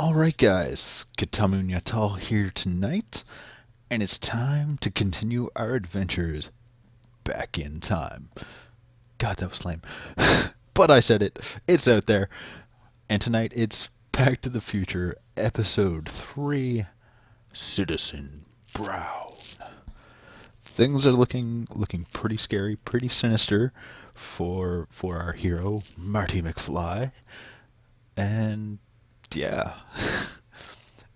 Alright guys, unnaturally here tonight, and it's time to continue our adventures back in time. God, that was lame. But I said it. It's out there. And tonight it's Back to the Future, Episode 3, Citizen Brown. Things are looking pretty scary, pretty sinister for our hero, Marty McFly. And yeah,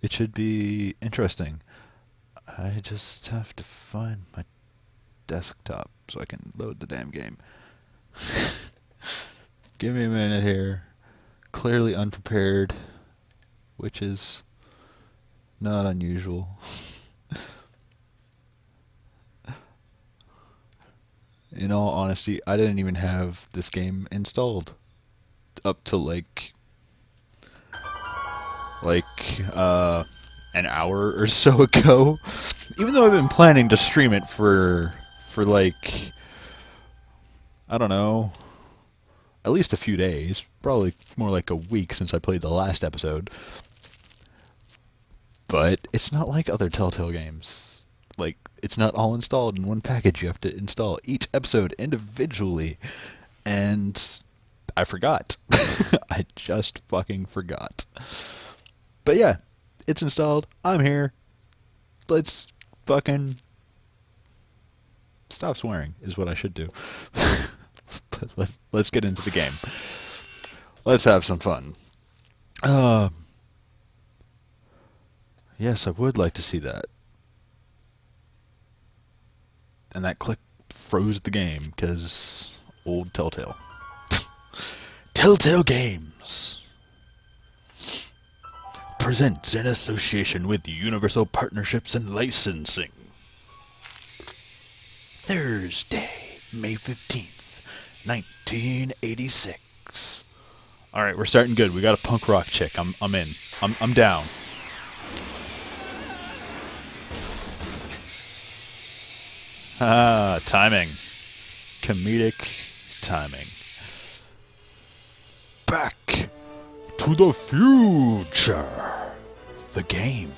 it should be interesting. I just have to find my desktop so I can load the damn game. Give me a minute here. Clearly unprepared, which is not unusual. In all honesty, I didn't even have this game installed up to an hour or so ago. Even though I've been planning to stream it for I don't know, at least a few days, probably more like a week since I played the last episode. But it's not like other Telltale games. Like, it's not all installed in one package. You have to install each episode individually. And I forgot. I just fucking forgot. But yeah, it's installed. I'm here. Let's fucking stop swearing is what I should do. But let's get into the game. Let's have some fun. Yes, I would like to see that. And that click froze the game because old Telltale. Telltale Games presents in association with Universal Partnerships and Licensing. Thursday, May 15th, 1986. Alright, we're starting good. We got a punk rock chick. I'm in. I'm down. Ah, timing. Comedic timing. Back to the Future. The game.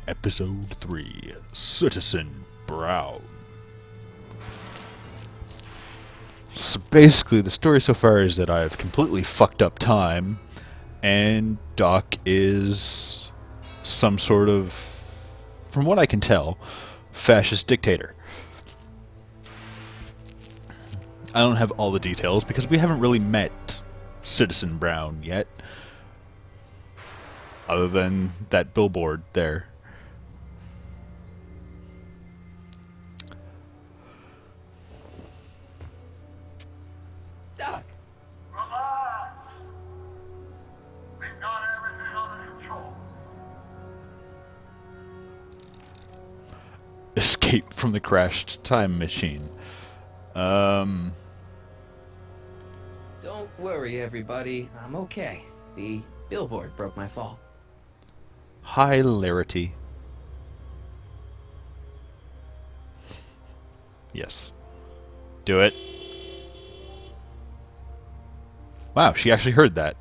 Episode 3, Citizen Brown. So basically, the story so far is that I've completely fucked up time, and Doc is some sort of, from what I can tell, fascist dictator. I don't have all the details because we haven't really met Citizen Brown yet, other than that billboard there. Doc! Relax! We've got everything under control. Escape from the crashed time machine. Don't worry, everybody. I'm okay. The billboard broke my fall. Hilarity. Yes. Do it. Wow, she actually heard that.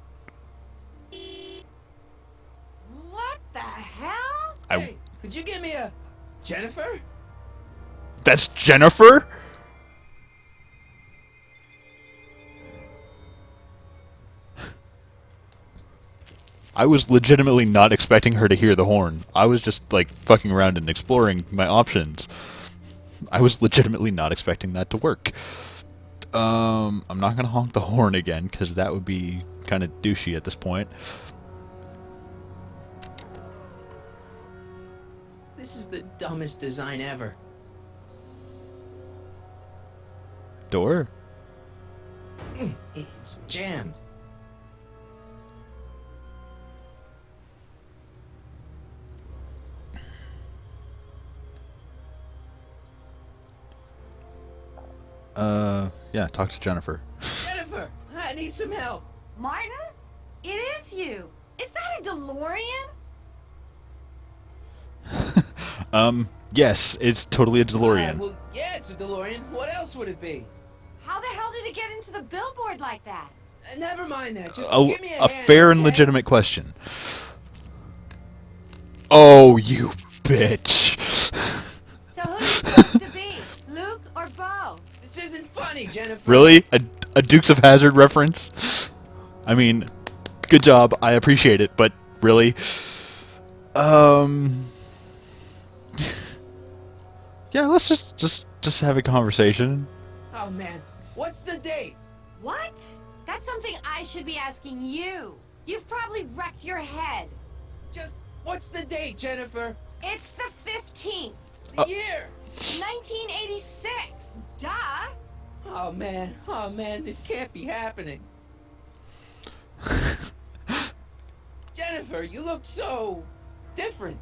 What the hell? Hey, could you give me a Jennifer? That's Jennifer? I was legitimately not expecting her to hear the horn. I was just, like, fucking around and exploring my options. I was legitimately not expecting that to work. I'm not gonna honk the horn again, because that would be kind of douchey at this point. This is the dumbest design ever. Door? It's jammed. Yeah, talk to Jennifer. Jennifer, I need some help. Martin? It is you. Is that a DeLorean? Yes, it's totally a DeLorean. Well, yeah, it's a DeLorean. What else would it be? How the hell did it get into the billboard like that? Never mind that. Just A, give me a a hand, fair and okay? legitimate question. Oh, you bitch. So who are you supposed to be? Luke or Bo? This isn't funny, Jennifer. Really? A Dukes of Hazzard reference? I mean, good job. I appreciate it, but really? Yeah, let's just have a conversation. Oh man, what's the date? What? That's something I should be asking you. You've probably wrecked your head. Just what's the date, Jennifer? It's the 15th, The year. 1986. Duh. Oh man, this can't be happening. Jennifer, you look so different.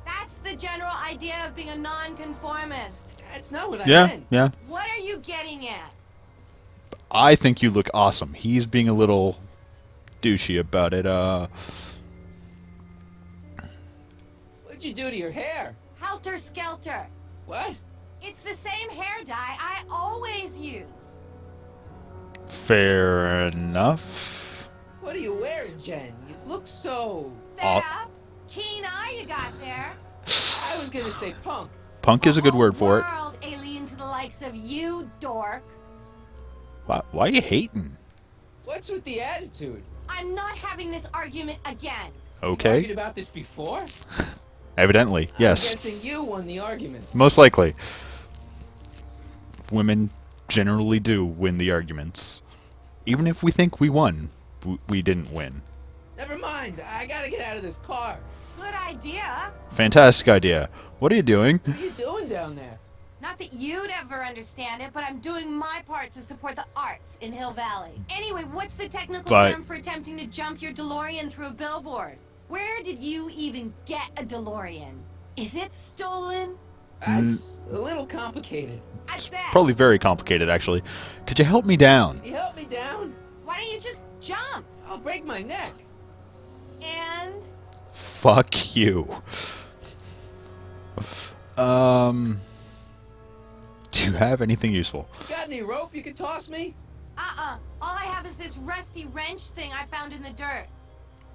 That's the general idea of being a nonconformist. That's not what I Yeah, meant. yeah. What are you getting at? I think you look awesome. He's being a little douchey about it. What'd you do to your hair? Helter Skelter. What? It's the same hair dye I always use. Fair enough. What are you wearing, Jen? You look so... Fed up? Keen eye you got there. I was gonna say punk. Punk is a good whole word for it. world alien to the likes of you, dork. Why are you hating? What's with the attitude? I'm not having this argument again. You Okay. argued about this before? Evidently, yes. I'm guessing you won the argument. Most likely. Women generally do win the arguments. Even if we think we won, we didn't win. Never mind. I gotta get out of this car. Good idea. Fantastic idea. What are you doing? What are you doing down there? Not that you'd ever understand it, but I'm doing my part to support the arts in Hill Valley. Anyway, what's the technical But- term for attempting to jump your DeLorean through a billboard? Where did you even get a DeLorean? Is it stolen? That's a little complicated. I bet. Probably very complicated, actually. Could you help me down? Can you help me down? Why don't you just jump? I'll break my neck. And Fuck you. Do you have anything useful? You got any rope you can toss me? all I have is this rusty wrench thing I found in the dirt.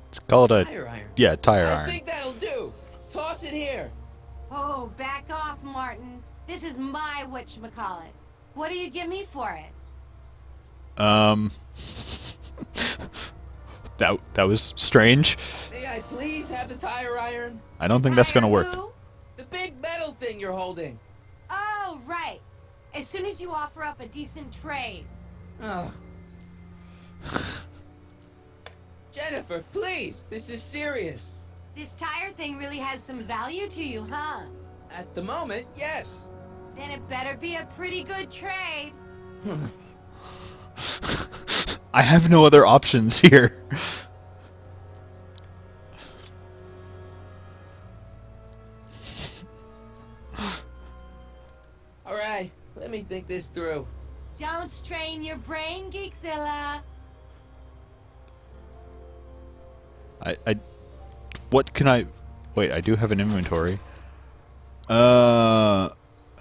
It's called a Tire iron. yeah, tire I iron. think that'll do. Toss it here. Oh, back off, Martin. This is my whatchamacallit. What do you give me for it? That was strange. May I please have the tire iron? I don't think that's gonna Tire work. who? The big metal thing you're holding. Oh, right. As soon as you offer up a decent trade. Oh. Jennifer, please. This is serious. This tire thing really has some value to you, huh? At the moment, yes. Then it better be a pretty good trade. I have no other options here. All right, let me think this through. Don't strain your brain, Geekzilla. What can I... Wait, I do have an inventory.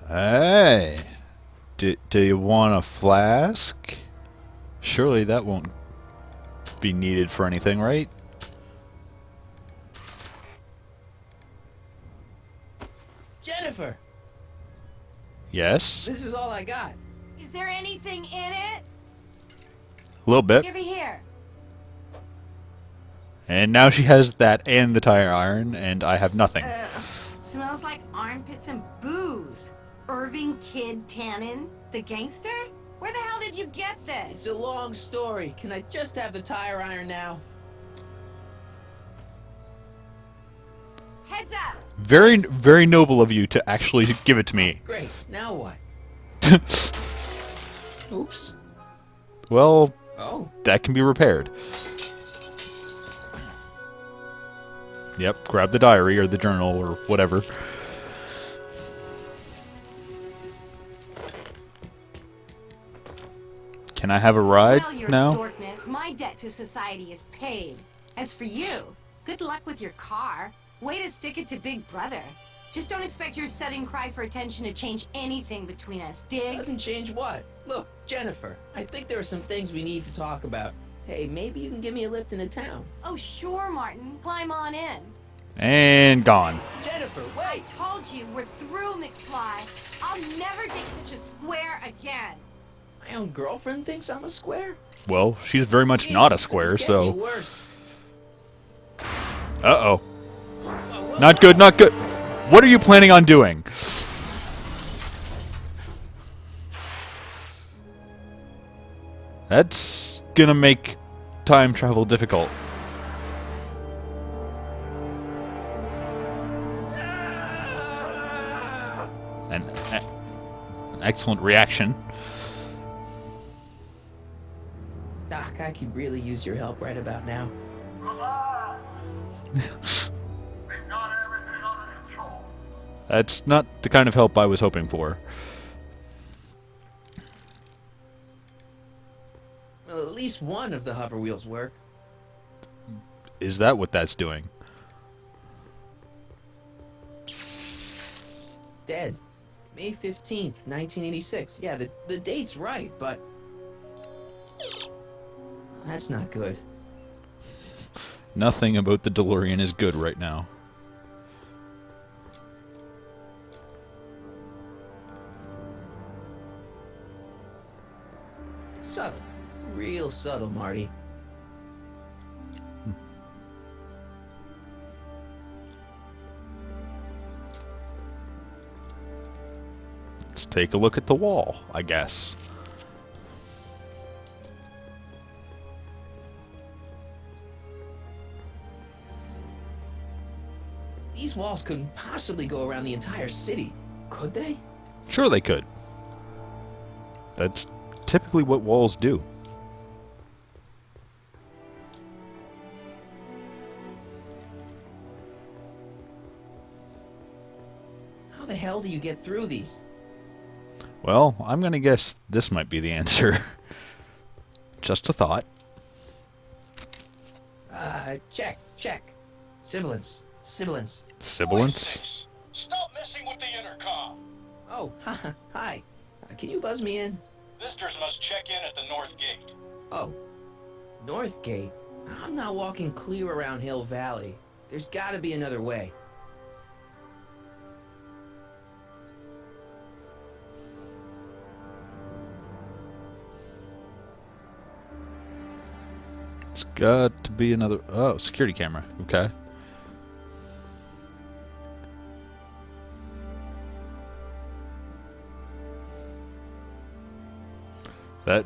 Hey. Do you want a flask? Surely that won't be needed for anything, right? Jennifer, Yes? this is all I got. Is there anything in it? A little bit. Give it here. And now she has that and the tire iron, and I have nothing. Smells like armpits and booze. Irving Kid Tannen, the gangster? Where the hell did you get It's this? a long story. Can I just have the tire iron now? Heads up. Very, very noble of you to actually give it to me. Great. Now what? Oops. Well, Oh. that can be repaired. Yep, grab the diary or the journal or whatever. Can I have a ride Well, your now? dorkness, my debt to society is paid. As for you, good luck with your car. Way to stick it to Big Brother. Just don't expect your sudden cry for attention to change anything between us, dig? Doesn't change what? Look, Jennifer, I think there are some things we need to talk about. Hey, maybe you can give me a lift into town. Oh, sure, Martin. Climb on in. And gone. Jennifer, I wait! told you, we're through, McFly. I'll never date such a square again. My own girlfriend thinks I'm a square? Well, she's very much Jesus, not a it's square, getting so... worse. Uh-oh. Whoa, whoa, Not good, not good. What are you planning on doing? That's gonna make time travel difficult. An excellent reaction. Doc, I could really use your help right about now. Relax. We've got everything under control. That's not the kind of help I was hoping for. Well, at least one of the hover wheels work. Is that what that's doing? Dead. May 15th, 1986. Yeah, the date's right, but... That's not good. Nothing about the DeLorean is good right now. Subtle. Real subtle, Marty. Let's take a look at the wall, I guess. These walls couldn't possibly go around the entire city, could they? Sure they could. That's typically what walls do. How the hell do you get through these? Well, I'm gonna guess this might be the answer. Just a thought. Check. Sibilance. Sibilance? Stop messing with the intercom. Oh, hi. Can you buzz me in? Visitors must check in at the north gate. Oh, North Gate? I'm not walking clear around Hill Valley. There's gotta be another way. It's got to be another... Oh, security camera. Okay. That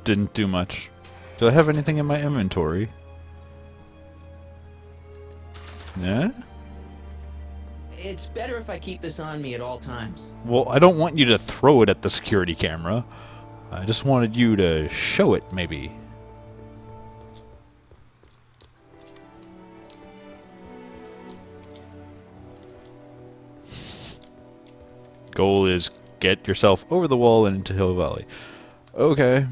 didn't do much. Do I have anything in my inventory? Yeah? It's better if I keep this on me at all times. Well, I don't want you to throw it at the security camera. I just wanted you to show it, maybe. Goal is get yourself over the wall and into Hill Valley. Okay.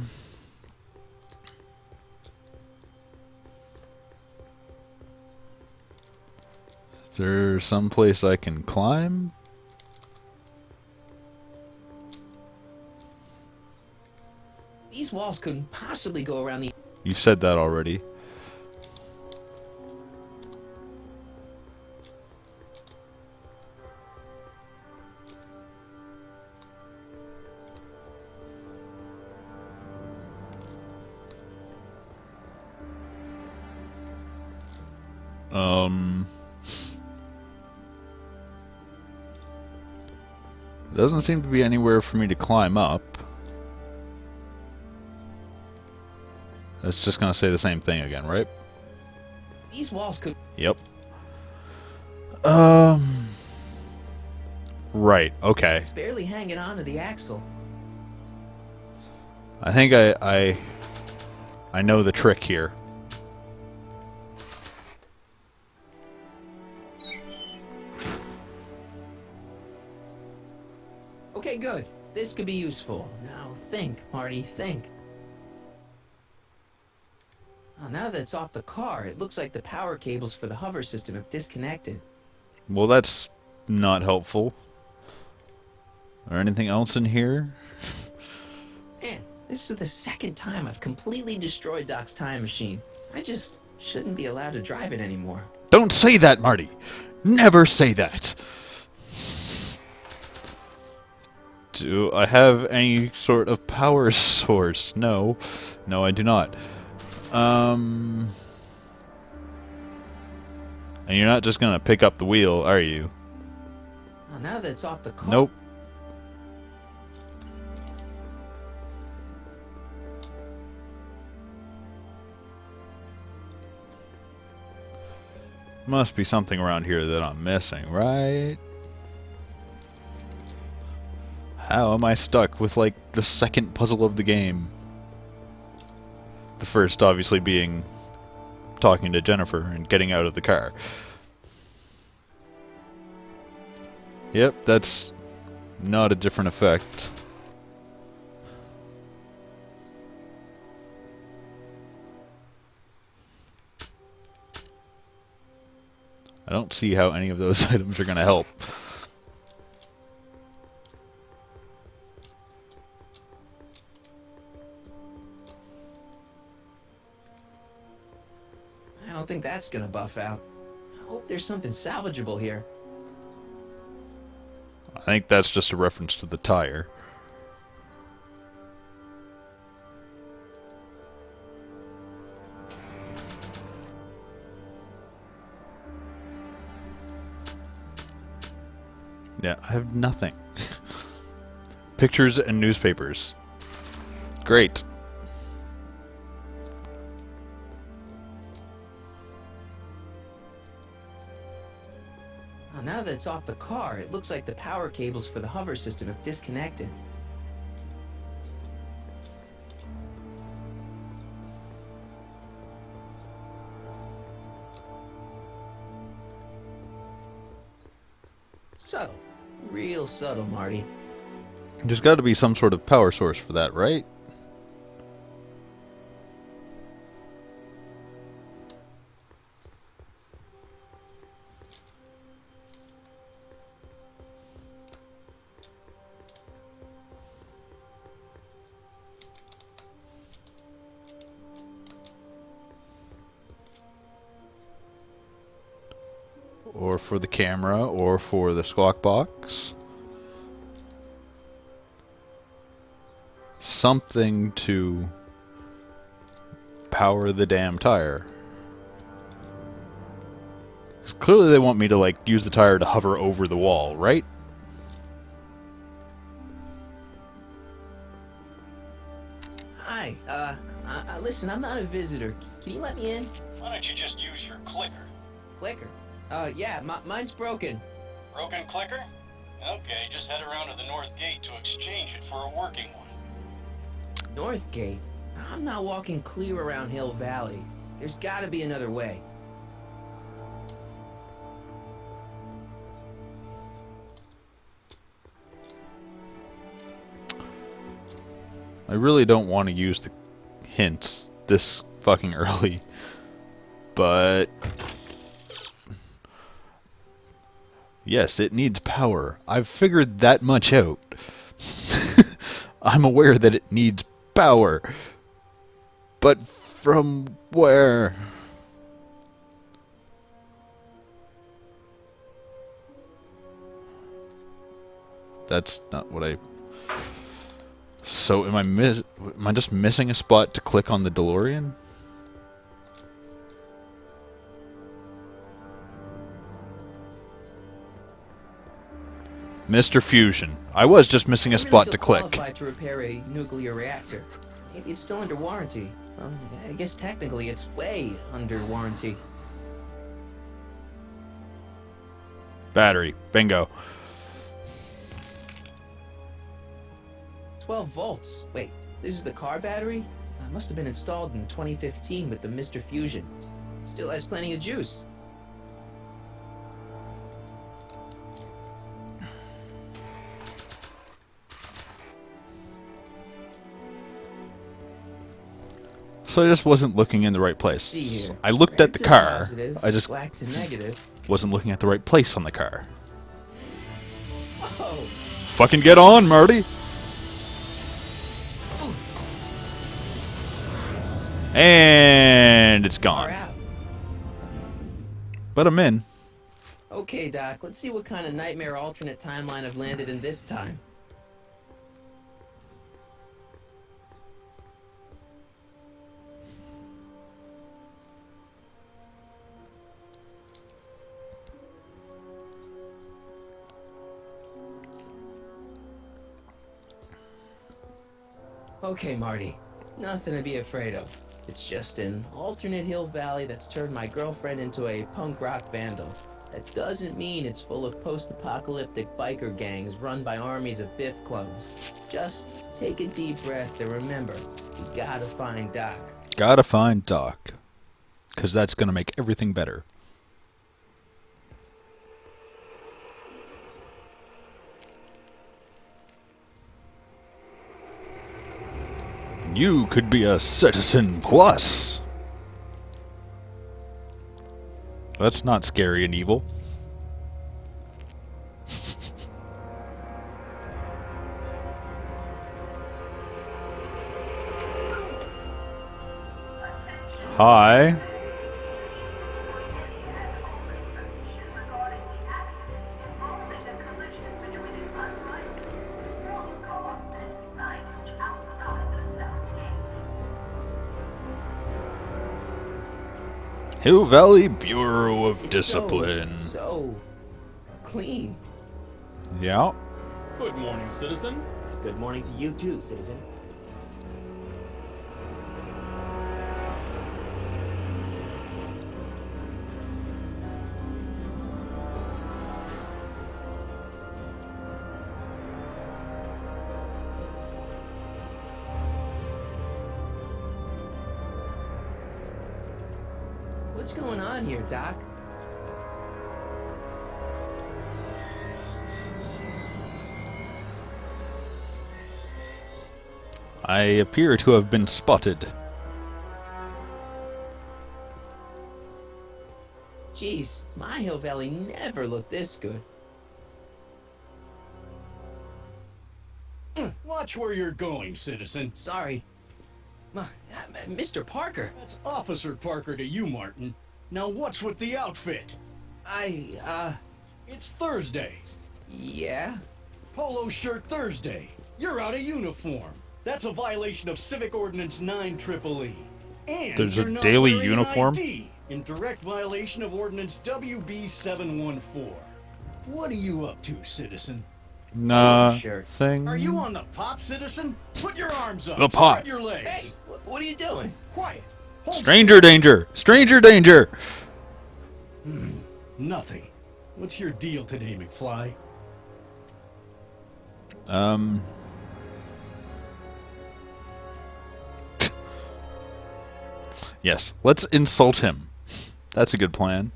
Is there some place I can climb? These walls couldn't possibly go around the... You've said that already. Doesn't seem to be anywhere for me to climb up. It's just gonna say the same thing again, right? These walls could... Yep. Right, okay. It's barely hanging on to the axle. I think I know the trick here. Okay, good. This could be useful. Now think, Marty, think. Oh, now that it's off the car, it looks like the power cables for the hover system have disconnected. Well, that's not helpful. Or anything else in here? Man, This is the second time I've completely destroyed Doc's time machine. I just shouldn't be allowed to drive it anymore. Don't say that, Marty. Never say that. Do I have any sort of power source? No. No, I do not. And you're not just gonna pick up the wheel, are you? Well, now that it's off the car... Nope. Must be something around here that I'm missing, right? How am I stuck with, like, the second puzzle of the game? The first, obviously, being talking to Jennifer and getting out of the car. Yep, that's not a different effect. I don't see how any of those items are going to help. I don't think that's gonna buff out. I hope there's something salvageable here. I think that's just a reference to the tire. Yeah, I have nothing. Pictures and newspapers. Great. Well, now that it's off the car, it looks like the power cables for the hover system have disconnected. Subtle. Real subtle, Marty. There's got to be some sort of power source for that, right? Or for the camera, or for the squawk box. Something to power the damn tire. 'Cause clearly they want me to, like, use the tire to hover over the wall, right? Hi, listen, I'm not a visitor. Can you let me in? Why don't you just use your clicker? Clicker. Yeah, mine's broken. Broken clicker? Okay, just head around to the north gate to exchange it for a working one. North Gate? I'm not walking clear around Hill Valley. There's gotta be another way. I really don't want to use the hints this fucking early, but yes, it needs power. I've figured that much out. I'm aware that it needs power, but from where? That's not what I... So am I just missing a spot to click on the DeLorean? Mr. Fusion. I was just missing a spot to click. Qualified to repair a nuclear reactor. Maybe it's still under warranty. Well, I guess technically it's way under warranty. Battery. Bingo. 12 volts. Wait, this is the car battery? It must have been installed in 2015 with the Mr. Fusion. Still has plenty of juice. So I just wasn't looking in the right place. See here. I looked Red at the to car. positive, I just black to negative. wasn't looking at the right place on the car. Oh, Fucking get on, Marty! And it's Far gone. out. But I'm in. Okay, Doc, let's see what kind of nightmare alternate timeline I've landed in this time. Okay, Marty. Nothing to be afraid of. It's just an alternate hill valley that's turned my girlfriend into a punk rock vandal. That doesn't mean it's full of post-apocalyptic biker gangs run by armies of Biff clones. Just take a deep breath and remember, you gotta find Doc. Gotta find Doc. Because that's gonna make everything better. You could be a citizen plus. That's not scary and evil. Hi. Hill Valley Bureau of It's Discipline. So clean. Yeah. Good morning, citizen. Good morning to you too, citizen. What's going on here, Doc? I appear to have been spotted. Jeez, my Hill Valley never looked this good. Watch where you're going, citizen. Sorry. Mr. Parker, That's Officer Parker to you, Martin. Now what's with the outfit? It's Thursday. Yeah? Polo shirt Thursday. You're out of uniform. That's a violation of Civic Ordinance 9EEE. And There's a you're not daily wearing an uniform? ID, in direct violation of Ordinance WB 714. What are you up to, citizen? Nothing. Are you on the pot, citizen? Put your arms up. The pot. Spread your legs. Hey, what are you doing? Quiet. Hold Stranger danger! Stranger danger! still. Nothing. What's your deal today, McFly? Yes, let's insult him. That's a good plan.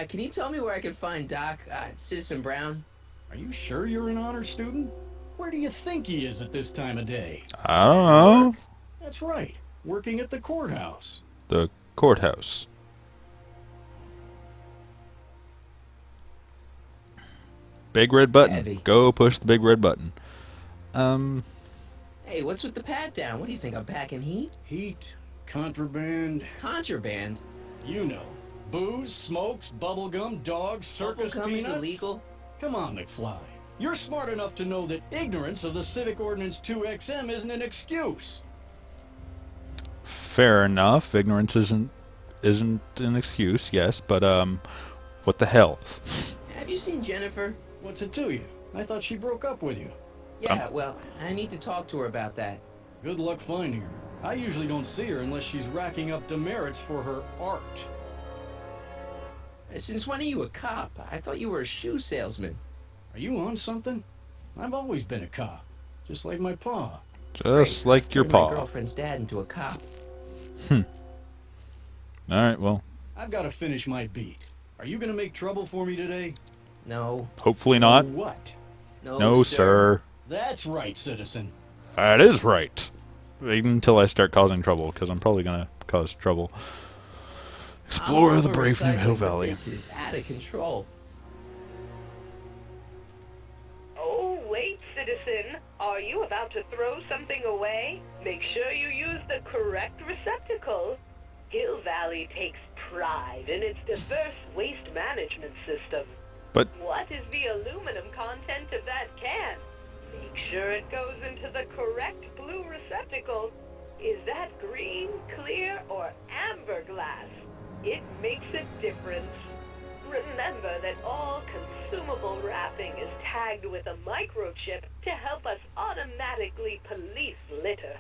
Can you tell me where I can find Doc, Citizen Brown? Are you sure you're an honor student? Where do you think he is at this time of day? I don't know. That's right. Working at the courthouse. The courthouse. Big red button. Heavy. Go push the big red button. Hey, what's with the pat down? What do you think, I'm packing heat? Heat, contraband, Contraband? you know. Booze, smokes, bubblegum, dogs, circus Bubblegum is peanuts. illegal? Come on, McFly. You're smart enough to know that ignorance of the Civic Ordinance 2XM isn't an excuse. Fair enough. Ignorance isn't an excuse, yes, but what the hell? Have you seen Jennifer? What's it to you? I thought she broke up with you. Yeah, well, I need to talk to her about that. Good luck finding her. I usually don't see her unless she's racking up demerits for her art. Since when are you a cop? I thought you were a shoe salesman. Are you on something? I've always been a cop, just like my pa. Just Great, like I've your turned my paw. girlfriend's dad into a cop. Alright, well, I've got to finish my beat. Are you gonna make trouble for me today? No. hopefully not. What? No, sir. That's right, citizen. That is right. Even until I start causing trouble, because I'm probably gonna cause trouble. Explore the brave new Hill Valley. This is out of control. Oh, wait, citizen. Are you about to throw something away? Make sure you use the correct receptacle. Hill Valley takes pride in its diverse waste management system. But What is the aluminum content of that can? Make sure it goes into the correct blue receptacle. Is that green, clear, or amber glass? It makes a difference. Remember that all consumable wrapping is tagged with a microchip to help us automatically police litter.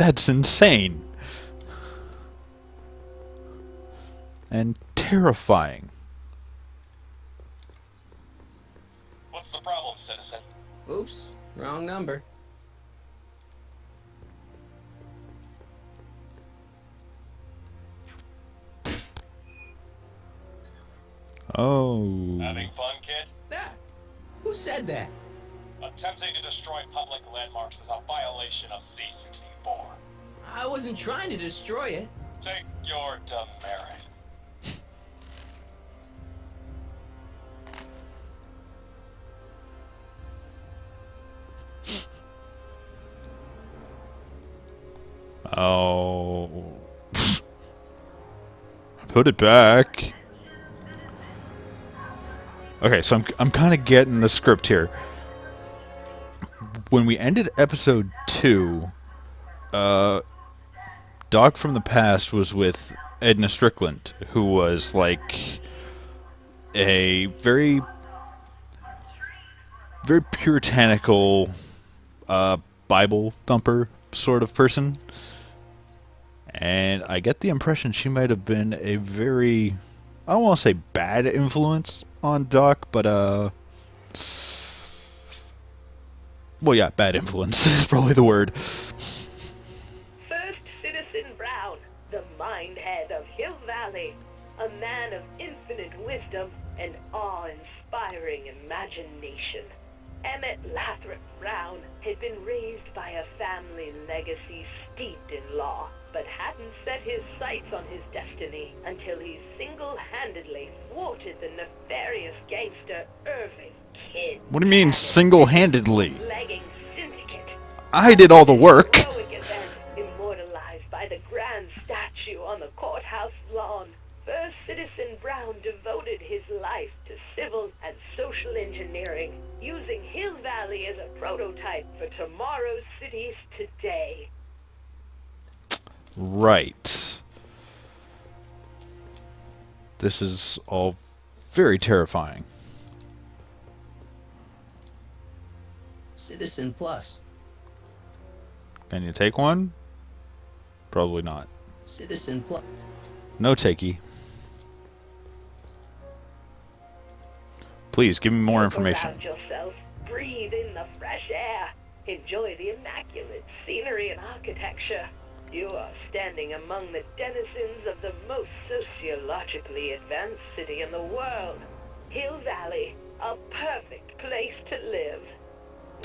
that's insane. And terrifying. What's the problem, citizen? Oops, wrong number. Oh. Having fun, kid? Ah, who said that? Attempting to destroy public landmarks is a violation of C-64. I wasn't trying to destroy it. Take your demerit. Oh. Put it back. Okay, so I'm kind of getting the script here. When we ended episode 2, Doc from the past was with Edna Strickland, who was like a very, very puritanical Bible thumper sort of person. And I get the impression she might have been a very, I don't want to say bad influence on Doc, but well, yeah, bad influence is probably the word. First Citizen Brown, the mindhead of Hill Valley, a man of infinite wisdom and awe-inspiring imagination. Emmett Lathrop Brown had been raised by a family legacy steeped in law, but hadn't set his sights on his destiny until he single-handedly thwarted the nefarious gangster Irving Kidd. What do you mean single-handedly? Legging syndicate. I did all the work. Heroic event immortalized by the grand statue on the courthouse lawn. First Citizen Brown devoted his life to civil and social engineering, using Hill Valley as a prototype for tomorrow's cities today. Right. This is all very terrifying. Citizen Plus. Can you take one? Probably not. Citizen Plus. No takey. Please, give me more Look information. around yourself, breathe in the fresh air, enjoy the immaculate scenery and architecture. You are standing among the denizens of the most sociologically advanced city in the world. Hill Valley, a perfect place to live.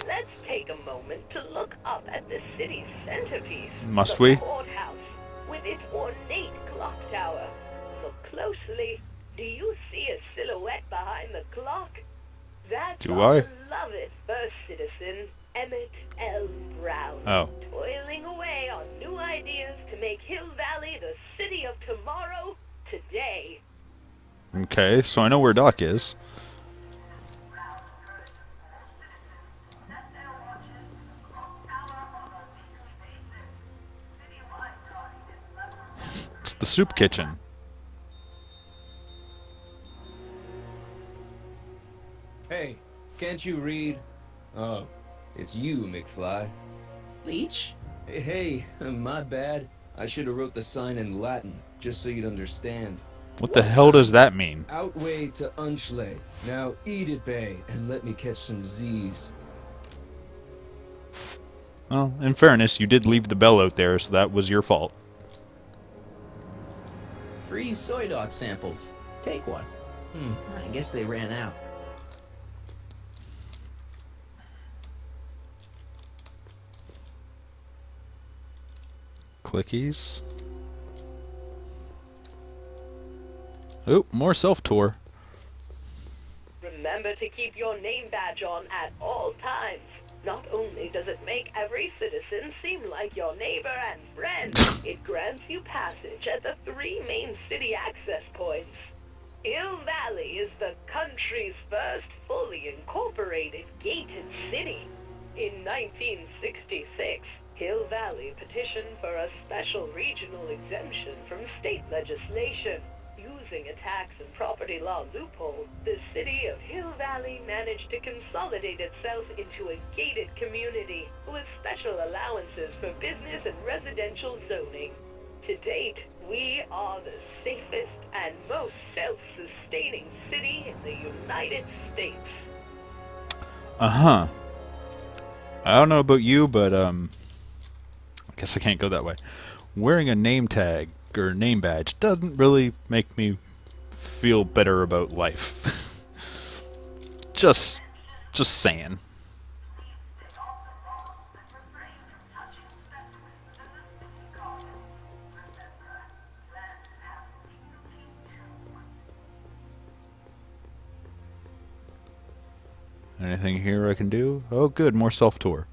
Let's take a moment to look up at the city's centerpiece. Must the we? Courthouse, with its ornate clock tower. Look closely. Do you see a silhouette behind the clock? That's Do our I? beloved first citizen, Emmett L. Brown. Oh. Toiling away on new ideas to make Hill Valley the city of tomorrow, today. Okay, so I know where Doc is. It's the soup kitchen. Hey, can't you read? Oh, it's you, McFly. Leech? Hey, my bad. I should have wrote the sign in Latin, just so you'd understand. What the hell does that mean? Outway to Unchley. Now eat it, Bay, and let me catch some Z's. Well, in fairness, you did leave the bell out there, so that was your fault. Free soy dog samples. Take one. I guess they ran out. Clickies. Oh, more self-tour. Remember to keep your name badge on at all times. Not only does it make every citizen seem like your neighbor and friend, it grants you passage at the 3 main city access points. Hill Valley is the country's first fully incorporated gated city. In 1966, Hill Valley petitioned for a special regional exemption from state legislation. Using a tax and property law loophole, the city of Hill Valley managed to consolidate itself into a gated community with special allowances for business and residential zoning. To date, we are the safest and most self-sustaining city in the United States. Uh-huh. I don't know about you, but, I guess I can't go that way. Wearing a name tag or name badge doesn't really make me feel better about life. just saying. Anything here I can do? Oh, good, more self-tour.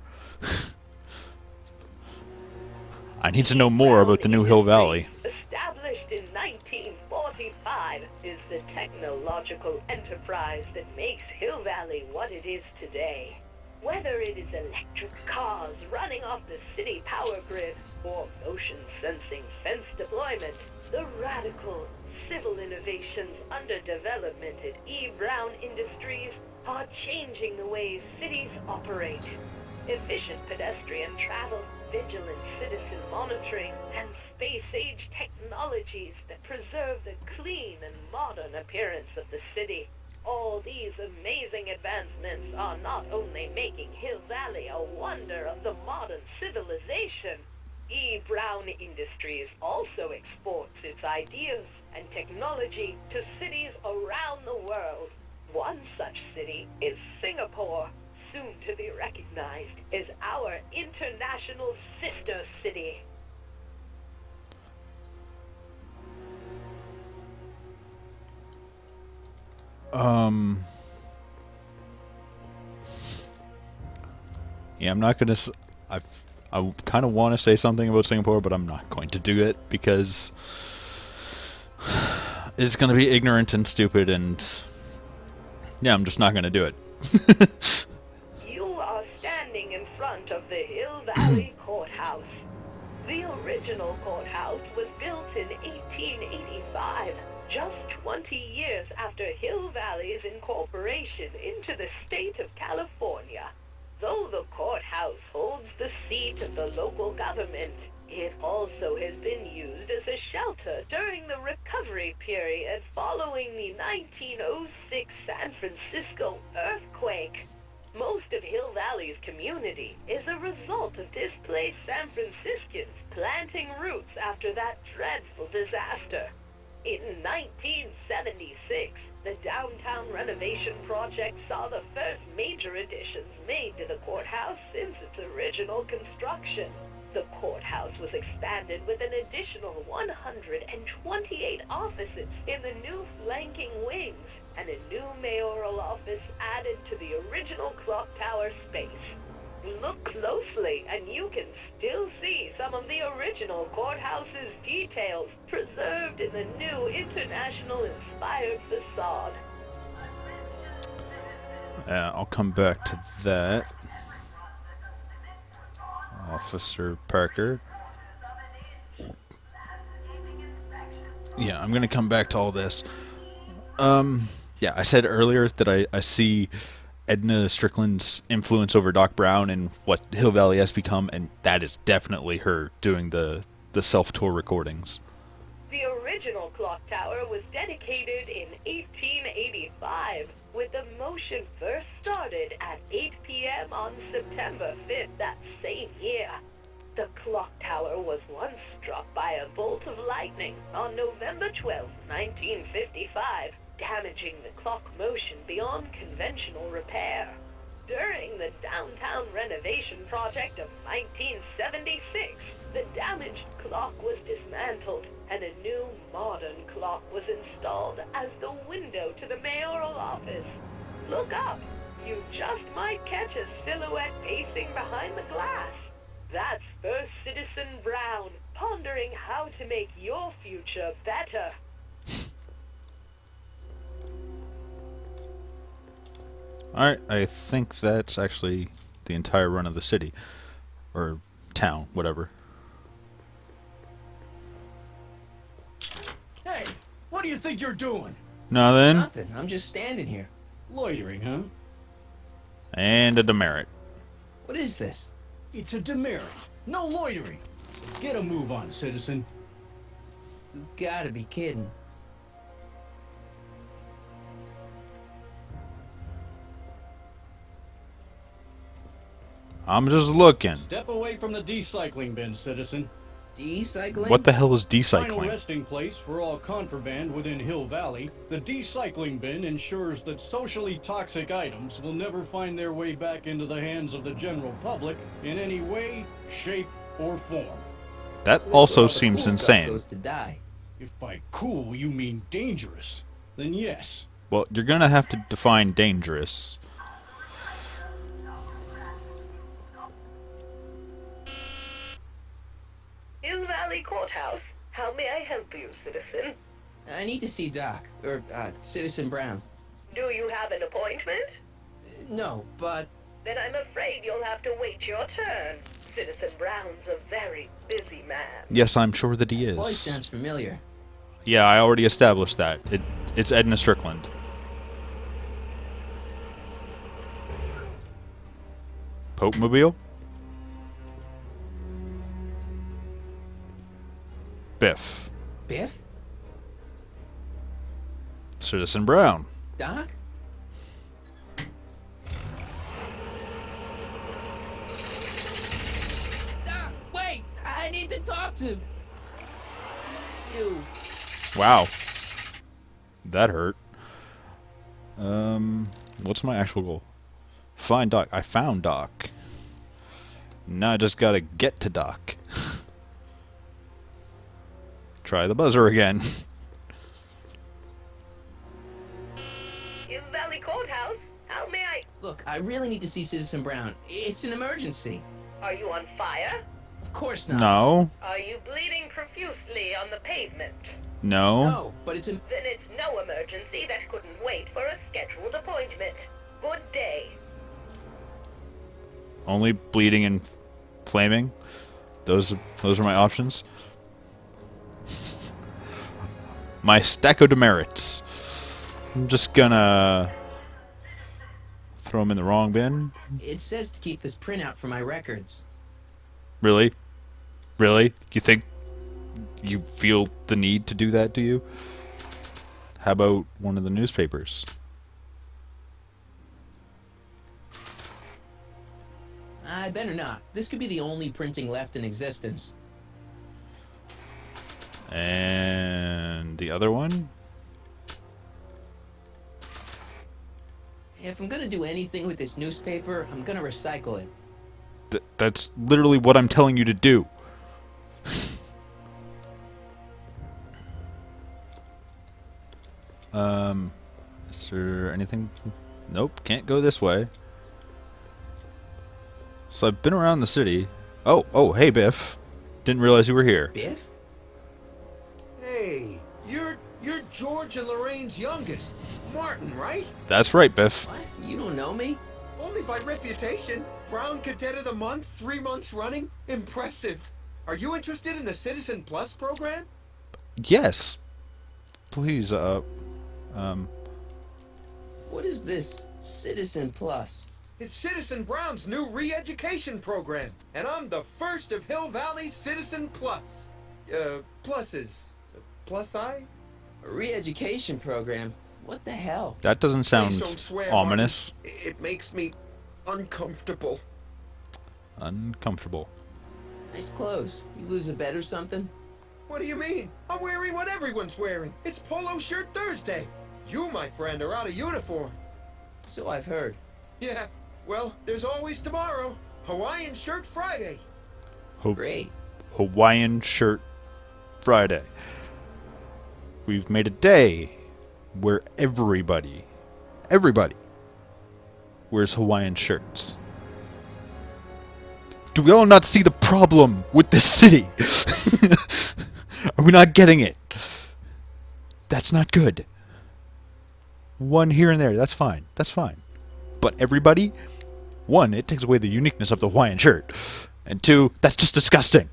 I need to know more about the new Hill Valley. Established in 1945, is the technological enterprise that makes Hill Valley what it is today. Whether it is electric cars running off the city power grid or motion sensing fence deployment, the radical civil innovations under development at E. Brown Industries are changing the ways cities operate. Efficient pedestrian travel, vigilant citizen monitoring, and space-age technologies that preserve the clean and modern appearance of the city. All these amazing advancements are not only making Hill Valley a wonder of the modern civilization, E. Brown Industries also exports its ideas and technology to cities around the world. One such city is Singapore, soon to be recognized as our international sister city. Yeah, I'm not gonna. I kind of want to say something about Singapore, but I'm not going to do it because it's gonna be ignorant and stupid, and yeah, I'm just not gonna do it. You are standing in front of the Hill Valley Courthouse. The original courthouse was built in 1885, just 20 years after Hill Valley's incorporation into the state of California. Though the courthouse holds the seat of the local government, it also has been used as a shelter during the recovery period following the 1906 San Francisco earthquake. Most of Hill Valley's community is a result of displaced San Franciscans planting roots after that dreadful disaster. In 1976, the downtown renovation project saw the first major additions made to the courthouse since its original construction. The courthouse was expanded with an additional 128 offices in the new flanking wings, and a new mayoral office added to the original clock tower space. Look closely, and you can still see some of the original courthouse's details preserved in the new international-inspired facade. I'll come back to that. Officer Parker. Yeah, I'm gonna come back to all this. Yeah, I said earlier that I see Edna Strickland's influence over Doc Brown and what Hill Valley has become, and that is definitely her doing the self-tour recordings. The original clock tower was dedicated in 1885, with the motion first started at 8 p.m. on September 5th that same year. The clock tower was once struck by a bolt of lightning on November 12, 1955, damaging the clock motion beyond conventional repair. During the downtown renovation project of 1976, the damaged clock was dismantled and a new modern clock was installed as the window to the mayoral office. Look up! you just might catch a silhouette pacing behind the glass. That's First Citizen Brown, pondering how to make your future better. Alright, I think that's actually the entire run of the city. Or town, whatever. Hey, what do you think you're doing? Nothing. Nothing. I'm just standing here. Loitering, huh? And a demerit. What is this? It's a demerit. No loitering. Get a move on, citizen. You gotta be kidding. I'm just looking. Step away from the decycling bin, citizen. Decycling? What the hell is Final decycling? resting place for all contraband within Hill Valley, the decycling bin ensures that socially toxic items will never find their way back into the hands of the general public in any way, shape, or form. That That's also where all the seems cool stuff insane. goes to die. If by cool you mean dangerous, then yes. Well, you're gonna have to define dangerous. Hill Valley Courthouse. How may I help you, citizen? I need to see Doc, or Citizen Brown. Do you have an appointment? No, but Then I'm afraid you'll have to wait your turn. Citizen Brown's a very busy man. Yes, I'm sure that he voice is. sounds familiar. Yeah, I already established that. It's Edna Strickland. Pope-mobile? Biff. Biff? Citizen Brown. Doc? Doc, wait! I need to talk to you. Wow. That hurt. What's my actual goal? Find Doc. I found Doc. Now I just gotta get to Doc. Try the buzzer again. Hill Valley Courthouse? How may I... Look, I really need to see Citizen Brown. It's an emergency. Are you on fire? Of course not. No. Are you bleeding profusely on the pavement? No. No, but it's a... Then it's no emergency that couldn't wait for a scheduled appointment. Good day. Only bleeding and flaming. Those are my options. My stack of demerits. I'm just gonna throw them in the wrong bin. It says to keep this printout for my records. Really? Really? You think you feel the need to do that, do you? How about one of the newspapers? I better not. This could be the only printing left in existence. And the other one? If I'm gonna do anything with this newspaper, I'm gonna recycle it. That's literally what I'm telling you to do. Is there anything? Nope, can't go this way. So I've been around the city. Oh, hey Biff. Didn't realize you were here. Biff? Hey, you're George and Lorraine's youngest, Martin, right? That's right, Biff. What? You don't know me? Only by reputation. Brown Cadet of the Month, 3 months running. Impressive. Are you interested in the Citizen Plus program? Yes. Please, What is this Citizen Plus? It's Citizen Brown's new re-education program, and I'm the first of Hill Valley Citizen Plus. Pluses. Plus I? A re-education program? What the hell? that doesn't Please sound don't swear, ominous. Martin. It makes me uncomfortable. Uncomfortable. Nice clothes. You lose a bet or something? What do you mean? I'm wearing what everyone's wearing. It's Polo Shirt Thursday. You, my friend, are out of uniform. So I've heard. Yeah, well, there's always tomorrow. Hawaiian Shirt Friday. Great. Hawaiian Shirt Friday. We've made a day where everybody wears Hawaiian shirts. Do we all not see the problem with this city? Are we not getting it? That's not good. One here and there, that's fine. That's fine. But everybody, one, it takes away the uniqueness of the Hawaiian shirt. And two, that's just disgusting.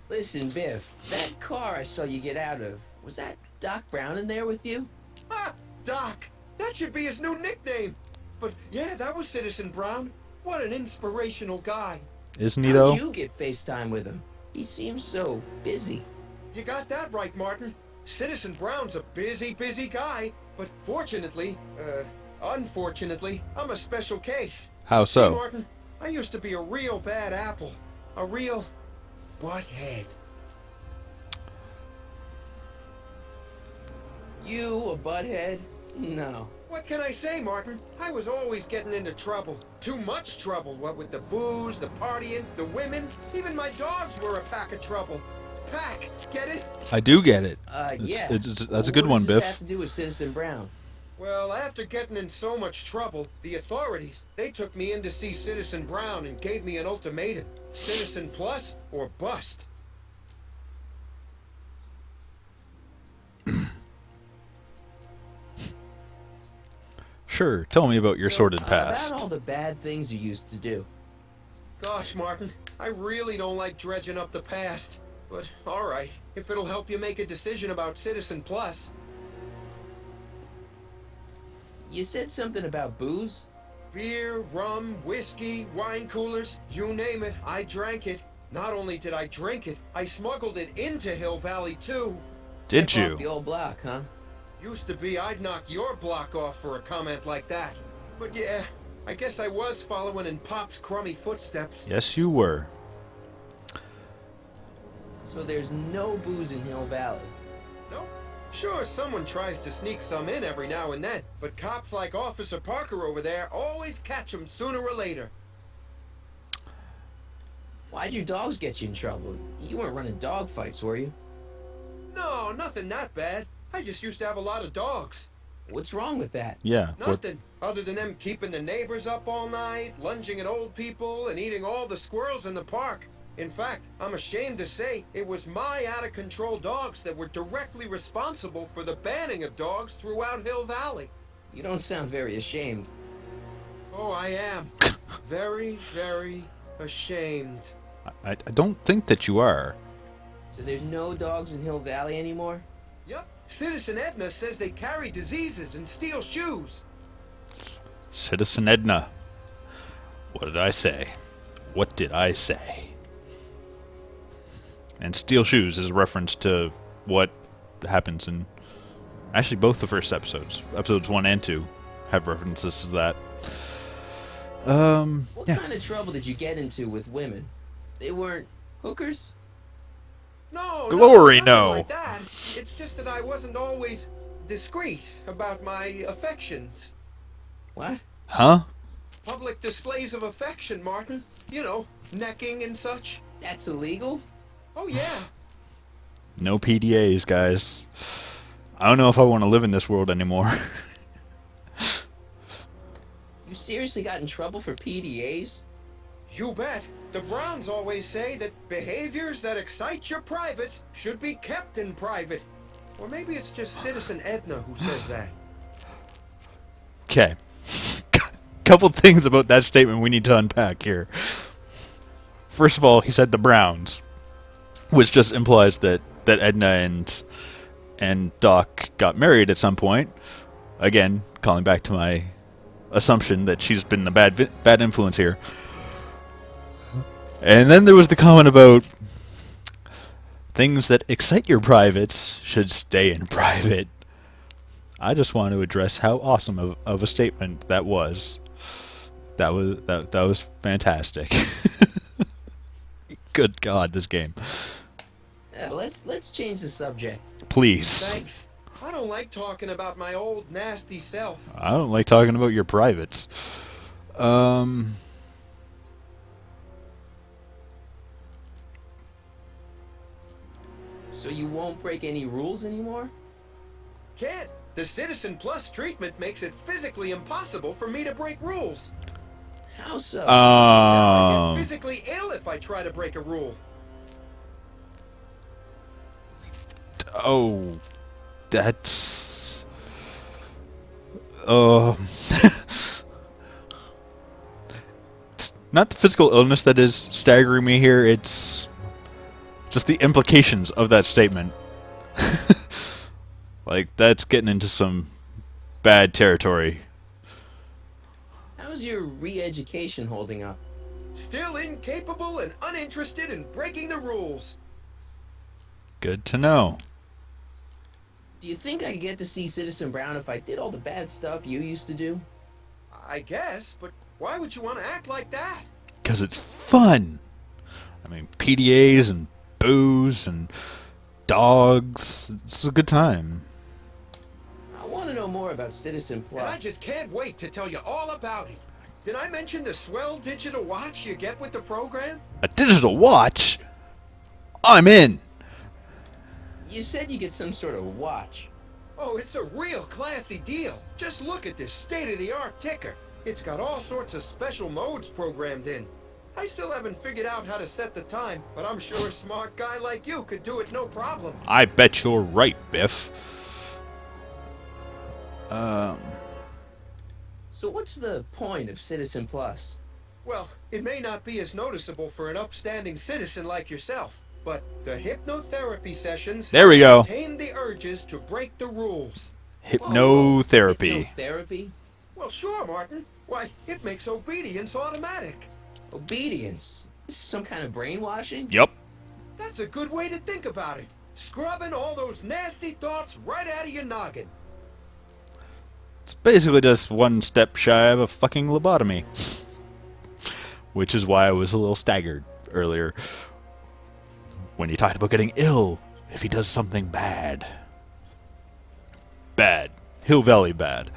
Listen, Biff, that car I saw you get out of, was that Doc Brown in there with you? Ah, Doc! That should be his new nickname! But yeah, that was Citizen Brown. What an inspirational guy. Isn't he, though? How'd you get FaceTime with him? He seems so busy. You got that right, Martin. Citizen Brown's a busy guy, but unfortunately, I'm a special case. How so? See, Martin, I used to be a real bad apple. A real butthead. You a butthead? No. What can I say, Martin? I was always getting into trouble. Too much trouble, what with the booze, the partying, the women. Even my dogs were a pack of trouble. Pack, get it? I do get it. Yeah. That's a good one, What does Biff. this have to do with Citizen Brown? Well, after getting in so much trouble, the authorities, they took me in to see Citizen Brown and gave me an ultimatum. Citizen Plus or bust. Sure, tell me about your sordid past. About all the bad things you used to do. Gosh, Martin, I really don't like dredging up the past. But, alright, if it'll help you make a decision about Citizen Plus. You said something about booze? Beer, rum, whiskey, wine coolers, you name it, I drank it. Not only did I drink it, I smuggled it into Hill Valley, too. Did Check off you? the old block, huh? Used to be I'd knock your block off for a comment like that. But yeah, I guess I was following in Pop's crummy footsteps. Yes, you were. So there's no booze in Hill Valley. Nope. Sure, someone tries to sneak some in every now and then, but cops like Officer Parker over there always catch 'em sooner or later. Why'd your dogs get you in trouble? You weren't running dog fights, were you? No, nothing that bad. I just used to have a lot of dogs. What's wrong with that? Yeah. Nothing, other than them keeping the neighbors up all night, lunging at old people, and eating all the squirrels in the park. In fact, I'm ashamed to say it was my out-of-control dogs that were directly responsible for the banning of dogs throughout Hill Valley. You don't sound very ashamed. Oh, I am. Very, very ashamed. I don't think that you are. So there's no dogs in Hill Valley anymore? Yep. Citizen Edna says they carry diseases and steal shoes. Citizen Edna. What did I say? What did I say? And steal shoes is a reference to what happens in actually both the first episodes. Episodes 1 and 2 have references to that. What Yeah. kind of trouble did you get into with women? They weren't hookers? No, Glory, nothing no. like that. It's just that I wasn't always discreet about my affections. What? Huh? Public displays of affection, Martin. You know, necking and such. That's illegal? Oh, yeah. No PDAs, guys. I don't know if I want to live in this world anymore. You seriously got in trouble for PDAs? You bet. The Browns always say that behaviors that excite your privates should be kept in private. Or maybe it's just Citizen Edna who says that. Okay. Couple things about that statement we need to unpack here. First of all, he said the Browns, which just implies that Edna and Doc got married at some point. Again, calling back to my assumption that she's been the bad influence here. And then there was the comment about things that excite your privates should stay in private. I just want to address how awesome of a statement that was. That was fantastic. Good God, this game. Let's change the subject. Please. Thanks. I don't like talking about my old nasty self. I don't like talking about your privates. So you won't break any rules anymore? Can't. The Citizen Plus treatment makes it physically impossible for me to break rules. How so? Now I get physically ill if I try to break a rule. Oh, that's... It's not the physical illness that is staggering me here, it's just the implications of that statement. Like, that's getting into some bad territory. How's your re-education holding up? Still incapable and uninterested in breaking the rules. Good to know. Do you think I could get to see Citizen Brown if I did all the bad stuff you used to do? I guess, but why would you want to act like that? Because it's fun! I mean, PDAs and booze and dogs. It's a good time. I want to know more about Citizen And I Plus. just can't wait to tell you all about it. Did I mention the swell digital watch you get with the program? A digital watch? I'm in! You said you get some sort of watch. Oh, it's a real classy deal. Just look at this state-of-the-art ticker. It's got all sorts of special modes programmed in. I still haven't figured out how to set the time, but I'm sure a smart guy like you could do it no problem. I bet you're right, Biff. So what's the point of Citizen Plus? Well, it may not be as noticeable for an upstanding citizen like yourself, but the hypnotherapy sessions There we go. tame the urges to break the rules. Hypnotherapy. Hypnotherapy? Well, sure, Martin. Why, it makes obedience automatic. Obedience? This is some kind of brainwashing? Yep. That's a good way to think about it. Scrubbing all those nasty thoughts right out of your noggin. It's basically just one step shy of a fucking lobotomy. Which is why I was a little staggered earlier. When you talked about getting ill if he does something bad. Bad. Hill Valley bad.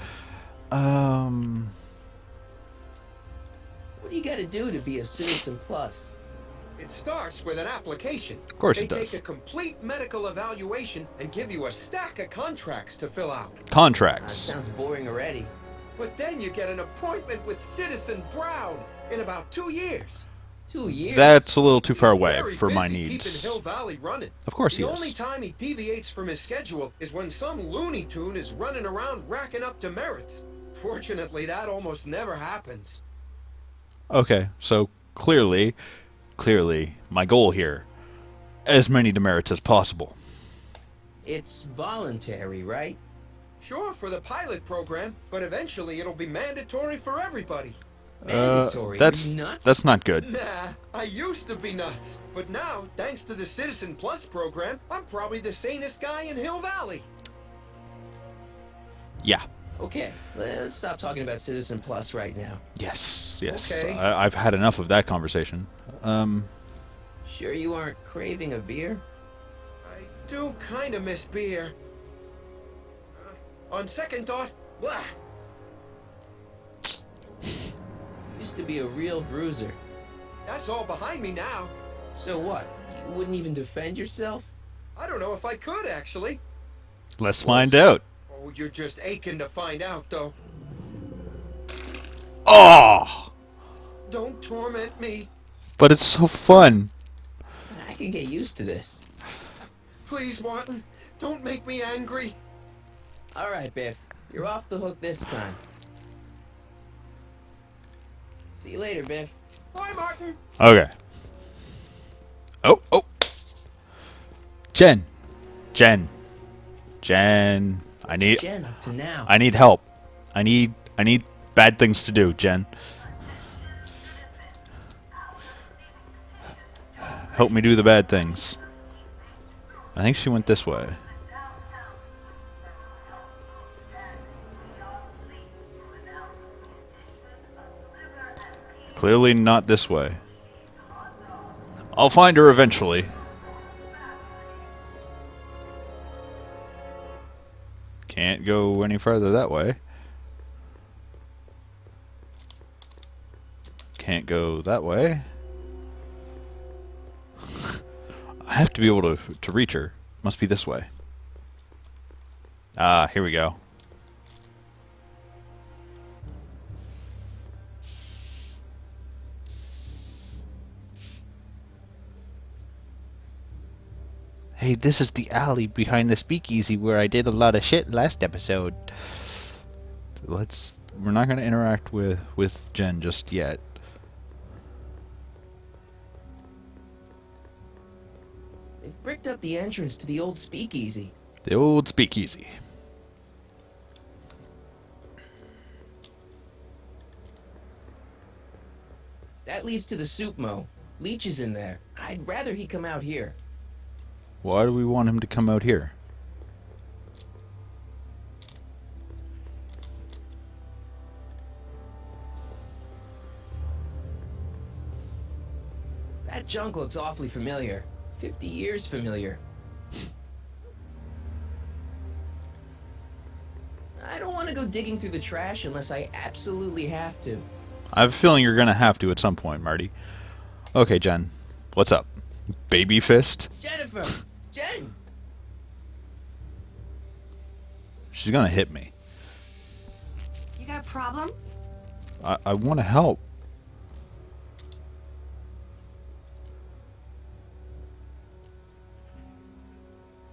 What do you gotta do to be a Citizen Plus? It starts with an application. Of course they it does. take a complete medical evaluation and give you a stack of contracts to fill out. Contracts. Sounds boring already. But then you get an appointment with Citizen Brown in about 2 years. 2 years? That's a little too far He's away very for my busy needs. keeping Hill Valley running. Of course he The is. only time he deviates from his schedule is when some Looney Tune is running around racking up demerits. Fortunately, that almost never happens. Okay, so clearly, my goal here, as many demerits as possible. It's voluntary, right? Sure, for the pilot program, but eventually it'll be mandatory for everybody. Mandatory? That's Are you nuts? that's not good. Nah, I used to be nuts. But now, thanks to the Citizen Plus program, I'm probably the sanest guy in Hill Valley. Yeah. Okay, let's stop talking about Citizen Plus right now. Yes. Okay. I've had enough of that conversation. Sure you aren't craving a beer? I do kind of miss beer. On second thought, blah. Used to be a real bruiser. That's all behind me now. So what? You wouldn't even defend yourself? I don't know if I could, actually. Let's find out. Oh, you're just aching to find out, though. Oh! Don't torment me. But it's so fun. I can get used to this. Please, Martin, don't make me angry. Alright, Biff. You're off the hook this time. See you later, Biff. Bye, Martin. Okay. Oh. Jen. I need What's Jen up to now? I need help. I need bad things to do, Jen. Help me do the bad things. I think she went this way. Clearly not this way. I'll find her eventually. Can't go any further that way. Can't go that way. I have to be able to reach her. Must be this way. Ah, here we go. Hey, this is the alley behind the speakeasy where I did a lot of shit last episode. We're not going to interact with Jen just yet. They've bricked up the entrance to the old speakeasy. The old speakeasy. That leads to the soup mo. Leech is in there. I'd rather he come out here. Why do we want him to come out here? That junk looks awfully familiar. 50 years familiar. I don't want to go digging through the trash unless I absolutely have to. I have a feeling you're going to have to at some point, Marty. Okay, Jen. What's up? Baby fist? Jennifer! Jen! She's going to hit me. You got a problem? I want to help.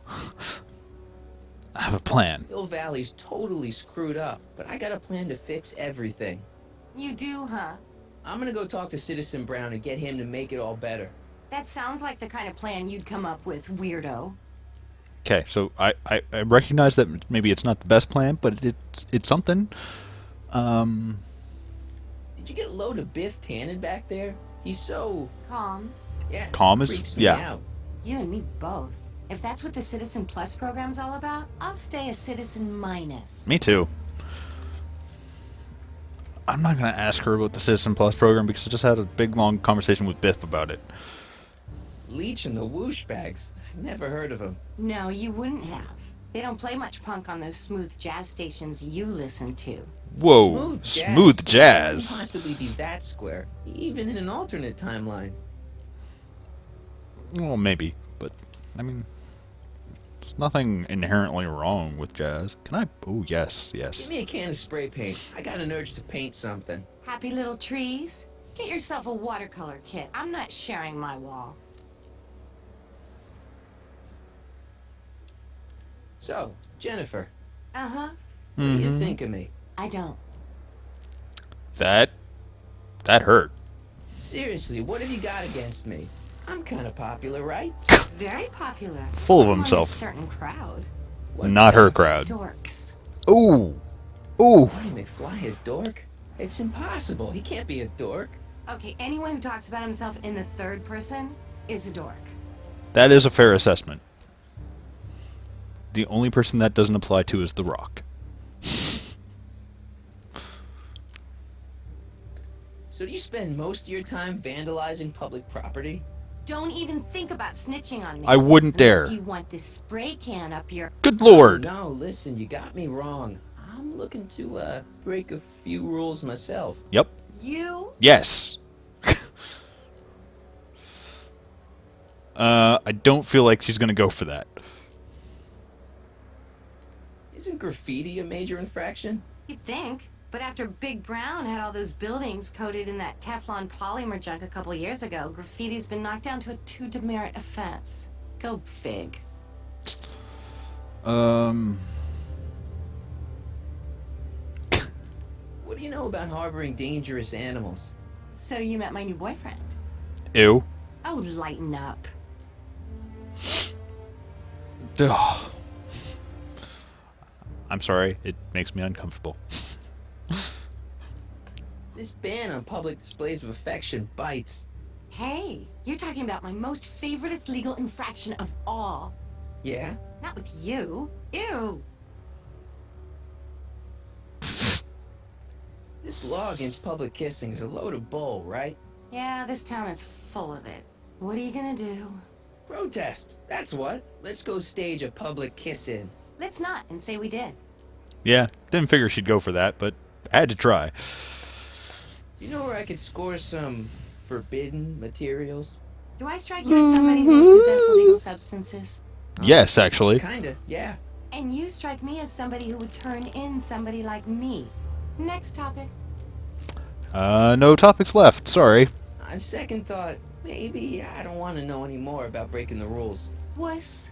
I have a plan. Hill Valley's totally screwed up, but I got a plan to fix everything. You do, huh? I'm gonna go talk to Citizen Brown and get him to make it all better. That sounds like the kind of plan you'd come up with, weirdo. Okay, so I recognize that maybe it's not the best plan, but it's something. Did you get a load of Biff tanning back there? He's so... Calm. Yeah, Calm is... creeps me yeah. out. You and me both. If that's what the Citizen Plus program's all about, I'll stay a Citizen Minus. Me too. I'm not going to ask her about the Citizen Plus program because I just had a big, long conversation with Biff about it. Leech and the whoosh bags. Never heard of them. No, you wouldn't have. They don't play much punk on those smooth jazz stations you listen to. Whoa, smooth It jazz. couldn't possibly be that square, even in an alternate timeline. Well, maybe, but I mean, there's nothing inherently wrong with jazz. Can I? Oh, yes, Give yes. me a can of spray paint. I got an urge to paint something. Happy little trees? Get yourself a watercolor kit. I'm not sharing my wall. So, Jennifer, Uh-huh. what do you think of me? I don't. That hurt. Seriously, what have you got against me? I'm kind of popular, right? Very popular. Full of Among himself. A certain crowd. What Not the- her crowd. Dorks. Ooh, ooh. Marty McFly a dork? It's impossible. He can't be a dork. Okay, anyone who talks about himself in the third person is a dork. That is a fair assessment. The only person that doesn't apply to is The Rock. So do you spend most of your time vandalizing public property? Don't even think about snitching on me. I wouldn't dare. Unless you want this spray can up your... Good lord. No, listen, you got me wrong. I'm looking to, break a few rules myself. Yep. You? Yes. I don't feel like she's gonna go for that. Isn't graffiti a major infraction? You'd think. But after Big Brown had all those buildings coated in that Teflon polymer junk a couple years ago, graffiti's been knocked down to a 2 demerit offense. Go fig. What do you know about harboring dangerous animals? So you met my new boyfriend. Ew. Oh, lighten up. Ugh. I'm sorry, it makes me uncomfortable. This ban on public displays of affection bites. Hey, you're talking about my most favoriteest legal infraction of all. Yeah? Not with you. Ew. This law against public kissing is a load of bull, right? Yeah, this town is full of it. What are you gonna do? Protest. That's what. Let's go stage a public kiss-in. Let's not and say we did. Yeah, didn't figure she'd go for that, but I had to try. Do you know where I could score some forbidden materials? Do I strike you as somebody who would possess illegal substances? Yes, actually. Kinda, yeah. And you strike me as somebody who would turn in somebody like me. Next topic. No topics left, sorry. On second thought, maybe I don't want to know any more about breaking the rules. Wuss.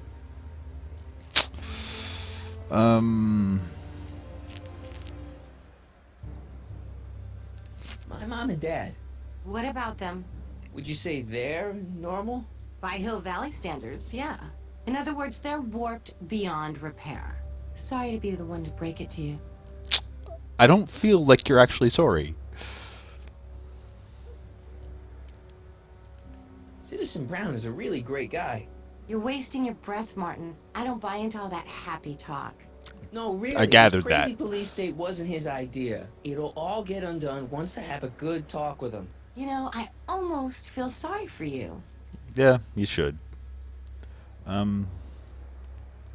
My mom and dad. What about them? Would you say they're normal? By Hill Valley standards, yeah. In other words, they're warped beyond repair. Sorry to be the one to break it to you. I don't feel like you're actually sorry. Citizen Brown is a really great guy. You're wasting your breath, Martin. I don't buy into all that happy talk. No, really, I gathered this crazy that. police state wasn't his idea. It'll all get undone once I have a good talk with him. You know, I almost feel sorry for you. Yeah, you should.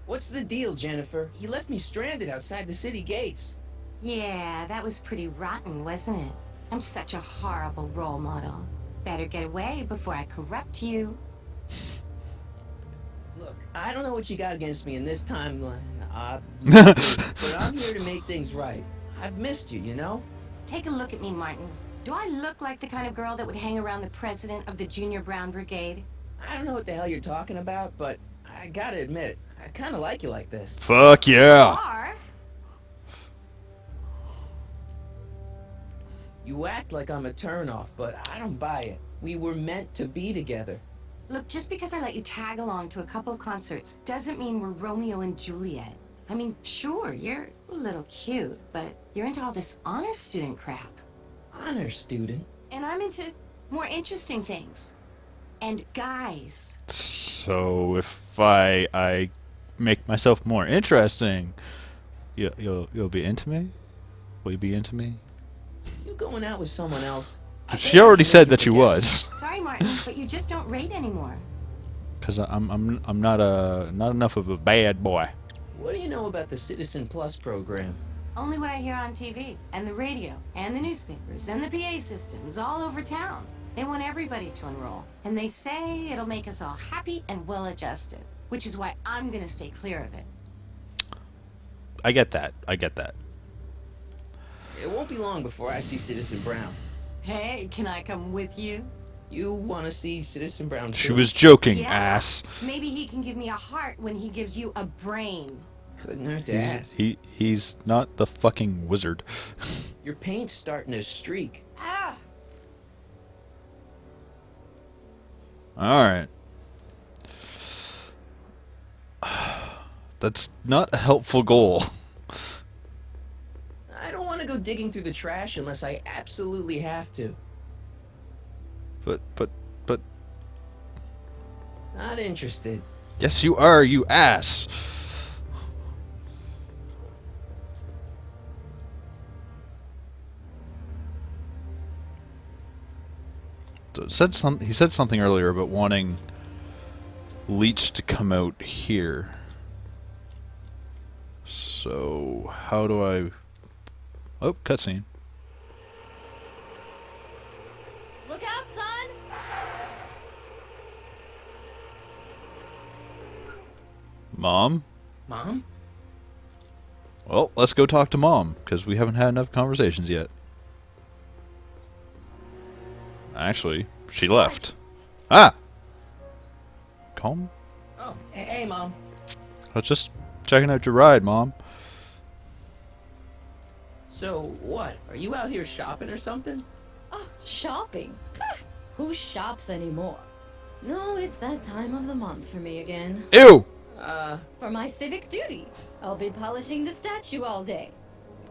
What's the deal, Jennifer? He left me stranded outside the city gates. Yeah, that was pretty rotten, wasn't it? I'm such a horrible role model. Better get away before I corrupt you. Look, I don't know what you got against me in this timeline, but I'm here to make things right. I've missed you, you know? Take a look at me, Martin. Do I look like the kind of girl that would hang around the president of the Junior Brown Brigade? I don't know what the hell you're talking about, but I gotta admit, I kinda like you like this. Fuck yeah. Or You act like I'm a turnoff, but I don't buy it. We were meant to be together. look, just because I let you tag along to a couple of concerts doesn't mean we're Romeo and Juliet. I mean, sure, you're a little cute, but you're into all this honor student crap. Honor student? And I'm into more interesting things. And guys. So if I make myself more interesting, you'll be into me? Will you be into me? You going out with someone else? I She bet already you said can that she forget. was. Sorry, Martin, but you just don't rate anymore. Cause I'm not enough of a bad boy. What do you know about the Citizen Plus program? Only what I hear on TV, and the radio, and the newspapers, and the PA systems all over town. They want everybody to enroll, and they say it'll make us all happy and well-adjusted, which is why I'm gonna stay clear of it. I get that. I get that. It won't be long before I see Citizen Brown. Hey, can I come with you? You want to see Citizen Brown She too? was joking, Yeah. ass. Maybe he can give me a heart when he gives you a brain. Couldn't hurt to ask. He's not the fucking wizard. Your paint's starting to streak. Ah! Alright. That's not a helpful goal. I don't want to go digging through the trash unless I absolutely have to. But Not interested. yes you are, you ass. So he said something earlier about wanting Leech to come out here. So how do I... Oh, cutscene. Look out, son! Mom? Mom? Well, let's go talk to Mom, because we haven't had enough conversations yet. Actually, she left. Ah! Calm? Oh, hey, Mom. I was just checking out your ride, Mom. So, what? Are you out here shopping or something? Oh, shopping? Who shops anymore? No, it's that time of the month for me again. Ew! For my civic duty. I'll be polishing the statue all day.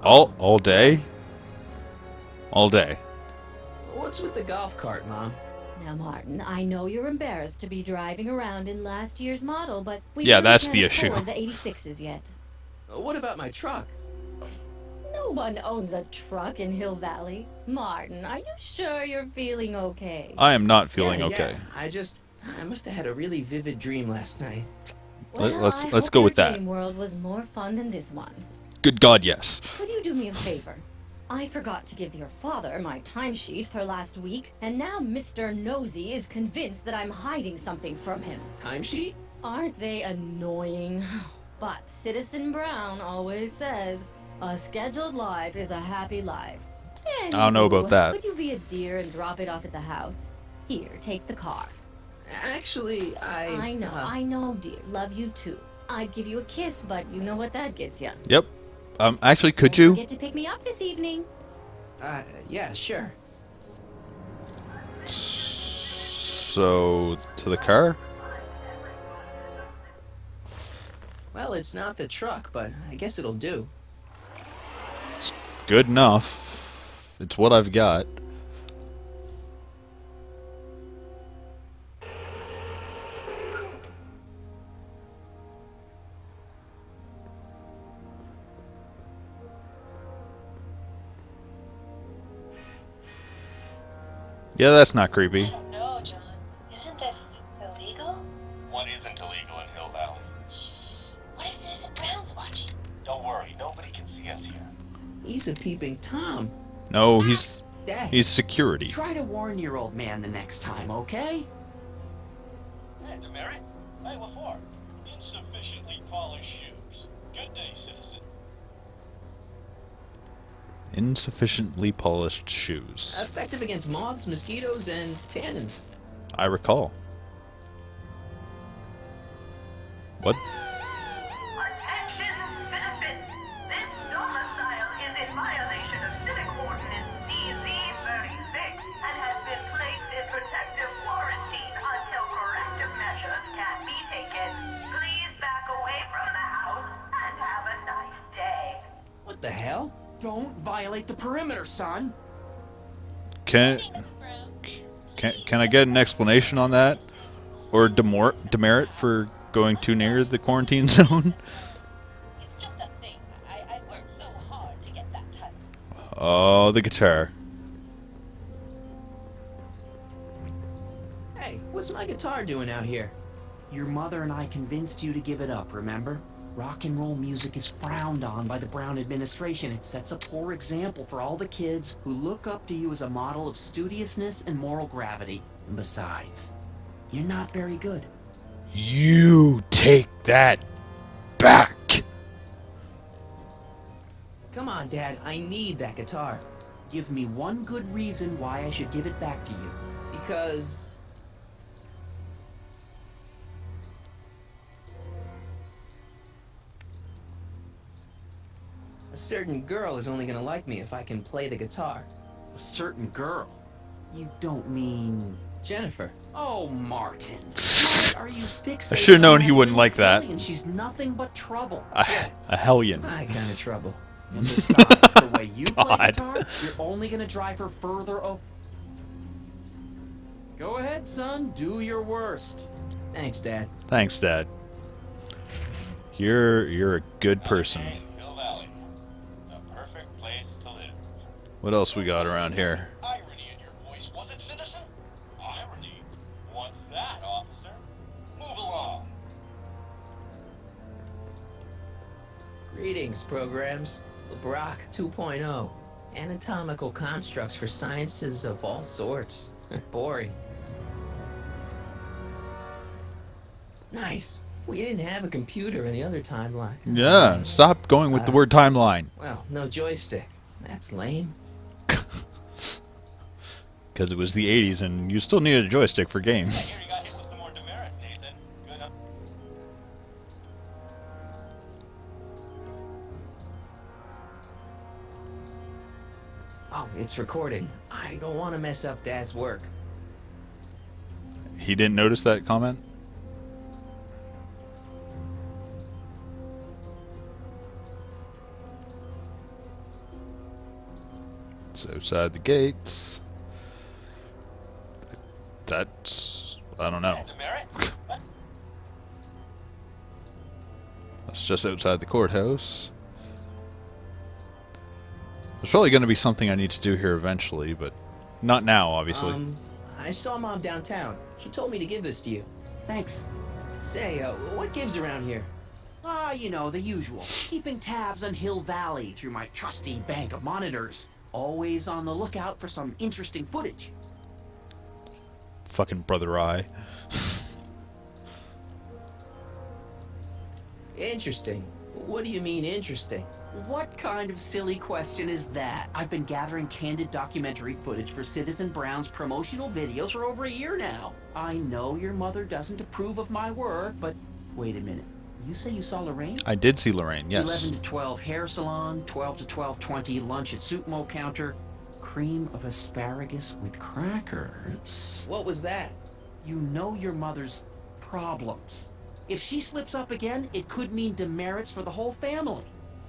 All day? All day. What's with the golf cart, Mom? Now, Martin, I know you're embarrassed to be driving around in last year's model, but we Yeah, really that's can't the issue. afford the 86s yet. What about my truck? No one owns a truck in Hill Valley. Martin, are you sure you're feeling okay? I am not feeling Yeah, okay. I must have had a really vivid dream last night. Well, let's I go hope your with that. dream world was more fun than this one. Good God, yes. Could you do me a favor? I forgot to give your father my timesheet for last week, and now Mr. Nosy is convinced that I'm hiding something from him. Timesheet? Aren't they annoying? But Citizen Brown always says, a scheduled life is a happy life. I don't know about Anywho, that. Could you be a dear and drop it off at the house? Here, take the car. Actually, I know, dear. Love you too. I'd give you a kiss, but you know what that gets you. Yep. Actually, could Don't you? forget to pick me up this evening. Yeah, sure. So, to the car? Well, it's not the truck, but I guess it'll do. It's good enough. It's what I've got. Yeah, that's not creepy. I don't know, John. Isn't this illegal? What isn't illegal in Hill Valley? What if Citizen Brown's watching? Don't worry, nobody can see us here. He's a peeping Tom. No, he's Dad. security. Try to warn your old man the next time, okay? Hey, Demerit. Hey, what for? Insufficiently polished shoes. Good day, citizen. Insufficiently polished shoes. Effective against moths, mosquitoes, and tannins. I recall. What? Attention, citizens! This domicile is in violation of Civic Ordinance CZ-36 and has been placed in protective quarantine until corrective measures can be taken. Please back away from the house and have a nice day. What the hell? Don't violate the perimeter, son. Can I get an explanation on that? Or demerit for going too near the quarantine zone? It's just a thing. I worked so hard to get that title. Oh, the guitar. Hey, what's my guitar doing out here? Your mother and I convinced you to give it up, remember? Rock and roll music is frowned on by the Brown administration. It sets a poor example for all the kids who look up to you as a model of studiousness and moral gravity. And besides, you're not very good. You take that back. Come on, Dad. I need that guitar. Give me one good reason why I should give it back to you. Because... a certain girl is only gonna like me if I can play the guitar. A certain girl. You don't mean... Jennifer. Oh, Martin. Why are you fixated I should have known on he that wouldn't little like that. alien? She's nothing but trouble. A hellion. My kind of trouble. And besides, the way you play God. guitar, you're only gonna drive her further Go ahead, son. Do your worst. Thanks, Dad. Thanks, Dad. You're a good person. Okay, Hill Valley. The perfect place to live. What else we got around here? Irony in your voice, was it, citizen? Irony? What's that, officer? Move along. Greetings, programs. Brock 2.0. Anatomical constructs for sciences of all sorts. Boring. Nice. We didn't have a computer in the other timeline. Yeah, stop going with the word timeline. Well, no joystick. That's lame. Because it was the 80s and you still needed a joystick for games. I hear you got hit with some more demerit, Nathan. Good. Oh, it's recording. I don't want to mess up Dad's work. He didn't notice that comment? It's outside the gates. That's... I don't know. Demerit? That's just outside the courthouse. There's probably going to be something I need to do here eventually, but not now, obviously. I saw Mom downtown. She told me to give this to you. Thanks. Say, what gives around here? Ah, you know, the usual. Keeping tabs on Hill Valley through my trusty bank of monitors. Always on the lookout for some interesting footage. Fucking Brother Eye. Interesting. What do you mean interesting? What kind of silly question is that? I've been gathering candid documentary footage for Citizen Brown's promotional videos for over a year now. I know your mother doesn't approve of my work, but wait a minute. You say you saw Lorraine? I did see Lorraine, yes. 11 to 12 hair salon, 12 to 12:20 lunch at soup mo counter, cream of asparagus with crackers. What was that? You know your mother's problems. If she slips up again, it could mean demerits for the whole family.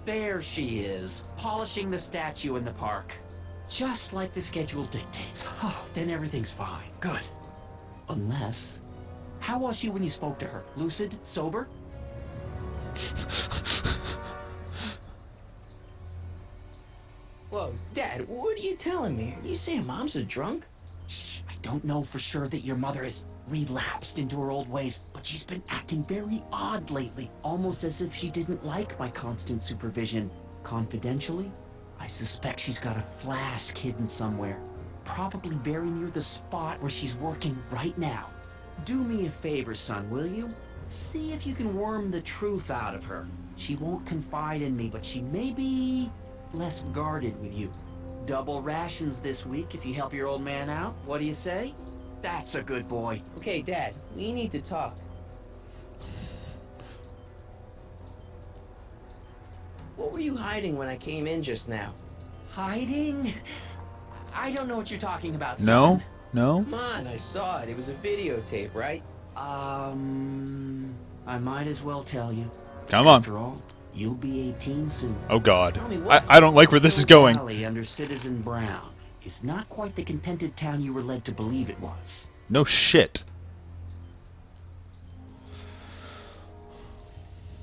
There she is, polishing the statue in the park. Just like the schedule dictates. Oh, then everything's fine. Good. Unless... How was she when you spoke to her? Lucid? Sober? Whoa, Dad, what are you telling me? Are you saying Mom's a drunk? Shh, I don't know for sure that your mother has relapsed into her old ways, but she's been acting very odd lately, almost as if she didn't like my constant supervision. Confidentially, I suspect she's got a flask hidden somewhere, probably very near the spot where she's working right now. Do me a favor, son, will you? See if you can worm the truth out of her. She won't confide in me, but she may be less guarded with you. Double rations this week if you help your old man out. What do you say? That's a good boy. Okay, Dad, we need to talk. What were you hiding when I came in just now? Hiding? I don't know what you're talking about, No? son. No? Come on, I saw it. It was a videotape, right? I might as well tell you. Come on. After all, you'll be 18 soon. Oh god. Tell me what? I don't like where this is going. Valley under Citizen Brown is not quite the contented town you were led to believe it was. No shit.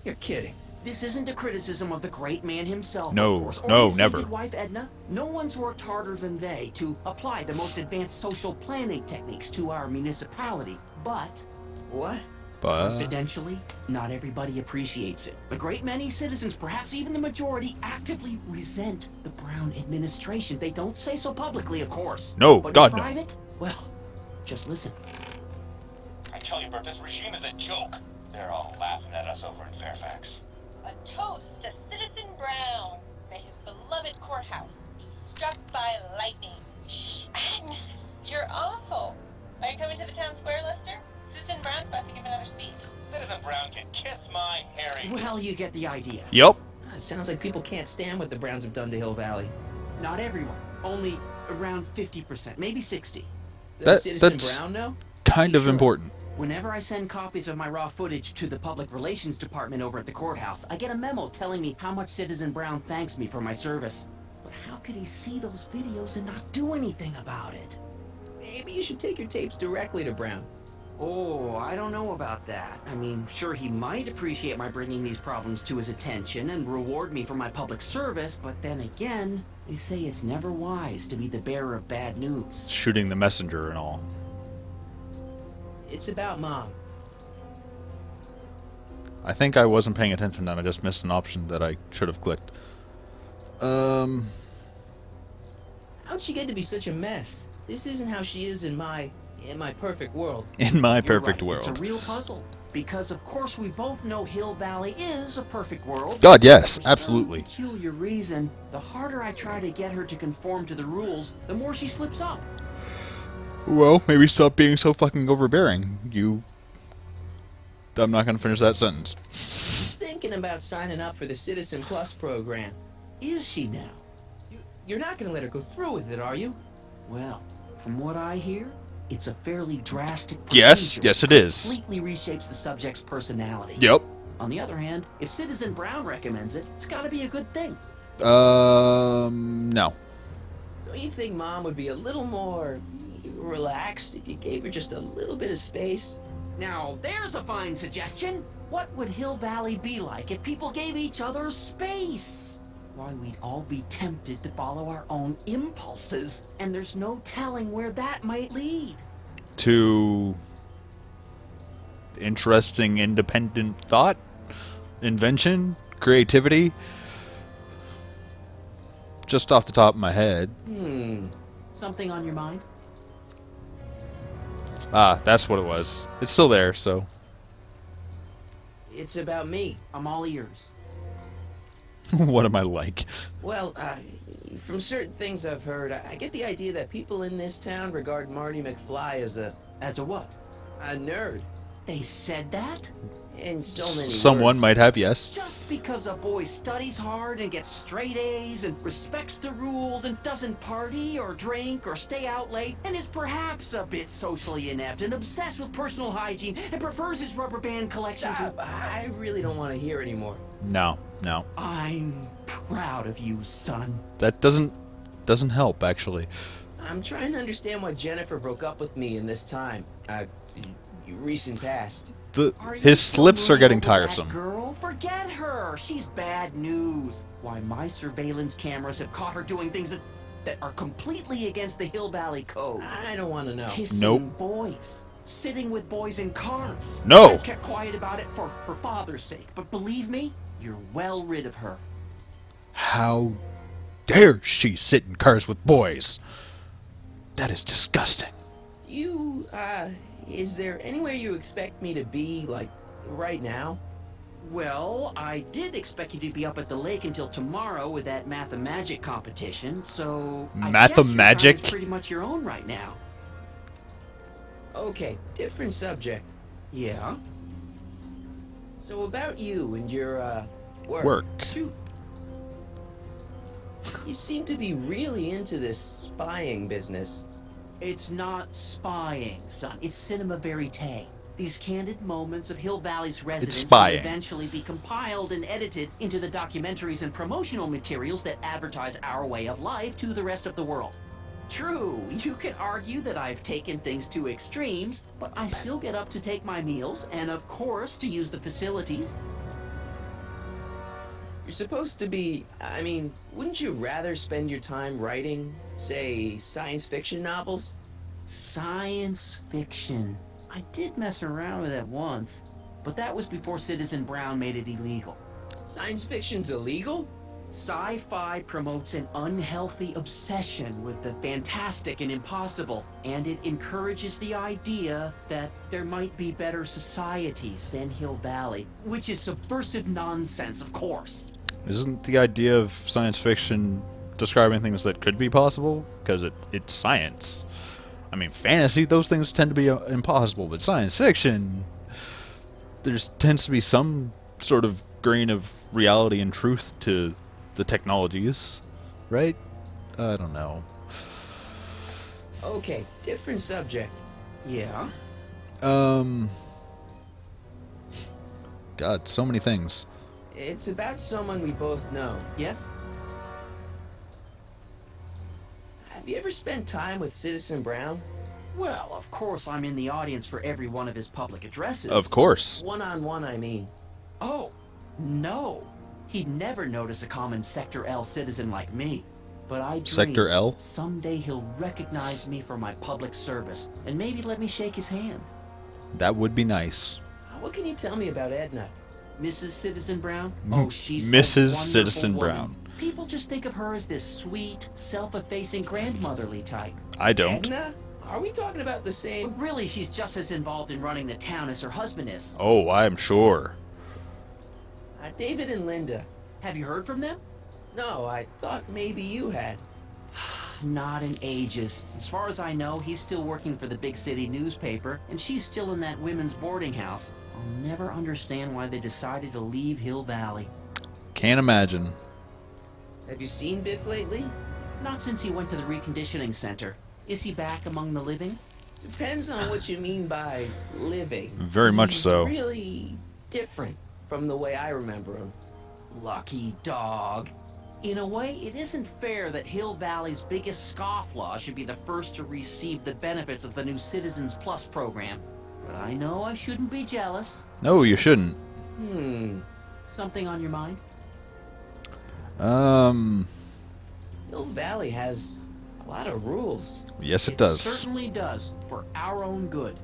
You're kidding. This isn't a criticism of the great man himself, No, of course, or no, his never. sainted wife Edna. No one's worked harder than they to apply the most advanced social planning techniques to our municipality. But, What? confidentially, not everybody appreciates it. A great many citizens, perhaps even the majority, actively resent the Brown administration. They don't say so publicly, of course. No, but God, in no. private, well, just listen. I tell you, Bert, this regime is a joke. They're all laughing at us over in Fairfax. A toast to Citizen Brown. May his beloved courthouse be struck by lightning. Shh, Agnes, you're awful. Are you coming to the town square, Lester? Citizen Brown's about to give another speech. Citizen Brown can kiss my Harry. Well, you get the idea. Yup. It sounds like people can't stand what the Browns have done to Hill Valley. Not everyone. Only around 50%, maybe 60. Does Citizen that's Brown know? kind of Sure. important. Whenever I send copies of my raw footage to the public relations department over at the courthouse, I get a memo telling me how much Citizen Brown thanks me for my service. But how could he see those videos and not do anything about it? Maybe you should take your tapes directly to Brown. Oh, I don't know about that. I mean, sure, he might appreciate my bringing these problems to his attention and reward me for my public service, but then again, they say it's never wise to be the bearer of bad news. Shooting the messenger and all. It's about Mom. I think I wasn't paying attention and I just missed an option that I should have clicked. How'd she get to be such a mess? This isn't how she is in my perfect world. In my You're perfect right, world. It's a real puzzle. Because of course we both know Hill Valley is a perfect world. God, yes, For some absolutely. peculiar reason, the harder I try to get her to conform to the rules, the more she slips up. Well, maybe stop being so fucking overbearing. I'm not gonna finish that sentence. She's thinking about signing up for the Citizen Plus program. Is she now? You're not gonna let her go through with it, are you? Well, from what I hear, it's a fairly drastic Yes, procedure. yes it is. Completely reshapes the subject's personality. Yep. On the other hand, if Citizen Brown recommends it, it's gotta be a good thing. No. Don't you think Mom would be a little more relaxed if you gave her just a little bit of space? Now, there's a fine suggestion. What would Hill Valley be like if people gave each other space? Why, we'd all be tempted to follow our own impulses, and there's no telling where that might lead. To interesting independent thought, invention, creativity. Just off the top of my head. Something on your mind? Ah, that's what it was. It's still there, so. It's about me. I'm all ears. What am I like? Well, from certain things I've heard, I get the idea that people in this town regard Marty McFly as a As a what? nerd. They said that? In so many Someone words. might have, yes. Just because a boy studies hard and gets straight A's and respects the rules and doesn't party or drink or stay out late and is perhaps a bit socially inept and obsessed with personal hygiene and prefers his rubber band collection Stop. I really don't want to hear anymore. No. I'm proud of you, son. That doesn't help, actually. I'm trying to understand why Jennifer broke up with me in this time. Recent past. His slips are getting Over that tiresome. girl, forget her. She's bad news. Why, my surveillance cameras have caught her doing things that are completely against the Hill Valley Code. I don't want to know. Kissing Nope. boys, sitting with boys in cars. No. I've kept quiet about it for her father's sake, but believe me, you're well rid of her. How dare she sit in cars with boys? That is disgusting. Is there anywhere you expect me to be, like, right now? Well, I did expect you to be up at the lake until tomorrow with that mathemagic competition, so I guess your time Mathemagic? is pretty much your own right now. Okay, different subject. Yeah? So about you and your, Work. Shoot. You seem to be really into this spying business. It's not spying, son. It's cinema verite. These candid moments of Hill Valley's residents will spying. eventually be compiled and edited into the documentaries and promotional materials that advertise our way of life to the rest of the world. True, you can argue that I've taken things to extremes, but I still get up to take my meals and, of course, to use the facilities. You're supposed to be, wouldn't you rather spend your time writing, say, science fiction novels? Science fiction. I did mess around with that once, but that was before Citizen Brown made it illegal. Science fiction's illegal? Sci-fi promotes an unhealthy obsession with the fantastic and impossible, and it encourages the idea that there might be better societies than Hill Valley, which is subversive nonsense, of course. Isn't the idea of science fiction describing things that could be possible? Because it's science. I mean, fantasy, those things tend to be impossible, but science fiction, there tends to be some sort of grain of reality and truth to the technologies, right? I don't know. Okay, different subject. Yeah? God, so many things. It's about someone we both know. Yes? Have you ever spent time with Citizen Brown? Well, of course I'm in the audience for every one of his public addresses. Of course. One-on-one, I mean. Oh, no. He'd never notice a common Sector L citizen like me. But I dream Sector L? someday he'll recognize me for my public service and maybe let me shake his hand. That would be nice. What can you tell me about Edna? Mrs. Citizen Brown? Oh, she's a Mrs. wonderful Citizen woman. Brown. People just think of her as this sweet, self-effacing grandmotherly type. I don't. Edna? Are we talking about the same? But really, she's just as involved in running the town as her husband is. Oh, I'm sure. David and Linda. Have you heard from them? No, I thought maybe you had. Not in ages. As far as I know, he's still working for the big city newspaper, and she's still in that women's boarding house. I'll never understand why they decided to leave Hill Valley. Can't imagine. Have you seen Biff lately? Not since he went to the reconditioning center. Is he back among the living? Depends on what you mean by living. Very much He's so. Really different from the way I remember him. Lucky dog. In a way, it isn't fair that Hill Valley's biggest scofflaw should be the first to receive the benefits of the new Citizens Plus program. But I know I shouldn't be jealous. No, you shouldn't. Something on your mind? Hill Valley has a lot of rules. Yes, it does. Certainly does, for our own good.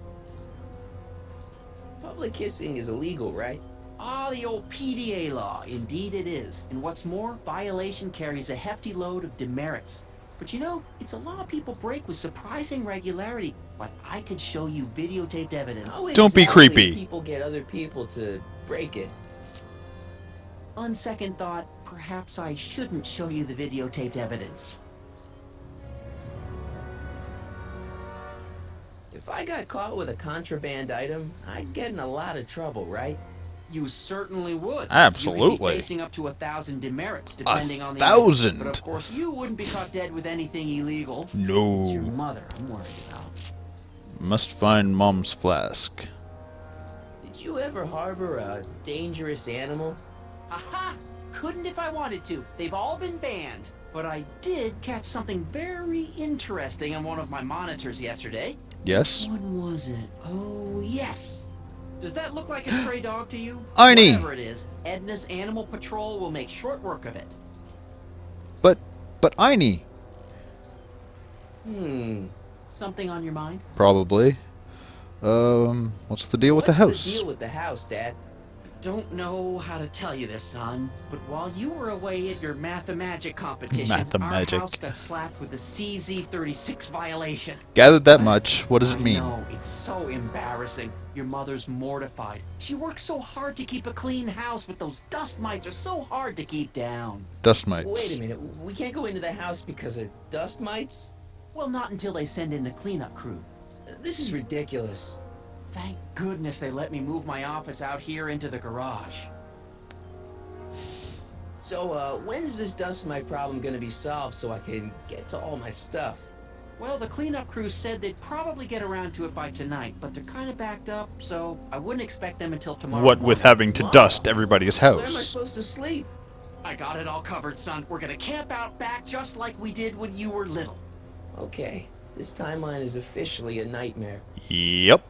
Public kissing is illegal, right? Ah, the old PDA law. Indeed it is. And what's more, violation carries a hefty load of demerits. But you know, it's a law people break with surprising regularity. But I could show you videotaped evidence. How Don't be exactly creepy. do people get other people to break it? On second thought, perhaps I shouldn't show you the videotaped evidence. If If I got caught with a contraband item, I'd get in a lot of trouble, right? You certainly would. You could Absolutely. be facing up to 1,000 demerits, A depending on the item. 1,000? But of course, you wouldn't be caught dead with anything illegal. No. It's your mother I'm worried about. Must find Mom's flask. Did you ever harbor a dangerous animal? Aha! Couldn't if I wanted to. They've all been banned. But I did catch something very interesting on one of my monitors yesterday. Yes? Which one was it? Oh, yes. Does that look like a stray dog to you? Arnie! Whatever it is, Edna's Animal Patrol will make short work of it. But Einie. Something on your mind? Probably. What's the deal with the house? What's the deal with the house, Dad? Don't know how to tell you this, son, but while you were away at your Mathemagic competition, Mathemagic. our house got slapped with a CZ36 violation. Gathered that much. What does it mean? No, it's so embarrassing. Your mother's mortified. She works so hard to keep a clean house, but those dust mites are so hard to keep down. Dust mites. Wait a minute, we can't go into the house because of dust mites? Well, not until they send in the cleanup crew. This is ridiculous. Thank goodness they let me move my office out here into the garage. So, when is this dust mite problem gonna be solved so I can get to all my stuff? Well, the cleanup crew said they'd probably get around to it by tonight, but they're kind of backed up, so I wouldn't expect them until tomorrow What with morning. having to dust everybody's Where am I house? supposed to sleep? I got it all covered, son. We're gonna camp out back just like we did when you were little. Okay, this timeline is officially a nightmare. Yep.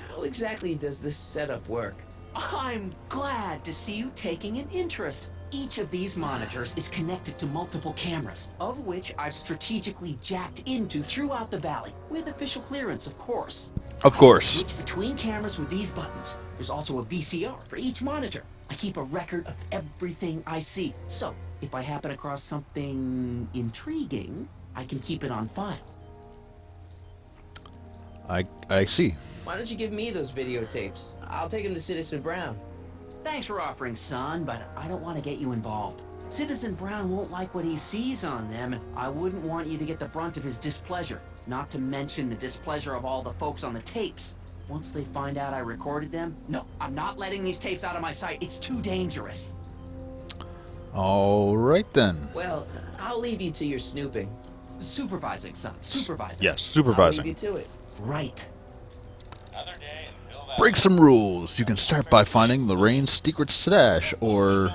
How exactly does this setup work? I'm glad to see you taking an interest. Each of these monitors is connected to multiple cameras, of which I've strategically jacked into throughout the valley, with official clearance, of course. Of course. I can switch between cameras with these buttons. There's also a VCR for each monitor. I keep a record of everything I see, so if I happen across something intriguing, I can keep it on file. I see. Why don't you give me those videotapes? I'll take them to Citizen Brown. Thanks for offering, son, but I don't want to get you involved. Citizen Brown won't like what he sees on them, and I wouldn't want you to get the brunt of his displeasure. Not to mention the displeasure of all the folks on the tapes. Once they find out I recorded them, no, I'm not letting these tapes out of my sight. It's too dangerous. All right then. Well, I'll leave you to your snooping. Supervising, son, supervising. Yes, I'll leave supervising. you to it. Right. Another day in Hill Valley. Break some rules. You can start by finding Lorraine's secret stash, or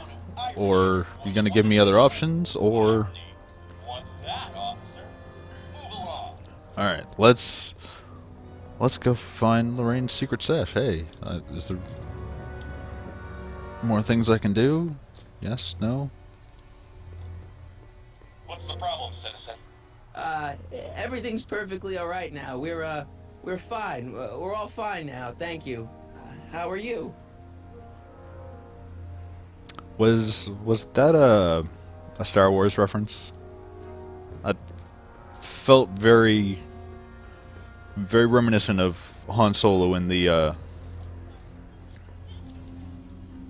you're gonna give me other options, or. What's that, officer? Move along. All right, let's go find Lorraine's secret stash. Hey, is there more things I can do? Yes, no. What's the problem, citizen? Everything's perfectly all right now. We're fine. We're all fine now. Thank you. How are you? Was that a Star Wars reference? I felt very reminiscent of Han Solo in the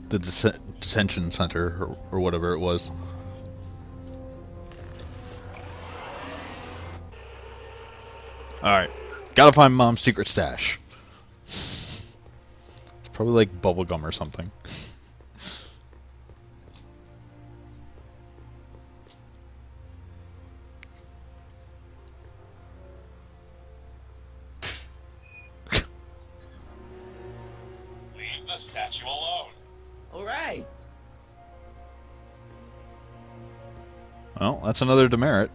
detention center or whatever it was. All right, gotta find Mom's secret stash. It's probably like bubblegum or something. Leave the statue alone. All right. Well, that's another demerit.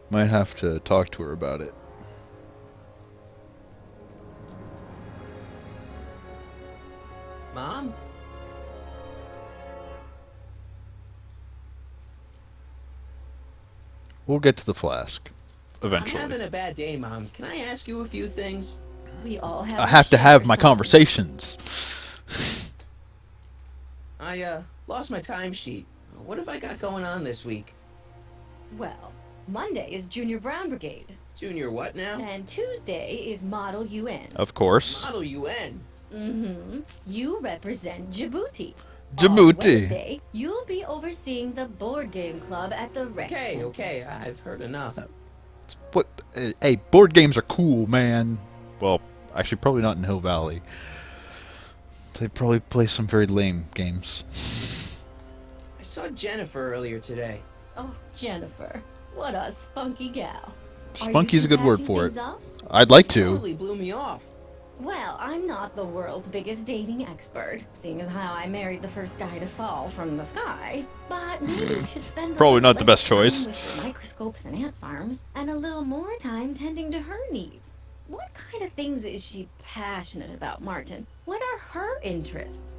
Might have to talk to her about it. Mom? We'll get to the flask eventually. I'm having a bad day, Mom. Can I ask you a few things? We all have. I have to have my conversations. I lost my timesheet. What have I got going on this week? Well, Monday is Junior Brown Brigade. Junior what now? And Tuesday is Model UN. Of course. Model UN. Mm-hmm. You represent Djibouti. On Djibouti. Wednesday, you'll be overseeing the board game club at the rec Okay, center. okay, I've heard enough. What? Hey, board games are cool, man. Well, actually, probably not in Hill Valley. They probably play some very lame games. I saw Jennifer earlier today. Oh, Jennifer. What a spunky gal. Spunky's a good word for it. Things up? I'd like to. Totally blew me off. Well, I'm not the world's biggest dating expert, seeing as how I married the first guy to fall from the sky. But maybe you should spend a Probably little not the less best choice. time with your microscopes and ant farms, and a little more time tending to her needs. What kind of things is she passionate about, Martin? What are her interests?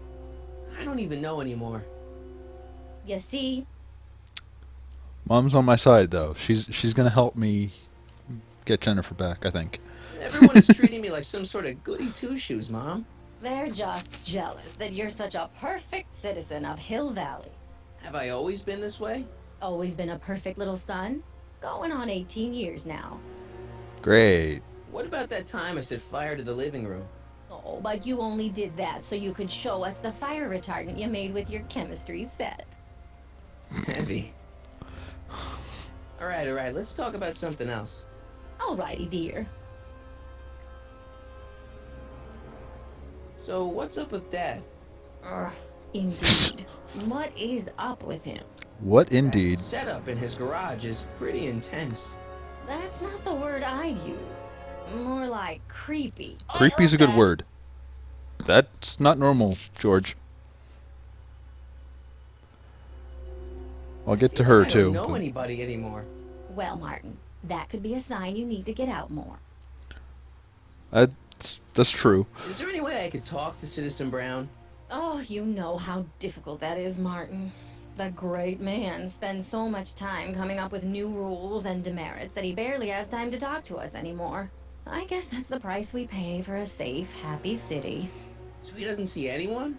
I don't even know anymore. You see, Mom's on my side, though. She's gonna help me get Jennifer back, I think. Everyone is treating me like some sort of goody two-shoes, Mom. they're just jealous that you're such a perfect citizen of Hill Valley. Have I always been this way? Always been a perfect little son. Going on 18 years now. Great. What about that time I set fire to the living room? Oh, but you only did that so you could show us the fire retardant you made with your chemistry set. Heavy. Alright, let's talk about something else. Alrighty, dear. So, what's up with Dad? Indeed. What is up with him? What indeed? That setup in his garage is pretty intense. That's not the word I'd use. More like creepy. Creepy's a good word. That's not normal, George. I'll get to her, I too. don't know anybody anymore. Well, Martin, that could be a sign you need to get out more. That's true. Is there any way I could talk to Citizen Brown? Oh, you know how difficult that is, Martin. The great man spends so much time coming up with new rules and demerits that he barely has time to talk to us anymore. I guess that's the price we pay for a safe, happy city. So he doesn't see anyone?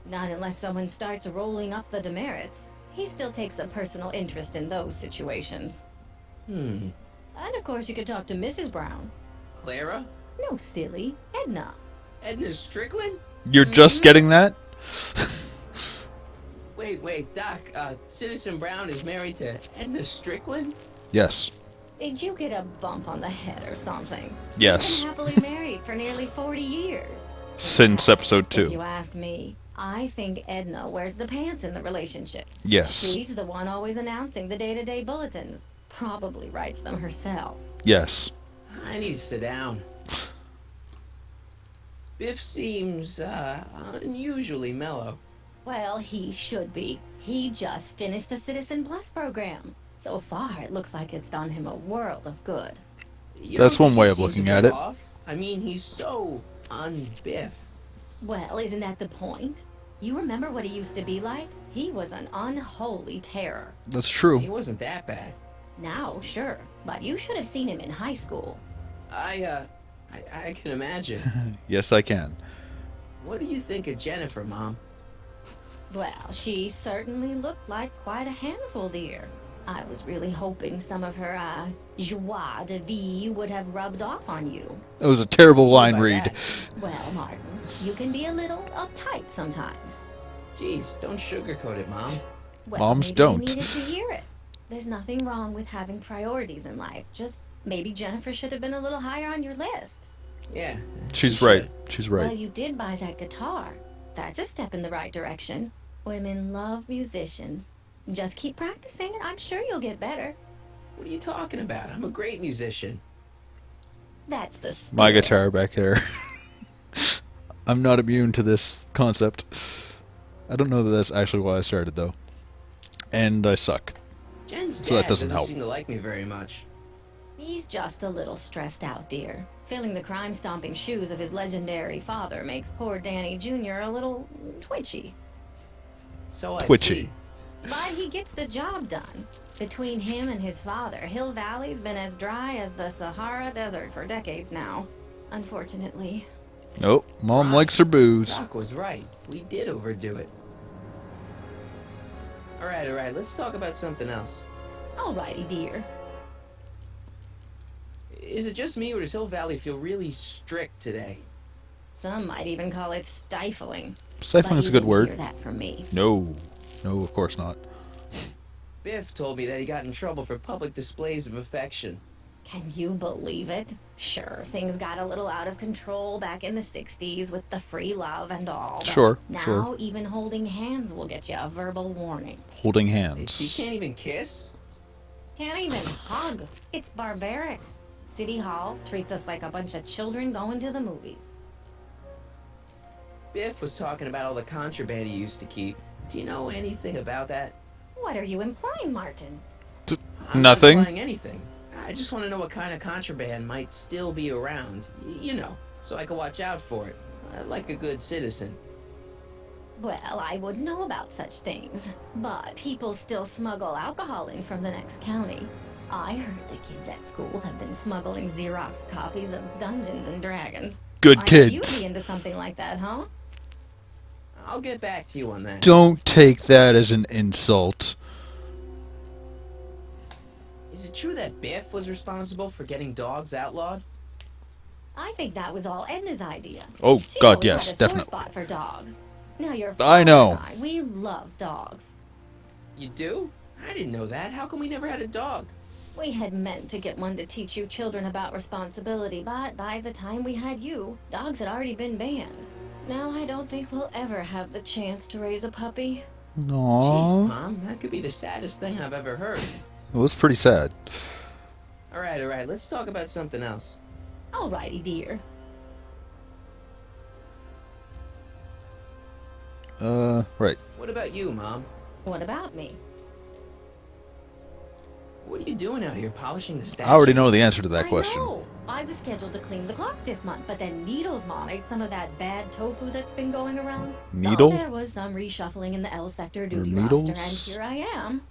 Not unless someone starts rolling up the demerits. He still takes a personal interest in those situations. And of course you could talk to Mrs. Brown. Clara? No, silly. Edna. Edna Strickland? You're just getting that? Wait, Doc, Citizen Brown is married to Edna Strickland? Yes. Did you get a bump on the head or something? Yes. Been happily married for nearly 40 years. Since episode If 2. you ask me, I think Edna wears the pants in the relationship. Yes. She's the one always announcing the day-to-day bulletins. Probably writes them herself. Yes. I need to sit down. Biff seems, unusually mellow. Well, he should be. He just finished the Citizen Plus program. So far, it looks like it's done him a world of good. That's one way of looking at it. Off? I mean, he's so un-Biff. Well, isn't that the point? You remember what he used to be like? He was an unholy terror. That's true. He wasn't that bad. Now, sure, but you should have seen him in high school. I can imagine. Yes, I can. What do you think of Jennifer, Mom? Well, she certainly looked like quite a handful, dear. I was really hoping some of her, joie de vivre would have rubbed off on you. That was a terrible line By read. that. Well, Martin, you can be a little uptight sometimes. Jeez, don't sugarcoat it, Mom. Well, Moms maybe don't. You needed to hear it. There's nothing wrong with having priorities in life. Just maybe Jennifer should have been a little higher on your list. Yeah. She's you right. should. She's Well, right. you did buy that guitar. That's a step in the right direction. Women love musicians. Just keep practicing and I'm sure you'll get better. What are you talking about? I'm a great musician. That's the spirit. My guitar back there. I'm not immune to this concept. I don't know that that's actually why I started, though. And I suck. Jen's So dad that doesn't help. seem to like me very much. He's just a little stressed out, dear. Filling the crime-stomping shoes of his legendary father makes poor Danny Jr. a little twitchy. So I Twitchy. see. But he gets the job done. Between him and his father, Hill Valley's been as dry as the Sahara Desert for decades now. Unfortunately. Nope. Mom likes her booze. Doc was right. We did overdo it. Alright, let's talk about something else. Alrighty, dear. Is it just me, or does Hill Valley feel really strict today? Some might even call it stifling. Stifling But is a you good didn't word. hear that from me. No. No, of course not. Biff told me that he got in trouble for public displays of affection. Can you believe it? Sure, things got a little out of control back in the 60s with the free love and all. But Sure, now, sure. even holding hands will get you a verbal warning. Holding He hands. can't even kiss? Can't even hug. It's barbaric. City Hall treats us like a bunch of children going to the movies. Biff was talking about all the contraband he used to keep. Do you know anything about that? What are you implying, Martin? I'm Nothing. not implying anything. I just want to know what kind of contraband might still be around. You know, so I can watch out for it. Like a good citizen. Well, I wouldn't know about such things. But people still smuggle alcohol in from the next county. I heard the kids at school have been smuggling Xerox copies of Dungeons and Dragons. Good I thought you'd kids. be into something like that, huh? I'll get back to you on that. Don't take that as an insult. Is it true that Biff was responsible for getting dogs outlawed? I think that was all Edna's idea. Oh, She God, always yes, had a sore definitely. spot for dogs. Now your I know. father and I, we love dogs. You do? I didn't know that. How come we never had a dog? We had meant to get one to teach you children about responsibility, but by the time we had you, dogs had already been banned. Now I don't think we'll ever have the chance to raise a puppy. Jeez, Aww. Mom, that could be the saddest thing I've ever heard. It was pretty sad. Alright, let's talk about something else. Alrighty, dear. Right. What about you, Mom? What about me? What are you doing out here, polishing the statue? I already know the answer to that I question. know. I was scheduled to clean the clock this month, but then Needle's mom ate some of that bad tofu that's been going around. Needle? So there was some reshuffling in the L sector duty Needles? roster, and here I am.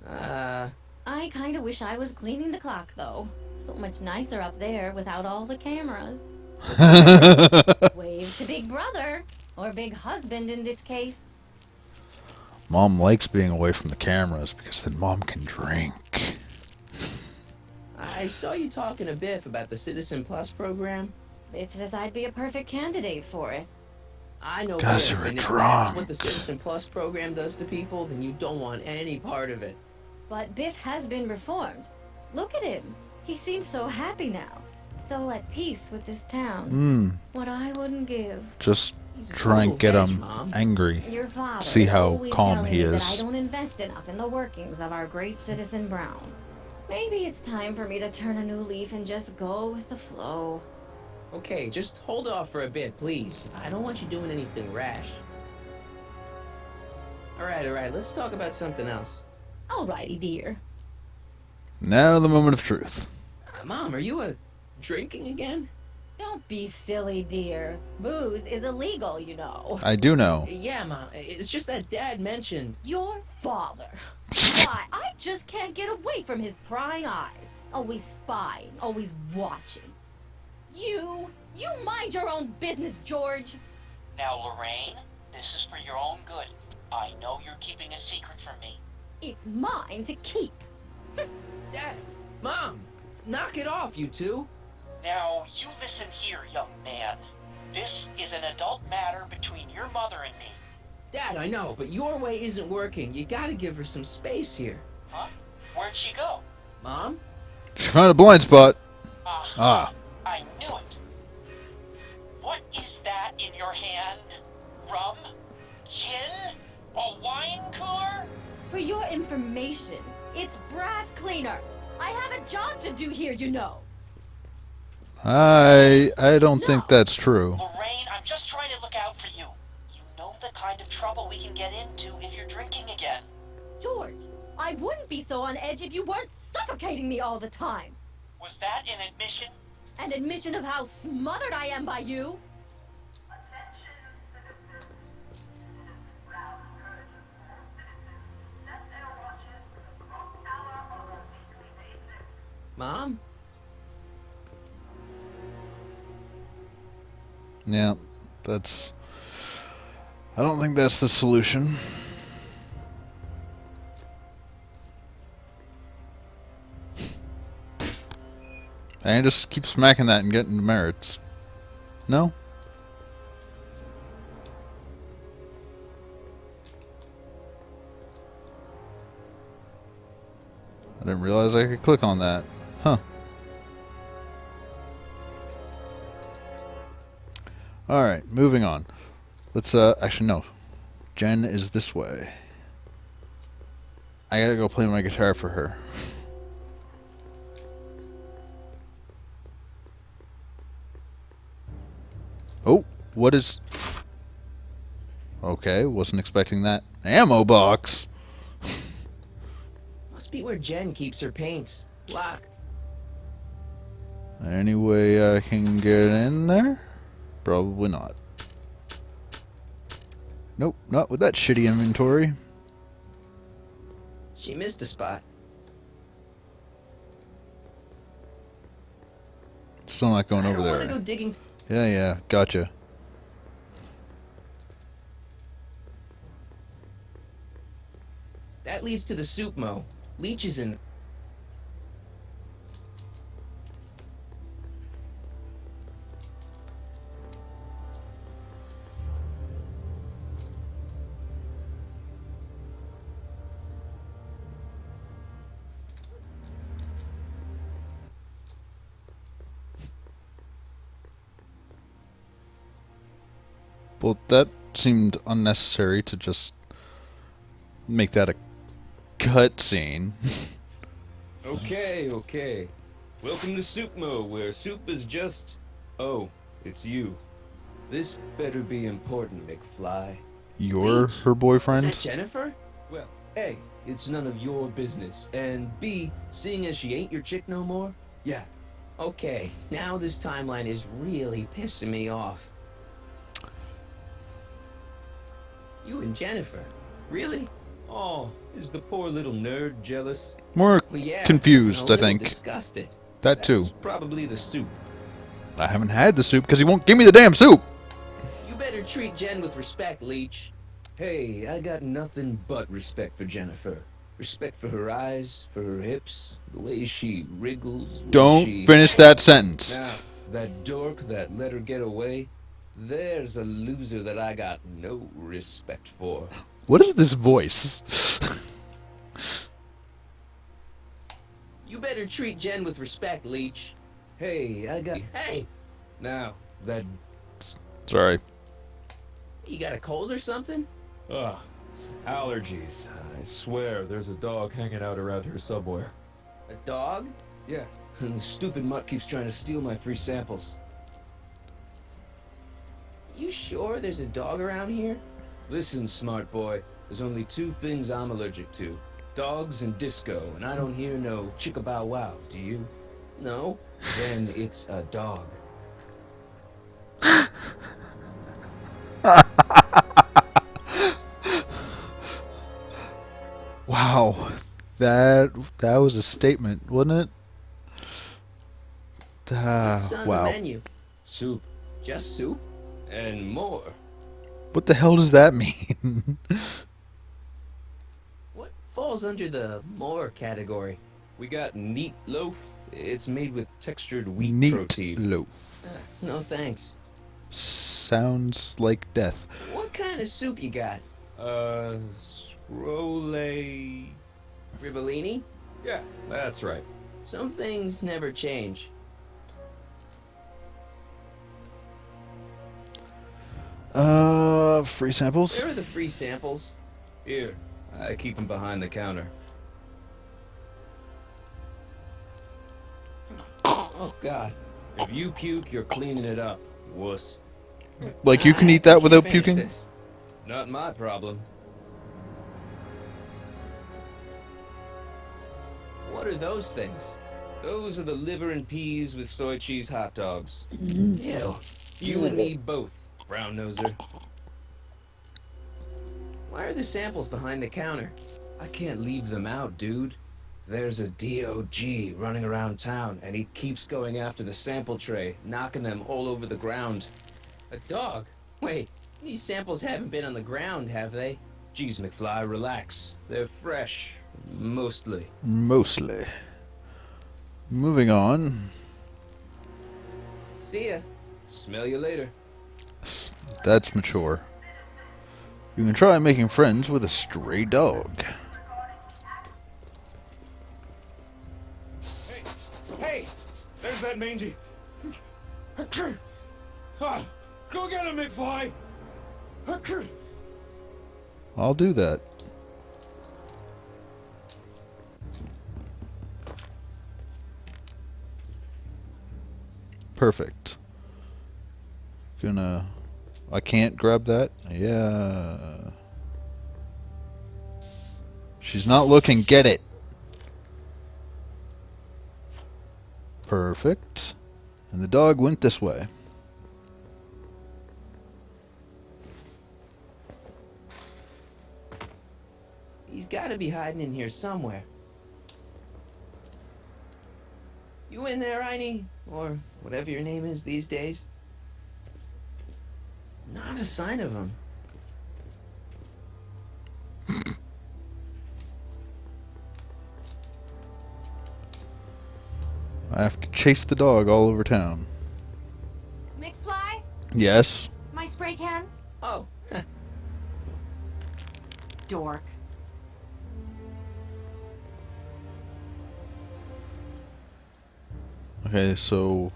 I I kinda wish I was cleaning the clock, though. So much nicer up there without all the cameras. Wave to Big Brother, or Big Husband in this case. Mom likes being away from the cameras because then Mom can drink. I saw you talking to Biff about the Citizen Plus program. Biff says I'd be a perfect candidate for it. I know Guys Biff, are a and if drunk. that's what the Citizen Plus program does to people, then you don't want any part of it. But Biff has been reformed. Look at him. He seems so happy now. So at peace with this town. What I wouldn't give. Just He's a try and total get veg, him Mom. angry. Your father See is how always calm telling he me that I is. don't invest enough in the workings of our great citizen Brown. Maybe it's time for me to turn a new leaf and just go with the flow. Okay, just hold off for a bit, please. I don't want you doing anything rash. Alright, let's talk about something else. Alrighty, dear. Now the moment of truth. Mom, are you drinking again? Don't be silly, dear. Booze is illegal, you know. I do know. Yeah, Mom. It's just that Dad mentioned... Your father. Why, I just can't get away from his prying eyes. Always spying, always watching. You mind your own business, George. Now, Lorraine, this is for your own good. I know you're keeping a secret from me. It's mine to keep. Dad! Mom! Knock it off, you two! Now, you listen here, young man. This is an adult matter between your mother and me. Dad, I know, but your way isn't working. You gotta give her some space here. Huh? Where'd she go? Mom? She found a blind spot. Ah. I knew it. What is that in your hand? Rum? Gin? A wine cooler? For your information, it's brass cleaner. I have a job to do here, you know. I don't think No. that's true. Lorraine, I'm just trying to look out for you. You know the kind of trouble we can get into if you're drinking again. George, I wouldn't be so on edge if you weren't suffocating me all the time. Was that an admission? An admission of how smothered I am by you. Mom? Yeah, that's... I don't think that's the solution. And just keep smacking that and getting demerits. No? I didn't realize I could click on that. Huh. Alright, moving on. Let's, actually, no. Jen is this way. I gotta go play my guitar for her. Oh, what is... Okay, wasn't expecting that. Ammo box! Must be where Jen keeps her paints. Locked. Any way I can get in there? Probably not. Nope, not with that shitty inventory. She missed a spot. Still not going I over don't there. want to go digging. Yeah, gotcha. That leads to the soup mo. Leech is in. Well, that seemed unnecessary to just make that a cutscene. Okay. Welcome to Soup Mo, where soup is just... Oh, it's you. This better be important, McFly. You're Leech? her Is boyfriend? that Jennifer? Well, A, it's none of your business, and B, seeing as she ain't your chick no more, yeah. Okay, now this timeline is really pissing me off. You and Jennifer? Really? Oh, is the poor little nerd jealous? More Well, yeah. confused, a I little think. Disgusted. That too. That's probably the soup. I haven't had the soup because he won't give me the damn soup! You better treat Jen with respect, Leech. Hey, I got nothing but respect for Jennifer. Respect for her eyes, for her hips, the way she wriggles. Don't finish that sentence. Now, that dork that let her get away, there's a loser that I got no respect for. What is this voice? You better treat Jen with respect, Leech. Hey, I got... Hey! Now, that... Sorry. You got a cold or something? Ugh, it's allergies. I swear there's a dog hanging out around here somewhere. A dog? Yeah, and the stupid mutt keeps trying to steal my free samples. You sure there's a dog around here? Listen, smart boy, there's only two things I'm allergic to. Dogs and disco, and I don't hear no chicka bow wow, do you? No. Then it's a dog. Wow. That was a statement, wasn't it? What's on the Wow. menu? Soup. Just soup? And more. What the hell does that mean? What falls under the more category? We got neat loaf. It's made with textured wheat Neat protein. loaf. No thanks. Sounds like death. What kind of soup you got? Scrolle... Ribellini? Yeah, that's right. Some things never change. Free samples? Where are the free samples? Here, I keep them behind the counter. Oh, God. If you puke, you're cleaning it up, wuss. Like you can I eat that can't without finish puking? this. Not my problem. What are those things? Those are the liver and peas with soy cheese hot dogs. Ew. You and me both, brown noser. Why are the samples behind the counter? I can't leave them out, dude. There's a DOG running around town, and he keeps going after the sample tray, knocking them all over the ground. A dog? Wait, these samples haven't been on the ground, have they? Jeez, McFly, relax. They're fresh. Mostly. Mostly. Moving on. See ya. Smell you later. That's mature. You can try making friends with a stray dog. Hey! There's that mangy. Ah, go get him, McFly! I'll do that. Perfect. I can't grab that? Yeah. She's not looking. Get it. Perfect. And the dog went this way. He's gotta be hiding in here somewhere. You in there, Einie? Or whatever your name is these days? Not a sign of him. I have to chase the dog all over town. McFly? Yes. My spray can? Oh, Dork. Okay, so...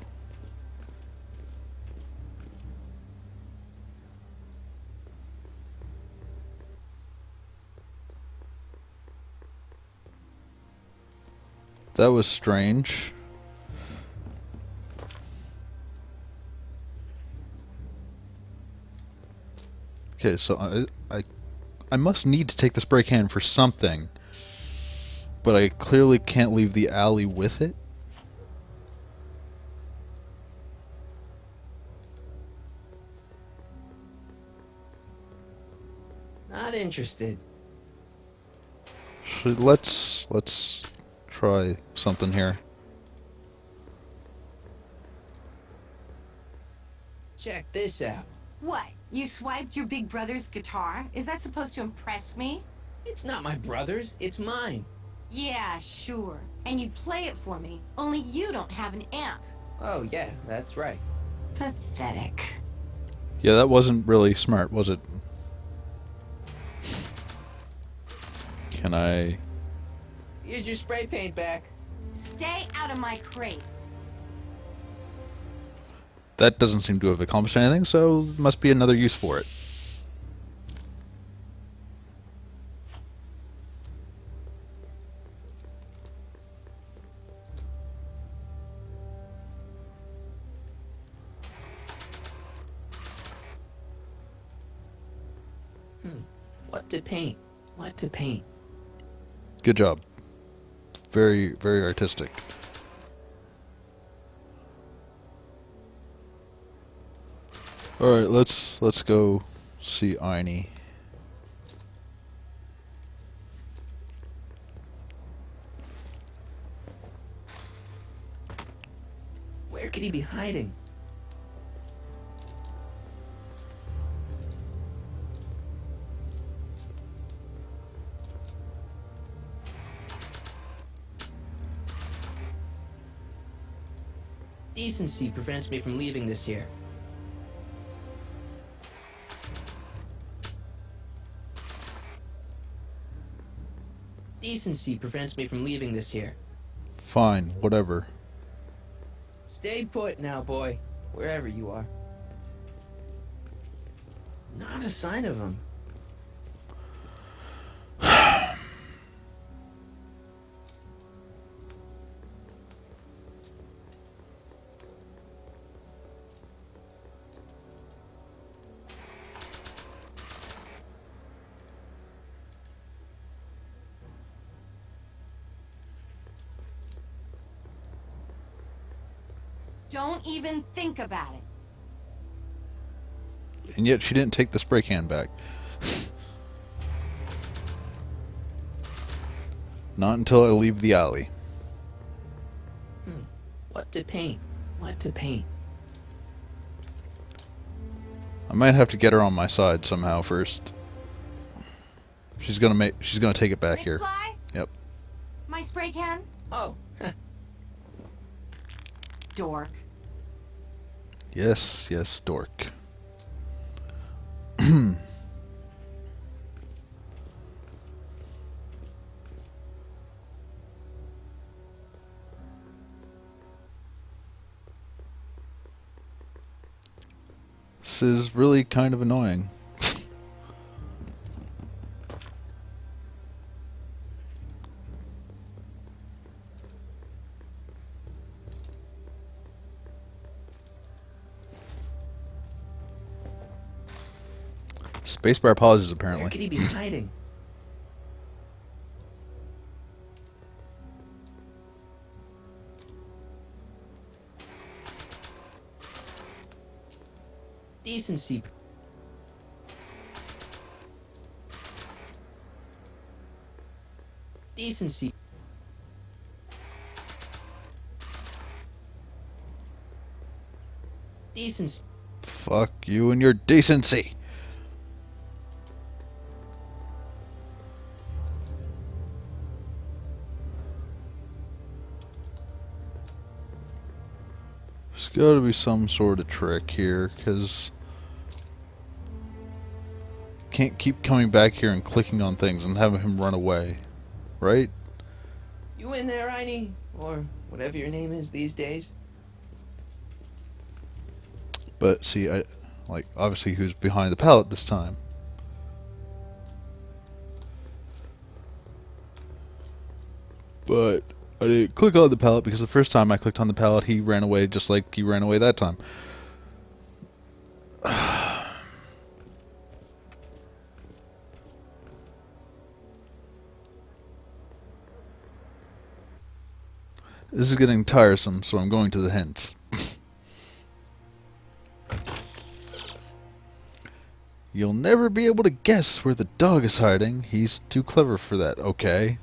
That was strange. Okay, so I must need to take the spray can for something, but I clearly can't leave the alley with it. not interested. Let's try something here. Check this out. What? You swiped your big brother's guitar? Is that supposed to impress me? It's not my brother's, it's mine. Yeah, sure. And you play it for me. Only you don't have an amp. Oh yeah, that's right. Pathetic. Yeah, that wasn't really smart, was it? Can I... Here's your spray paint back. Stay out of my crate. That doesn't seem to have accomplished anything, so must be another use for it. What to paint? What to paint? Good job. Very, very artistic. Alright, let's go see Einie. Where could he be hiding? Decency prevents me from leaving this here. Decency prevents me from leaving this here. Fine, whatever. Stay put now, boy. Wherever you are. Not a sign of him. Don't even think about it. And yet she didn't take the spray can back. Not until I leave the alley. What to paint? What to paint? I might have to get her on my side somehow first. She's gonna take it back here. McFly? Yep. My spray can? Oh, Dork. Yes, yes, dork. This is really kind of annoying. Spacebar pauses, Where apparently. could he be hiding? Decency. Decency. Decency. Fuck you and your decency. There's gotta be some sort of trick here, because can't keep coming back here and clicking on things and having him run away, right? You in there, Einie? Or whatever your name is these days? But see, obviously he was behind the pallet this time. But I didn't click on the pallet because the first time I clicked on the pallet, he ran away just like he ran away that time. This is getting tiresome, so I'm going to the hints. You'll never be able to guess where the dog is hiding. He's too clever for that. Okay.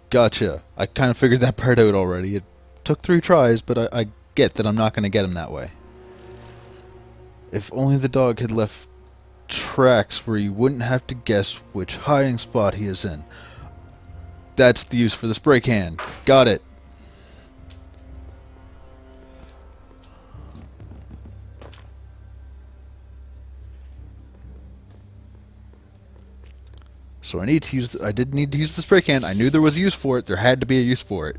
Gotcha. I kind of figured that part out already. It took 3 tries, but I get that I'm not going to get him that way. If only the dog had left tracks where you wouldn't have to guess which hiding spot he is in. That's the use for the spray can. Got it. So I did need to use the spray can. I knew there was a use for it. There had to be a use for it.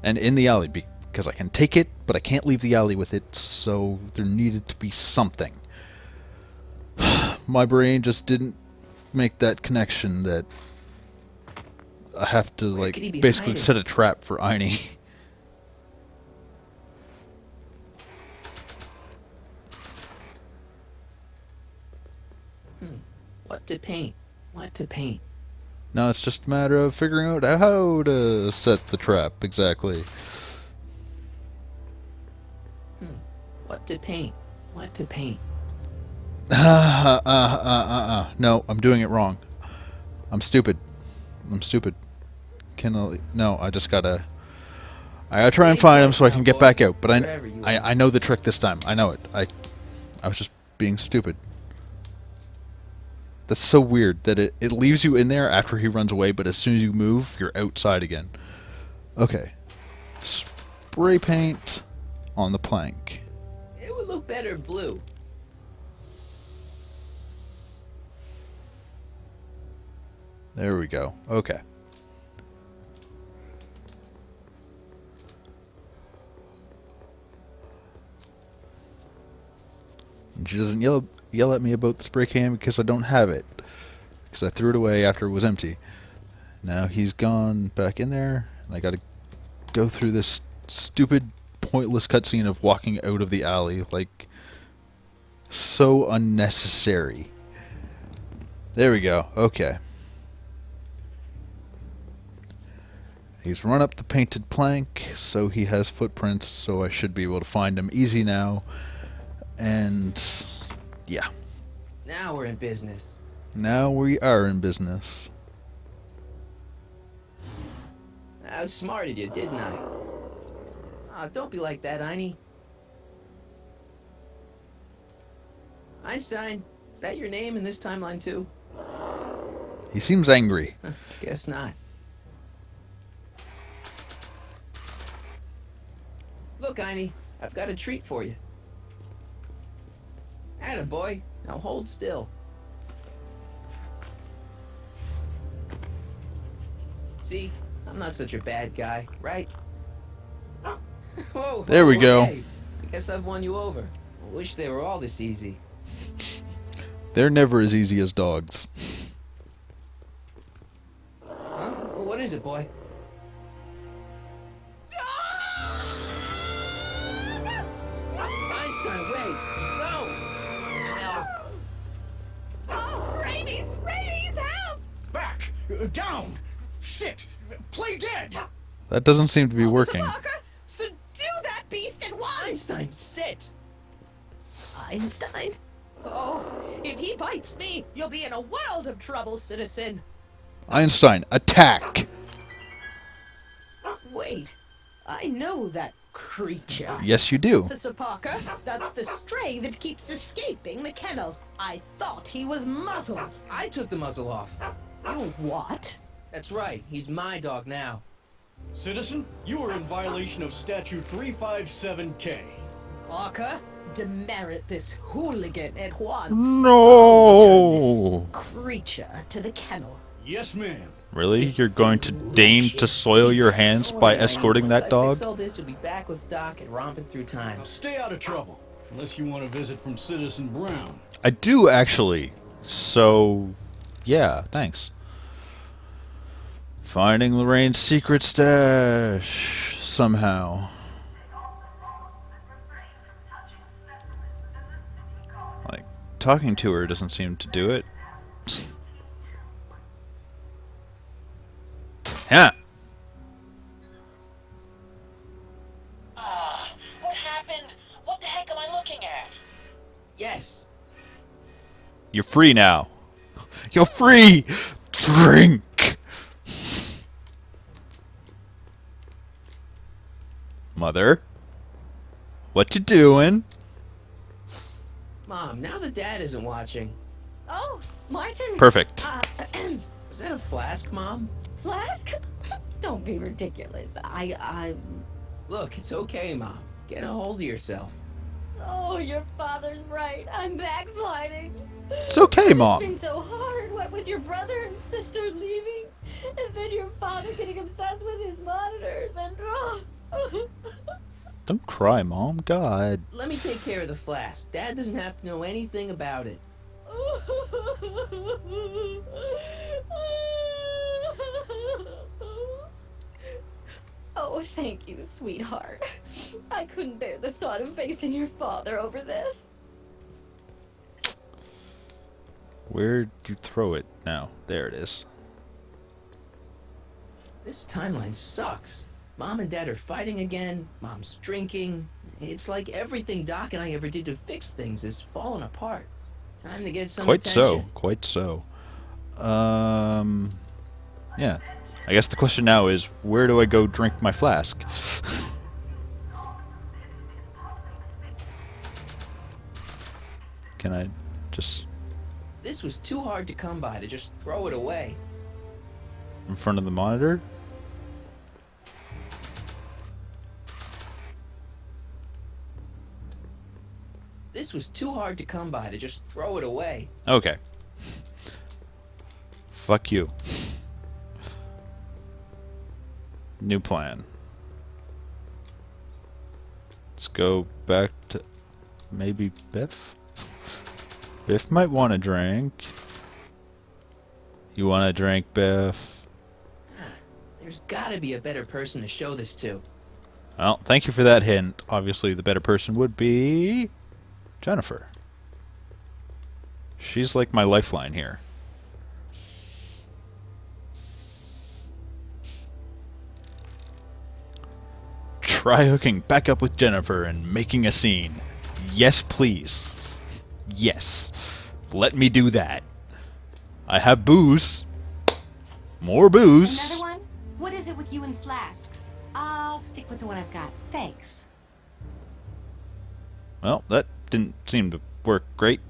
And in the alley, because I can take it, but I can't leave the alley with it, so there needed to be something. My brain just didn't make that connection that I have to, like, basically set a trap for Einie. What to paint? What to paint? Now it's just a matter of figuring out how to set the trap exactly. What to paint? What to paint? No, I'm doing it wrong. I'm stupid. I'm stupid. No, I just gotta... I gotta try and find him so I can get back out. But I know the trick this time. I know it. I was just being stupid. That's so weird that it leaves you in there after he runs away, but as soon as you move, you're outside again. Okay. Spray paint on the plank. It would look better blue. There we go. Okay. And she doesn't yell at me about the spray can because I don't have it. Because I threw it away after it was empty. Now he's gone back in there, and I gotta go through this stupid, pointless cutscene of walking out of the alley. Like, so unnecessary. There we go. Okay. He's run up the painted plank, so he has footprints, so I should be able to find him easy now. And yeah. Now we're in business. Now we are in business. I outsmarted you, didn't I? Oh, don't be like that, Einie. Einstein, is that your name in this timeline too? He seems angry. Guess not. Look, Einie, I've got a treat for you. Attaboy. Now hold still. See? I'm not such a bad guy, right? Whoa, There we go. Hey. I guess I've won you over. I wish they were all this easy. They're never as easy as dogs. Huh? What is it, boy? Einstein, wait! No! Oh, rabies! Rabies, help! Back! Down! Sit! Play dead! That doesn't seem to be working. Subdue that beast at once! Einstein, sit! Einstein? Oh, if he bites me, you'll be in a world of trouble, citizen. Einstein, attack! Wait, I know that creature. Yes, you do. Officer Parker, that's the stray that keeps escaping the kennel. I thought he was muzzled. I took the muzzle off. You what? That's right, he's my dog now. Citizen, you are in violation of Statute 357K. Parker, demerit this hooligan at once. No! Creature to the kennel. Yes, ma'am. Really? You're going to deign to soil your hands by escorting that Once I dog? fix all this, you'll be back with Doc and romping through time. Now stay out of trouble, unless you want a visit from Citizen Brown. I do, actually. So, yeah, thanks. Finding Lorraine's secret stash. Somehow. Like, talking to her doesn't seem to do it. Yeah. What happened? What the heck am I looking at? Yes! You're free now. You're free! Drink! Mother? What you doing? Mom, now that Dad isn't watching. Oh, Martin. Perfect. Was that a flask, Mom? Flask? Don't be ridiculous. Look, it's okay, Mom. Get a hold of yourself. Oh, your father's right. I'm backsliding. It's okay, Mom. It's been so hard, what with your brother and sister leaving, and then your father getting obsessed with his monitors, and Don't cry, Mom. God. Let me take care of the flask. Dad doesn't have to know anything about it. Oh, thank you, sweetheart. I couldn't bear the thought of facing your father over this. Where'd you throw it now? There it is. This timeline sucks. Mom and Dad are fighting again. Mom's drinking. It's like everything Doc and I ever did to fix things is falling apart. Time to get some Quite attention. so. Quite so. Yeah. I guess the question now is, where do I go drink my flask? Can I just... This was too hard to come by to just throw it away. in front of the monitor? This was too hard to come by to just throw it away. Okay. Fuck you. New plan. Let's go back to maybe Biff? Biff might want a drink. You want a drink, Biff? There's gotta be a better person to show this to. Well, thank you for that hint. Obviously, the better person would be Jennifer. She's like my lifeline here. Try hooking back up with Jennifer and making a scene. Yes, please. Yes. Let me do that. I have booze. More booze. Another one? What is it with you and flasks? I'll stick with the one I've got. Thanks. Well, that didn't seem to work great.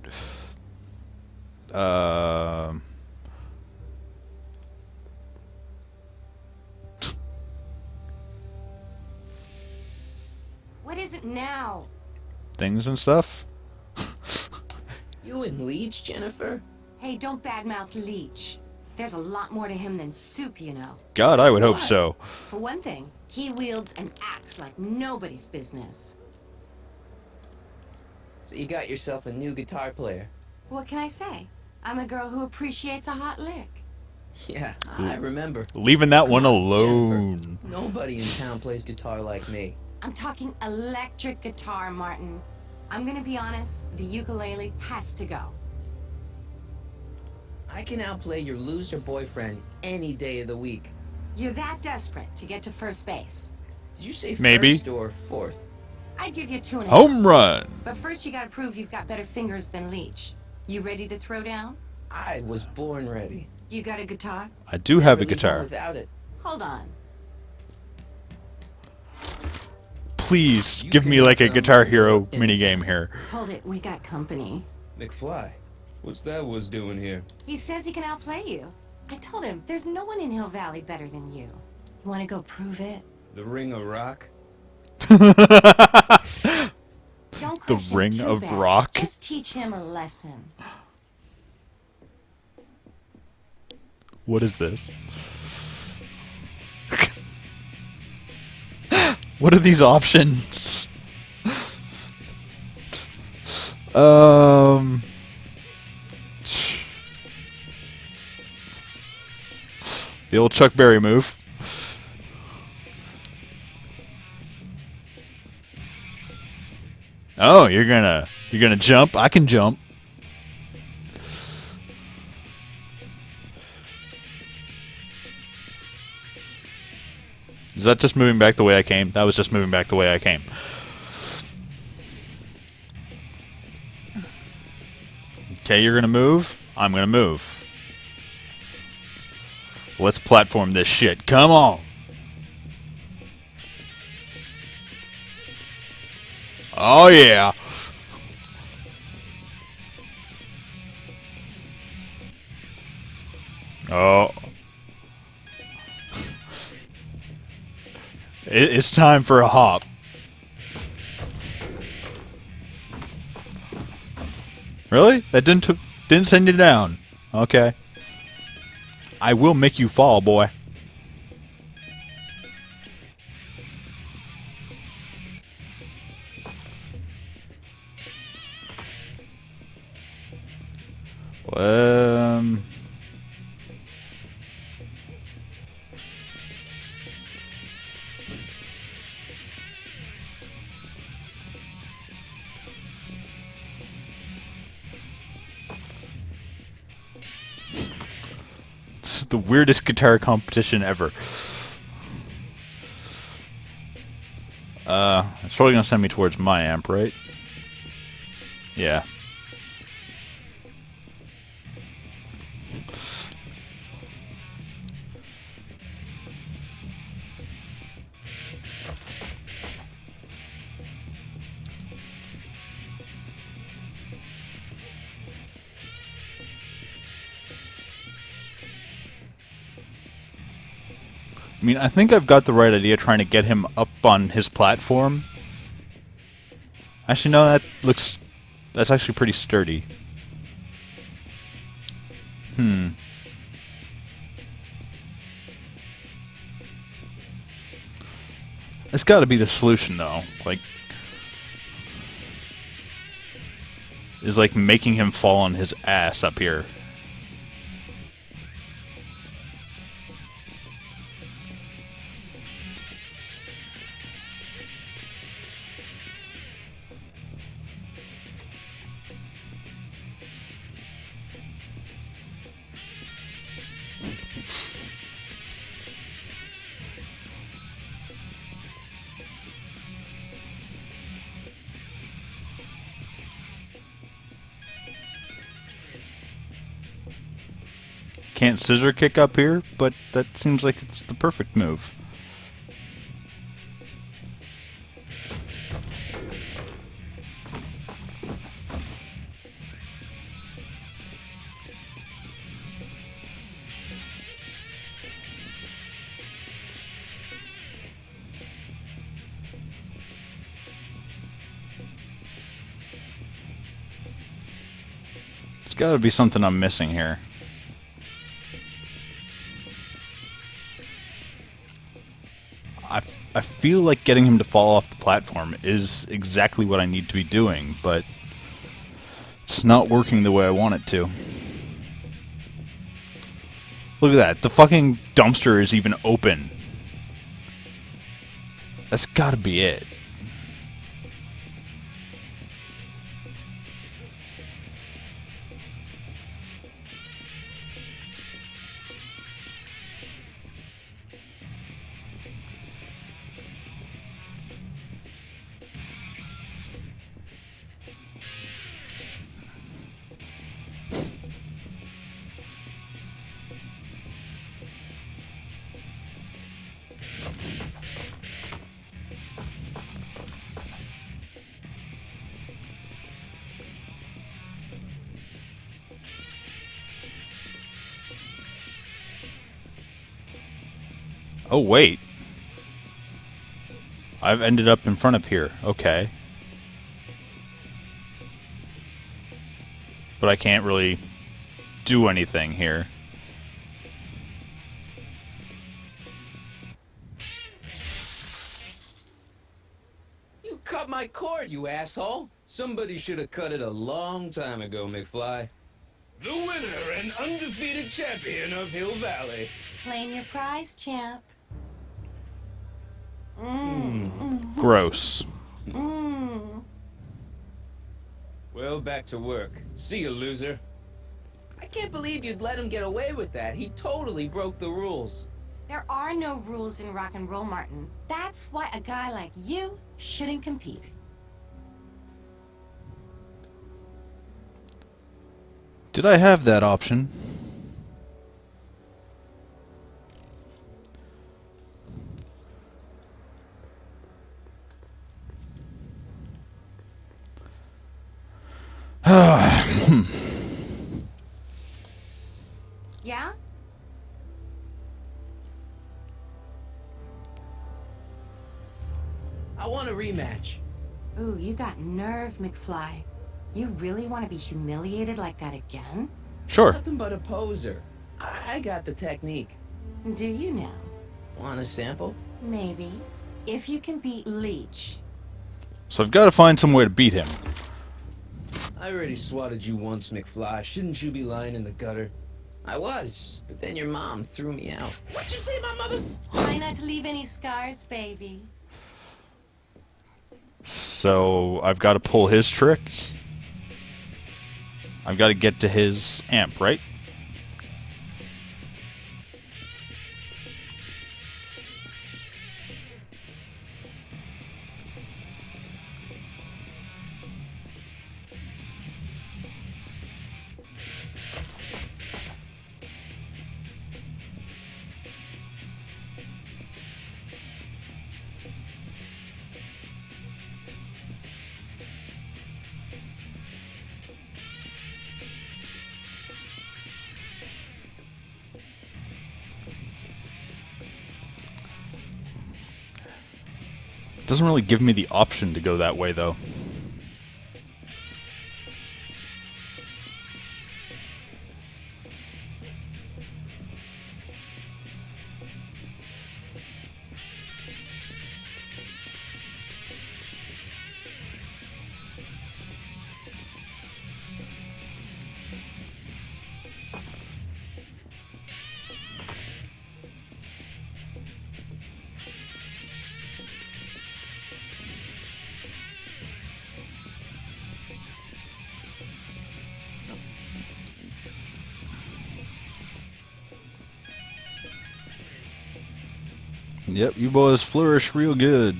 What is it now? Things and stuff. You and Leech, Jennifer? Hey, don't badmouth Leech. There's a lot more to him than soup, you know. God, I would hope What? so. For one thing, he wields an axe like nobody's business. So you got yourself a new guitar player. What can I say? I'm a girl who appreciates a hot lick. Yeah, I remember. Leaving that Come one on, alone. Jennifer. Nobody in town plays guitar like me. I'm talking electric guitar, Martin. I'm gonna be honest, the ukulele has to go. I can outplay your loser boyfriend any day of the week. You're that desperate to get to first base. Did you say Maybe. first or fourth? I'd give you 2.5. Home run. But first you gotta prove you've got better fingers than Leech. You ready to throw down? I was born ready. You got a guitar? I do have a Never leave home guitar. Without it. Hold on. Please You give can me like a become Guitar a Hero hero minigame here. Hold it, we got company. McFly, what's that was doing here? He says he can outplay you. I told him there's no one in Hill Valley better than you. You wanna go prove it? The Ring of Rock? Don't The crush him Ring too of bad. Rock? Just teach him a lesson. What is this? What are these options? The old Chuck Berry move. Oh, you're gonna jump? I can jump. Is that just moving back the way I came? That was just moving back the way I came. Okay, you're gonna move. I'm gonna move. Let's platform this shit. Come on. Oh yeah. Oh. It's time for a hop. Really? That didn't send you down. Okay. I will make you fall, boy. Um. This is the weirdest guitar competition ever. It's probably gonna send me towards my amp, right? Yeah. I mean, I think I've got the right idea trying to get him up on his platform. Actually, no, that's actually pretty sturdy. It's got to be the solution, though. Is like making him fall on his ass up here. Can't scissor kick up here, but that seems like it's the perfect move. There's gotta be something I'm missing here. I feel like getting him to fall off the platform is exactly what I need to be doing, but it's not working the way I want it to. Look at that. The fucking dumpster is even open. That's gotta be it. Oh, wait. I've ended up in front of here. Okay. But I can't really do anything here. You cut my cord, you asshole! Somebody should have cut it a long time ago, McFly. The winner and undefeated champion of Hill Valley. Claim your prize, champ. Gross. Well, back to work. See you, loser. I can't believe you'd let him get away with that. He totally broke the rules. There are no rules in rock and roll, Martin. That's why a guy like you shouldn't compete. Did I have that option? Yeah? I want a rematch. Ooh, you got nerve, McFly. You really want to be humiliated like that again? Sure. Nothing but a poser. I got the technique. Do you now? Want a sample? Maybe. If you can beat Leech. So I've got to find some way to beat him. I already swatted you once, McFly. Shouldn't you be lying in the gutter? I was, but then your mom threw me out. What'd you say, my mother? Try not to leave any scars, baby. So I've got to pull his trick. I've got to get to his amp, right? It doesn't really give me the option to go that way, though. Yep, you boys flourish real good.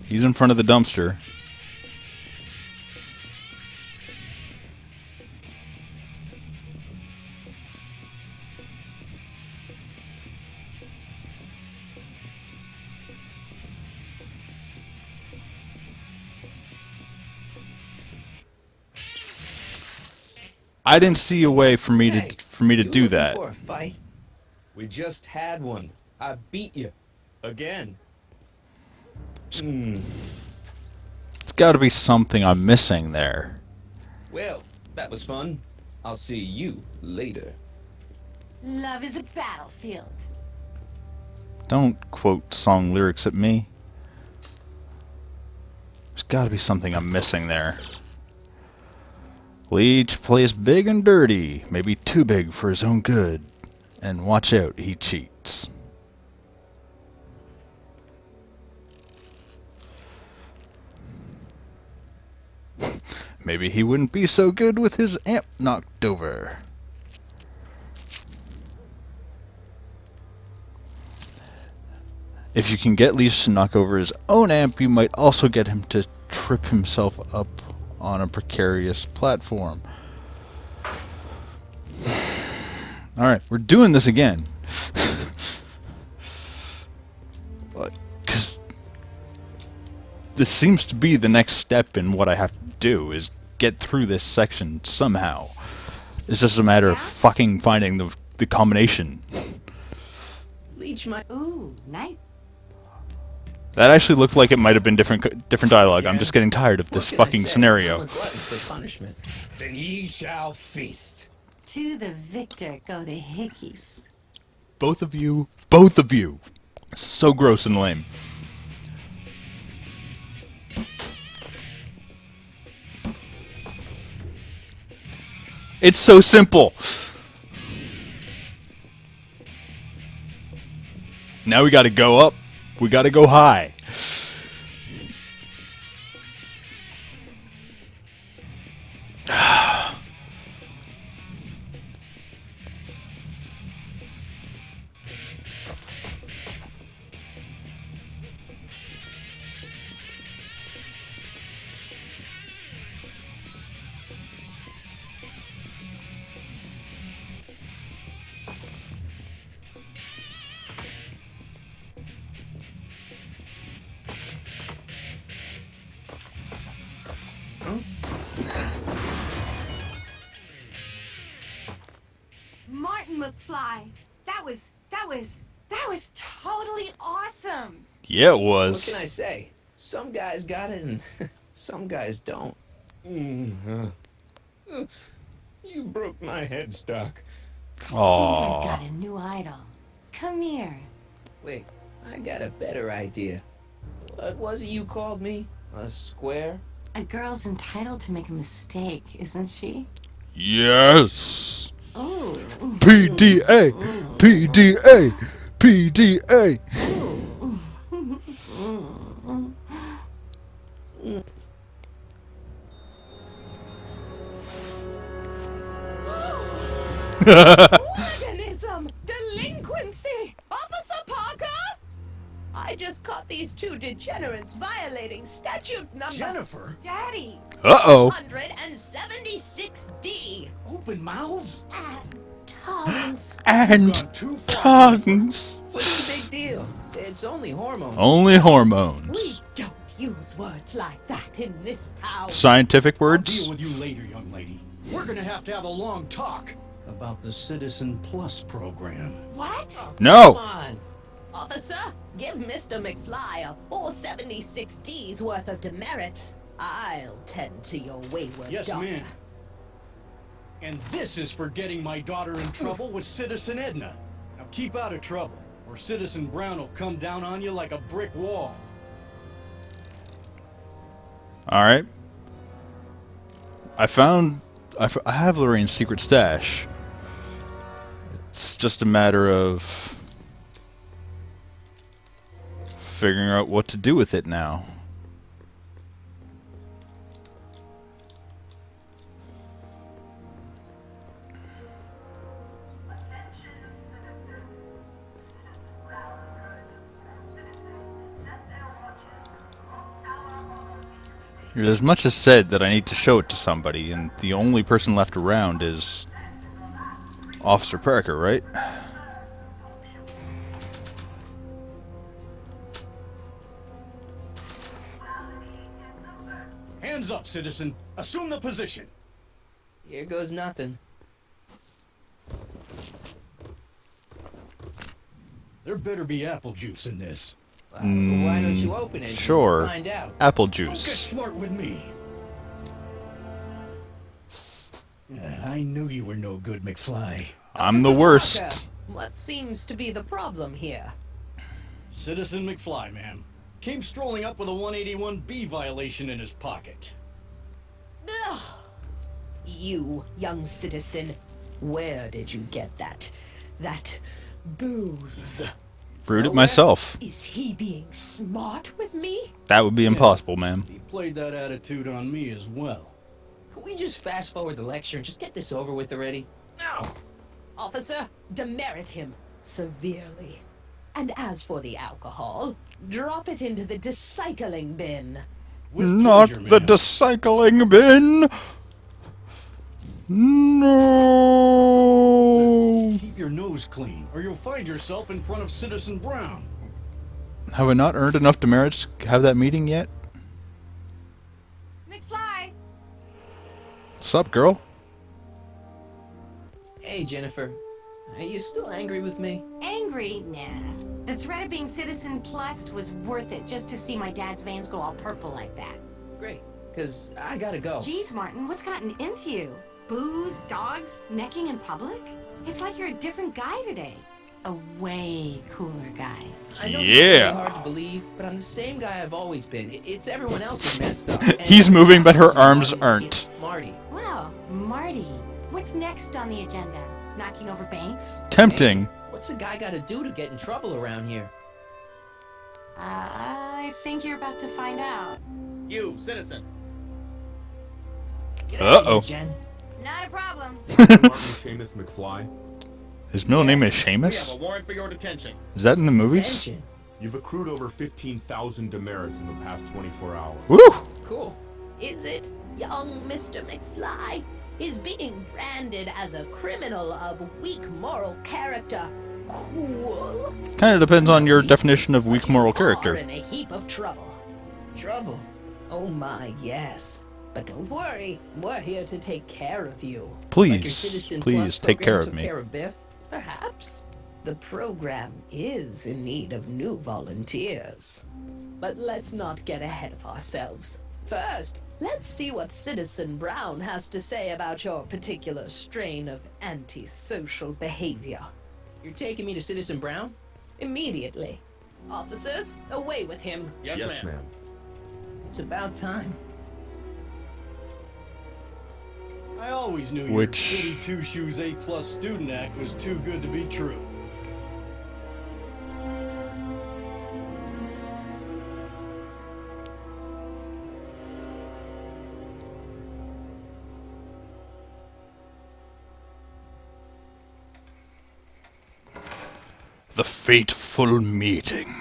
He's in front of the dumpster. I didn't see a way for me to for me to You do looking that. for a fight? We just had one. I beat you. Again. It's got to be something I'm missing there. Well, that was fun. I'll see you later. Love is a battlefield. Don't quote song lyrics at me. There's got to be something I'm missing there. Leech plays big and dirty, maybe too big for his own good. And watch out, he cheats. Maybe he wouldn't be so good with his amp knocked over. If you can get Leech to knock over his own amp, you might also get him to trip himself up on a precarious platform. Alright, we're doing this again. Because this seems to be the next step in what I have to do, is get through this section somehow. It's just a matter of fucking finding the combination. Leech my... Ooh, nice. That actually looked like it might have been different dialogue. I'm just getting tired of What this can I fucking say? scenario. I'm a glutton for punishment. Then ye shall feast. To the victor go the hickeys. Both of you. Both of you. So gross and lame. It's so simple. Now we gotta go up. We gotta go high. Martin McFly, that was totally awesome. Yeah, it was. What can I say? Some guys got it and some guys don't. You broke my headstock. I Aww. got a new idol. Come here. Wait, I got a better idea. What was it you called me? A square? A girl's entitled to make a mistake, isn't she? Yes. Oh. PDA. PDA. PDA. Organism! Delinquency! Officer Parker! I just caught these two degenerates violating statute number... Jennifer? Daddy! Uh-oh. 176D! Open mouths? And tongues! And Gone too far. tongues. What's the big deal? It's only hormones. Only hormones. We don't use words like that in this town. Scientific I'll words? deal with you later, young lady. We're gonna have to have a long talk about the Citizen Plus program. What? No. Come on. Officer, give Mr. McFly a 476D's worth of demerits. I'll tend to your wayward Yes, daughter. ma'am. And this is for getting my daughter in trouble with Citizen Edna. Now keep out of trouble, or Citizen Brown will come down on you like a brick wall. Alright. I have Lorraine's secret stash. It's just a matter of figuring out what to do with it now. It as much as said that I need to show it to somebody, and the only person left around is Officer Parker, right? Hands up, citizen. Assume the position. Here goes nothing. There better be apple juice in this. Why don't you open it and Sure. find out? Apple Don't get juice. smart with me. I knew you were no good, McFly. I'm the Officer worst. Walker, what seems to be the problem here? Citizen McFly, ma'am. Came strolling up with a 181B violation in his pocket. Ugh. You, young citizen, where did you get that booze? Brewed it myself. Is he being smart with me? That would be impossible, ma'am. He played that attitude on me as well. Could we just fast forward the lecture and just get this over with already? No. Officer, demerit him severely. And as for the alcohol, drop it into the recycling bin. With Not pleasure, the ma'am. recycling bin. No. Keep your nose clean, or you'll find yourself in front of Citizen Brown. Have I not earned enough demerits to have that meeting yet? McFly! Sup, girl? Hey, Jennifer. Are you still angry with me? Angry? Nah. The threat of being citizen plussed was worth it just to see my dad's veins go all purple like that. Great, because I gotta go. Geez, Martin, what's gotten into you? Booze, dogs, necking in public? It's like you're a different guy today. A way cooler guy. I know this is really Yeah. hard to believe, but I'm the same guy I've always been. It's everyone else who's messed up. He's And moving, but her it's not arms Marty, aren't. It's Marty. Well, Marty, what's next on the agenda? Knocking over banks? Tempting. What's a guy gotta do to get in trouble around here? I think you're about to find out. You, citizen. Get out of here, Uh-oh. Jen. Not a problem. Martin Seamus McFly, His middle name is We have Seamus? a warrant for your detention. Is that in the movies? Attention. you've accrued over 15,000 demerits in the past 24 hours. Woo! Cool. Is it, young Mr. McFly? Is being branded as a criminal of weak moral character cool? Kind of depends on your definition of weak moral Are character. in a heap of trouble. Trouble. Oh my, yes. But don't worry, we're here to take care of you. Like your Please, Citizen please Plus take care program of took me. Care of Biff. Perhaps. The program is in need of new volunteers. But let's not get ahead of ourselves. First, let's see what Citizen Brown has to say about your particular strain of antisocial behavior. You're taking me to Citizen Brown? Immediately. Officers, away with him. Yes, ma'am. It's about time. I always knew your Which- goody two-shoes A+ student act was too good to be true. The fateful meeting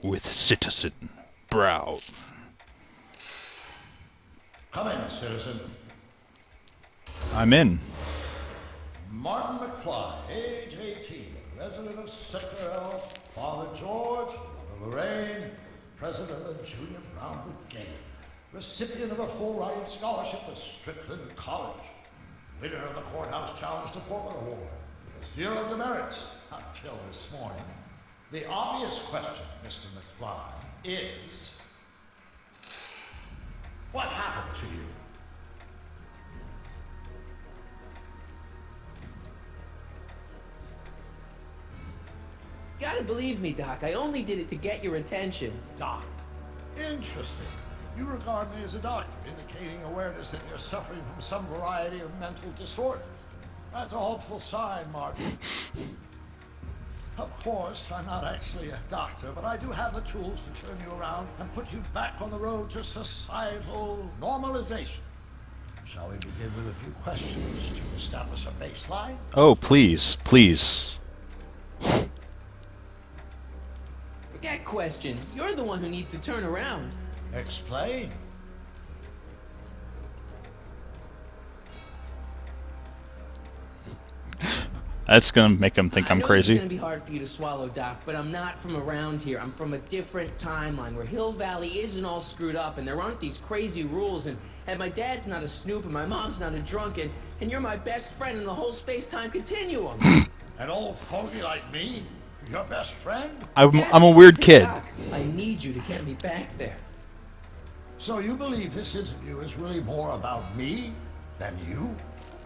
with Citizen Brown. Come in, citizen. I'm in. Martin McFly, age 18, resident of Sector L, Father George, Mother Lorraine, president of the Junior Brown Brigade, recipient of a full-ride scholarship to Strickland College, winner of the Courthouse Challenge to Portland Award, 0 demerits until this morning. The obvious question, Mr. McFly, is, what happened to you? Gotta believe me, Doc. I only did it to get your attention. Doc. Interesting. You regard me as a doctor, indicating awareness that you're suffering from some variety of mental disorder. That's a hopeful sign, Martin. Of course, I'm not actually a doctor, but I do have the tools to turn you around and put you back on the road to societal normalization. Shall we begin with a few questions to establish a baseline? Oh, please, please. Forget questions. You're the one who needs to turn around. Explain. That's gonna make him think I I'm know crazy. It's gonna be hard for you to swallow, Doc, but I'm not from around here. I'm from a different timeline where Hill Valley isn't all screwed up and there aren't these crazy rules and my dad's not a snoop and my mom's not a drunk and you're my best friend in the whole space-time continuum. An old fogey like me? Your best friend? I'm a weird kid. Doc, I need you to get me back there. So you believe this interview is really more about me than you?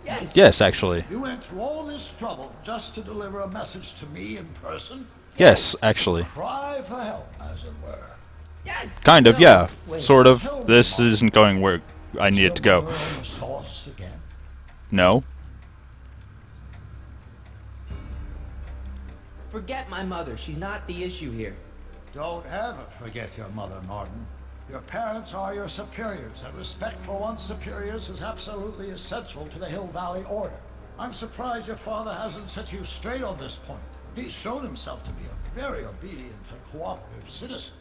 Yes. Yes, actually. You went through all this trouble just to deliver a message to me in person? Yes, actually. Cry for help, as it were. Yes. Kind of, No, yeah. wait. Sort of. Tell me, This Mark. isn't going where I need it to go. Is your mother on the sauce again? No. Forget my mother. She's not the issue here. Don't ever forget your mother, Martin. Your parents are your superiors, and respect for one's superiors is absolutely essential to the Hill Valley Order. I'm surprised your father hasn't set you straight on this point. He's shown himself to be a very obedient and cooperative citizen.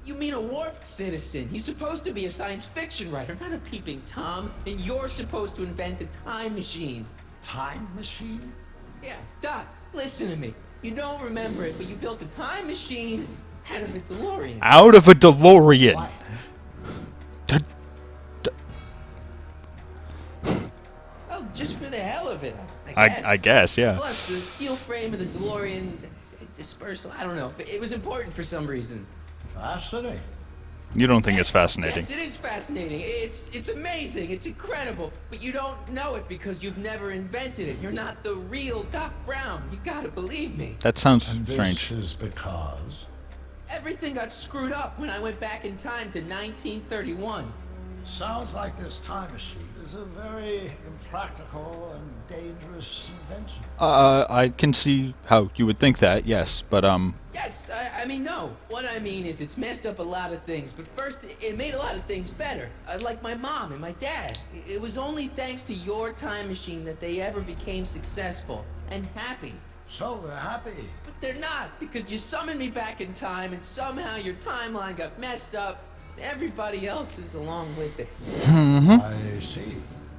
You mean a warped citizen? He's supposed to be a science fiction writer, not a peeping Tom. And you're supposed to invent a time machine. Time machine? Yeah, Doc, listen to me. You don't remember it, but you built a time machine out of a DeLorean. Out of a DeLorean. Why? Well, just for the hell of it, I guess, yeah. Plus, the steel frame of the DeLorean dispersal, I don't know. It was important for some reason. Fascinating. You don't think it's fascinating. Yes, it is fascinating. It's amazing. It's incredible. But you don't know it because you've never invented it. You're not the real Doc Brown. You gotta believe me. That sounds And strange. this is because... Everything got screwed up when I went back in time to 1931. Sounds like this time machine is a very impractical and dangerous invention. I can see how you would think that, yes, but Yes, I mean, no. What I mean is it's messed up a lot of things. But first, it made a lot of things better. Like my mom and my dad. It was only thanks to your time machine that they ever became successful and happy. So they're happy. But they're not, because you summoned me back in time and somehow your timeline got messed up. Everybody else is along with it. I see.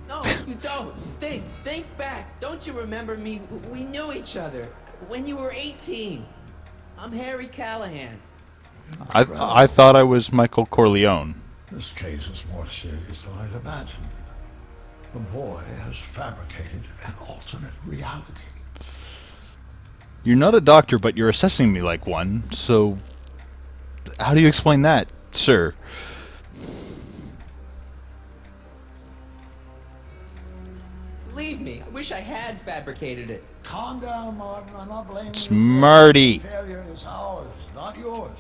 No, you don't. Think back. Don't you remember me? We knew each other when you were 18. I'm Harry Callahan. I thought I was Michael Corleone. This case is more serious than I'd imagined. The boy has fabricated an alternate reality. You're not a doctor, but you're assessing me like one, so how do you explain that, sir? Believe me, I wish I had fabricated it. Calm down, Martin. I'm not blaming Smarty. you. The failure is ours, not yours.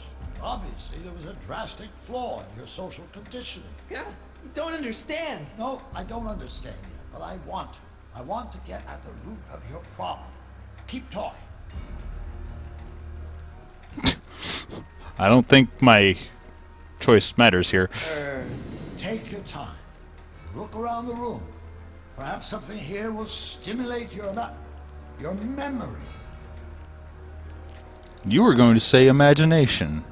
Obviously, there was a drastic flaw in your social conditioning. Yeah, you don't understand. No, I don't understand yet, but I want to. I want to get at the root of your problem. Keep talking. I don't think my choice matters here. Take your time. Look around the room. Perhaps something here will stimulate your memory. You were going to say imagination.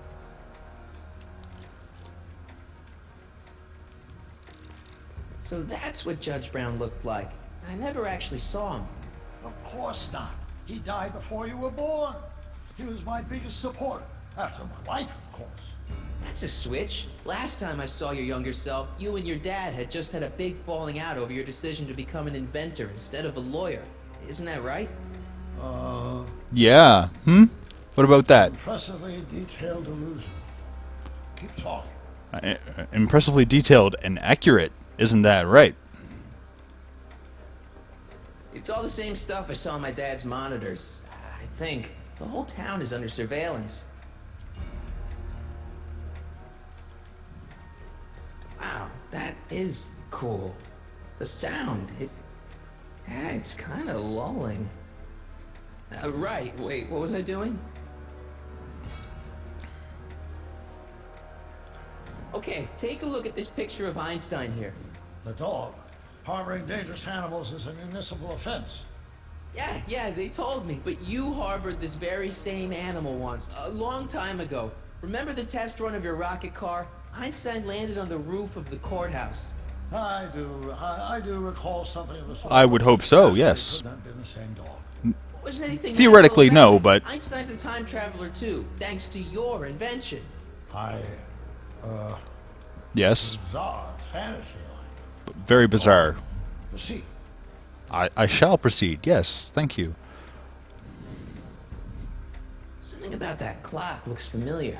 So that's what Judge Brown looked like. I never actually saw him. Of course not. He died before you were born. He was my biggest supporter, after my wife, of course. That's a switch. Last time I saw your younger self, you and your dad had just had a big falling out over your decision to become an inventor instead of a lawyer. Isn't that right? Yeah. What about that? Impressively detailed illusion. Keep talking. Impressively detailed and accurate. Isn't that right? It's all the same stuff I saw on my dad's monitors. I think. The whole town is under surveillance. Wow, that is cool. The sound, it's kind of lulling. Right, wait, what was I doing? Okay, take a look at this picture of Einstein here. The dog. Harboring dangerous animals is a municipal offense. Yeah, they told me. But you harbored this very same animal once, a long time ago. Remember the test run of your rocket car? Einstein landed on the roof of the courthouse. I do recall something of the sort. I would hope so, yes. Could have been the same dog. Wasn't anything Theoretically, natural no, about it. but Einstein's a time traveler too, thanks to your invention. yes. Bizarre fantasy. Very bizarre. You see, I shall proceed. Yes, thank you. Something about that clock looks familiar.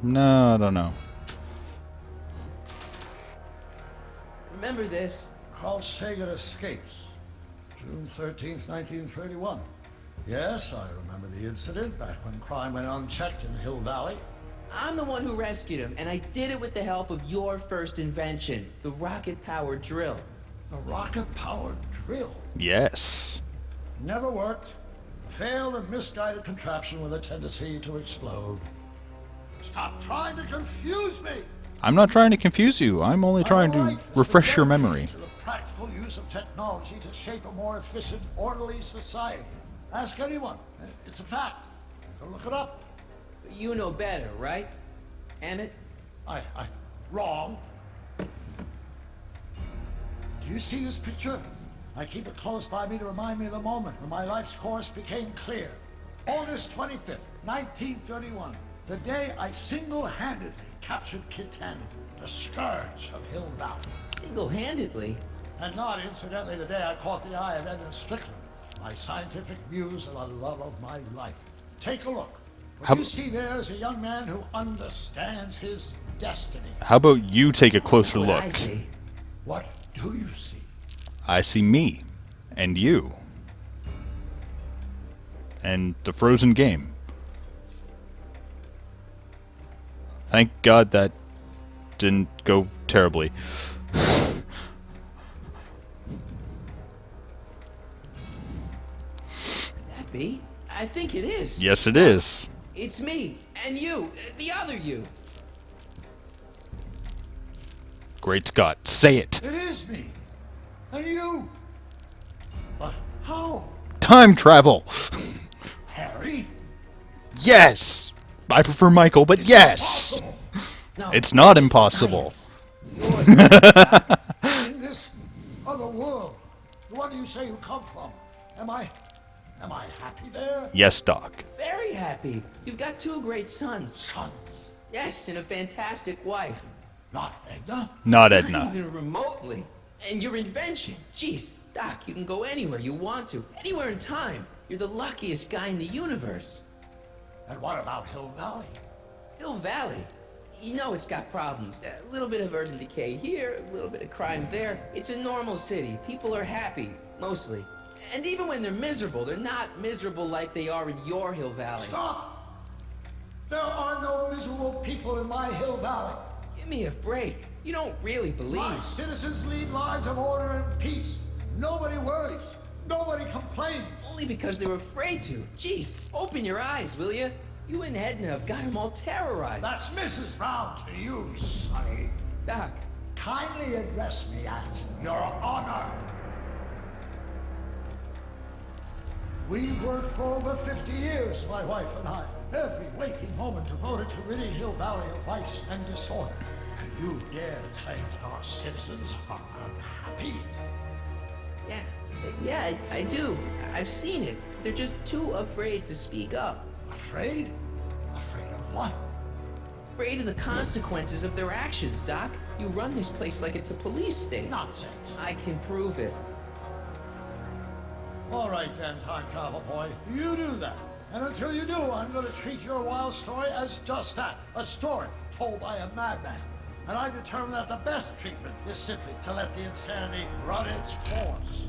No, I don't know. Remember this? Carl Sagan escapes. June 13th, 1931. Yes, I remember the incident back when crime went unchecked in Hill Valley. I'm the one who rescued him, and I did it with the help of your first invention, the rocket-powered drill. The rocket-powered drill? Yes. Never worked. Failed and misguided contraption with a tendency to explode. Stop trying to confuse me! I'm not trying to confuse you. I'm only trying to refresh your memory. To the practical use of technology to shape a more efficient, orderly society. Ask anyone. It's a fact. You can look it up. You know better, right? Emmett? Wrong. Do you see this picture? I keep it close by me to remind me of the moment when my life's course became clear. August 25th, 1931. The day I single-handedly captured Kit Tannen, the scourge of Hill Valley. Single-handedly? And not incidentally the day I caught the eye of Edna Strickland, my scientific muse and the love of my life. Take a look. What you see there is a young man who understands his destiny. How about you take a closer look? What do you see? I see me. And you. And the frozen game. Thank God that didn't go terribly. Could that be? I think it is. Yes, it is. It's me, and you, the other you. Great Scott, say it. It is me. And you. But how? Time travel. Harry? Yes. I prefer Michael, but yes. No, it's not impossible. In this other world, the one you say you come from, am I happy there? Yes, Doc. Very happy. You've got two great sons. Sons? Yes, and a fantastic wife. Not Edna? Not Edna. Not even remotely. And your invention. Jeez, Doc, you can go anywhere you want to. Anywhere in time. You're the luckiest guy in the universe. And what about Hill Valley? Hill Valley? You know it's got problems. A little bit of urban decay here, a little bit of crime there. It's a normal city. People are happy, mostly. And even when they're miserable, they're not miserable like they are in your Hill Valley. Stop! There are no miserable people in my Hill Valley. Give me a break. You don't really believe. My citizens lead lives of order and peace. Nobody worries. Nobody complains. Only because they're afraid to. Jeez, open your eyes, will you? You and Edna have got them all terrorized. That's Mrs. Brown to you, Sonny. Doc. Kindly address me as Your Honor. We've worked for over 50 years, my wife and I. Every waking moment devoted to ridding Hill Valley of vice and disorder. And you dare to claim that our citizens are unhappy? Yeah, I do. I've seen it. They're just too afraid to speak up. Afraid? Afraid of what? Afraid of the consequences of their actions, Doc. You run this place like it's a police state. Nonsense. I can prove it. All right then, time travel boy. You do that. And until you do, I'm going to treat your wild story as just that. A story told by a madman. And I determine that the best treatment is simply to let the insanity run its course.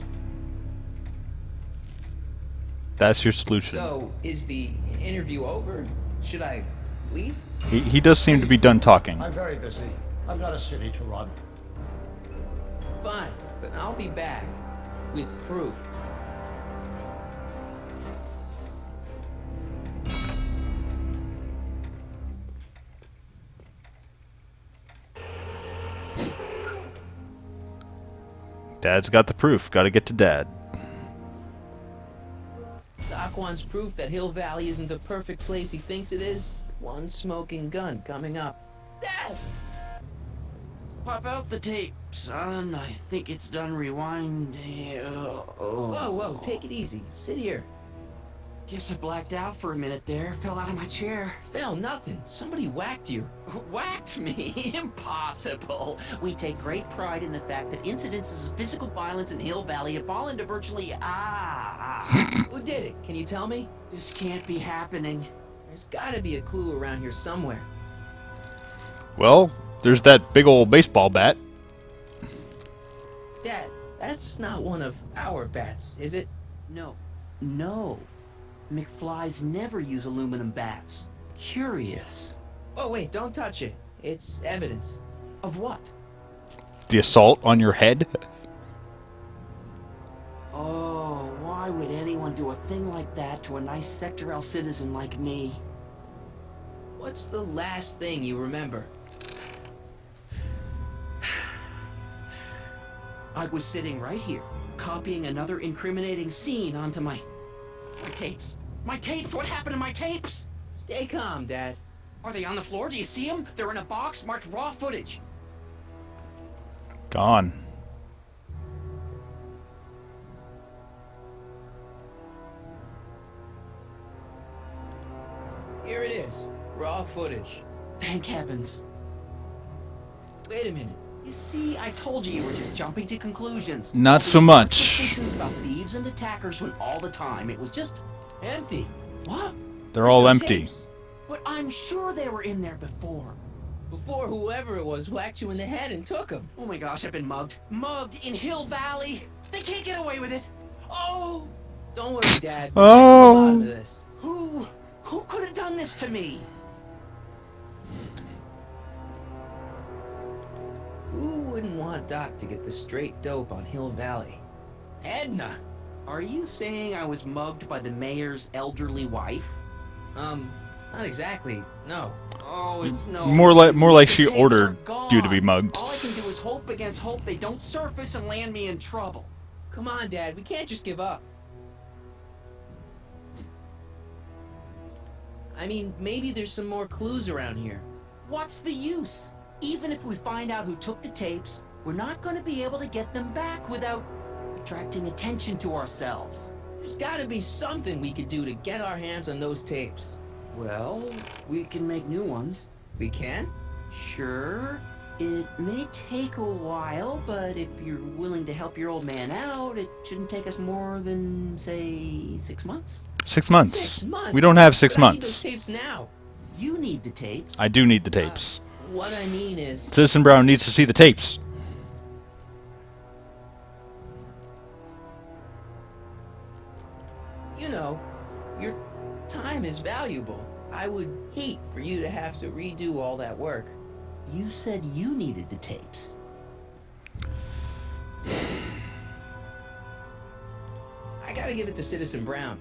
That's your solution. So, is the interview over? Should I leave? He does seem to be done talking. I'm very busy. I've got a city to run. Fine, but I'll be back with proof. Dad's got the proof. Gotta get to Dad. Doc wants proof that Hill Valley isn't the perfect place he thinks it is. One smoking gun coming up. Dad! Pop out the tape, son. I think it's done rewinding. Whoa, whoa, take it easy. Sit here. Guess I blacked out for a minute there. Fell out of my chair. Fell nothing. Somebody whacked you. Whacked me? Impossible. We take great pride in the fact that incidences of physical violence in Hill Valley have fallen to virtually Who did it? Can you tell me? This can't be happening. There's gotta be a clue around here somewhere. Well, there's that big old baseball bat. Dad, that's not one of our bats, is it? No. No. McFlys never use aluminum bats. Curious. Oh, wait, don't touch it. It's evidence. Of what? The assault on your head? Oh, why would anyone do a thing like that to a nice Sector L citizen like me? What's the last thing you remember? I was sitting right here, copying another incriminating scene onto my tapes. My tapes! What happened to my tapes? Stay calm, Dad. Are they on the floor? Do you see them? They're in a box marked raw footage. Gone. Here it is. Raw footage. Thank heavens. Wait a minute. You see, I told you were just jumping to conclusions. Not so much. Suspicions about thieves and attackers went all the time. It was just empty. What? They're all no empty. Tapes. But I'm sure they were in there before. Before whoever it was whacked you in the head and took them. Oh my gosh, I've been mugged. Mugged in Hill Valley. They can't get away with it. Oh! Don't worry, Dad. We'll get to the bottom of this. Who could have done this to me? Who wouldn't want Doc to get the straight dope on Hill Valley? Edna! Are you saying I was mugged by the mayor's elderly wife? Not exactly. No. Oh, it's no. More like she tapes ordered are you to be gone. mugged. All I can do is hope against hope they don't surface and land me in trouble. Come on, Dad. We can't just give up. I mean, maybe there's some more clues around here. What's the use? Even if we find out who took the tapes, we're not going to be able to get them back without attracting attention to ourselves. There's gotta be something we could do to get our hands on those tapes. Well, we can make new ones. We can? Sure. It may take a while, but if you're willing to help your old man out, it shouldn't take us more than, say, 6 months. 6 months. 6 months? We don't have 6 But I need those months. tapes now. You need the tapes. I do need the tapes. What I mean is... Citizen Brown needs to see the tapes. You know, your time is valuable. I would hate for you to have to redo all that work. You said you needed the tapes. I gotta give it to Citizen Brown.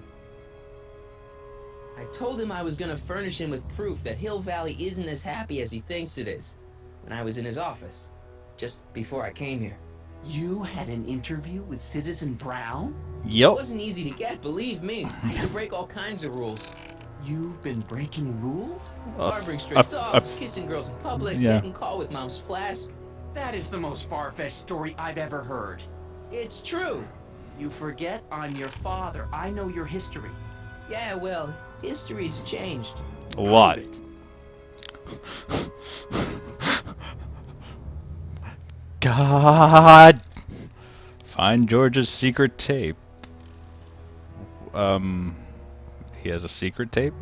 I told him I was gonna furnish him with proof that Hill Valley isn't as happy as he thinks it is when I was in his office, just before I came here. You had an interview with Citizen Brown? It Yep. wasn't easy to get, believe me. I had to break all kinds of rules. You've been breaking rules? Harboring stray dogs, kissing girls in public, yeah. getting caught with mom's flask. That is the most far-fetched story I've ever heard. It's true. You forget I'm your father. I know your history. Yeah, well, history's changed. A lot. God. Find George's secret tape. He has a secret tape?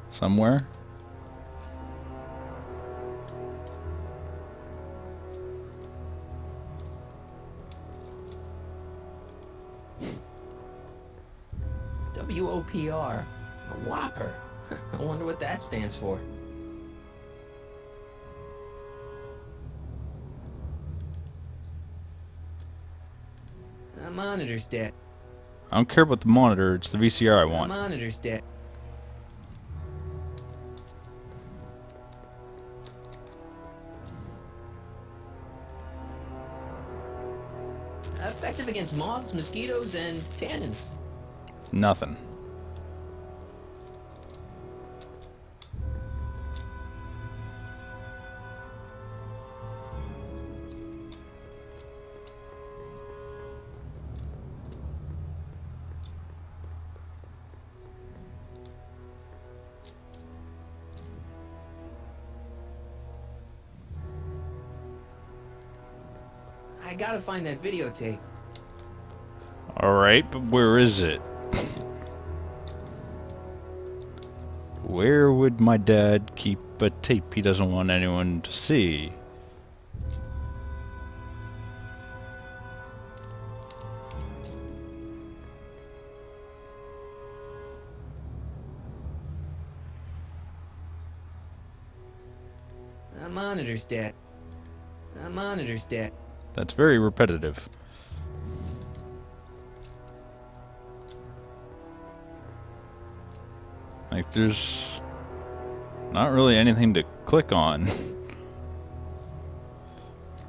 Somewhere? WOPR. A whopper. I wonder what that stands for. The monitor's dead. I don't care about the monitor, it's the VCR I The want. monitor's dead. Effective against moths, mosquitoes, and tannins. Nothing. I gotta find that videotape. Alright, but where is it? Where would my dad keep a tape he doesn't want anyone to see? Monitors, Dad. Monitors, Dad. That's very repetitive. Like, there's not really anything to click on.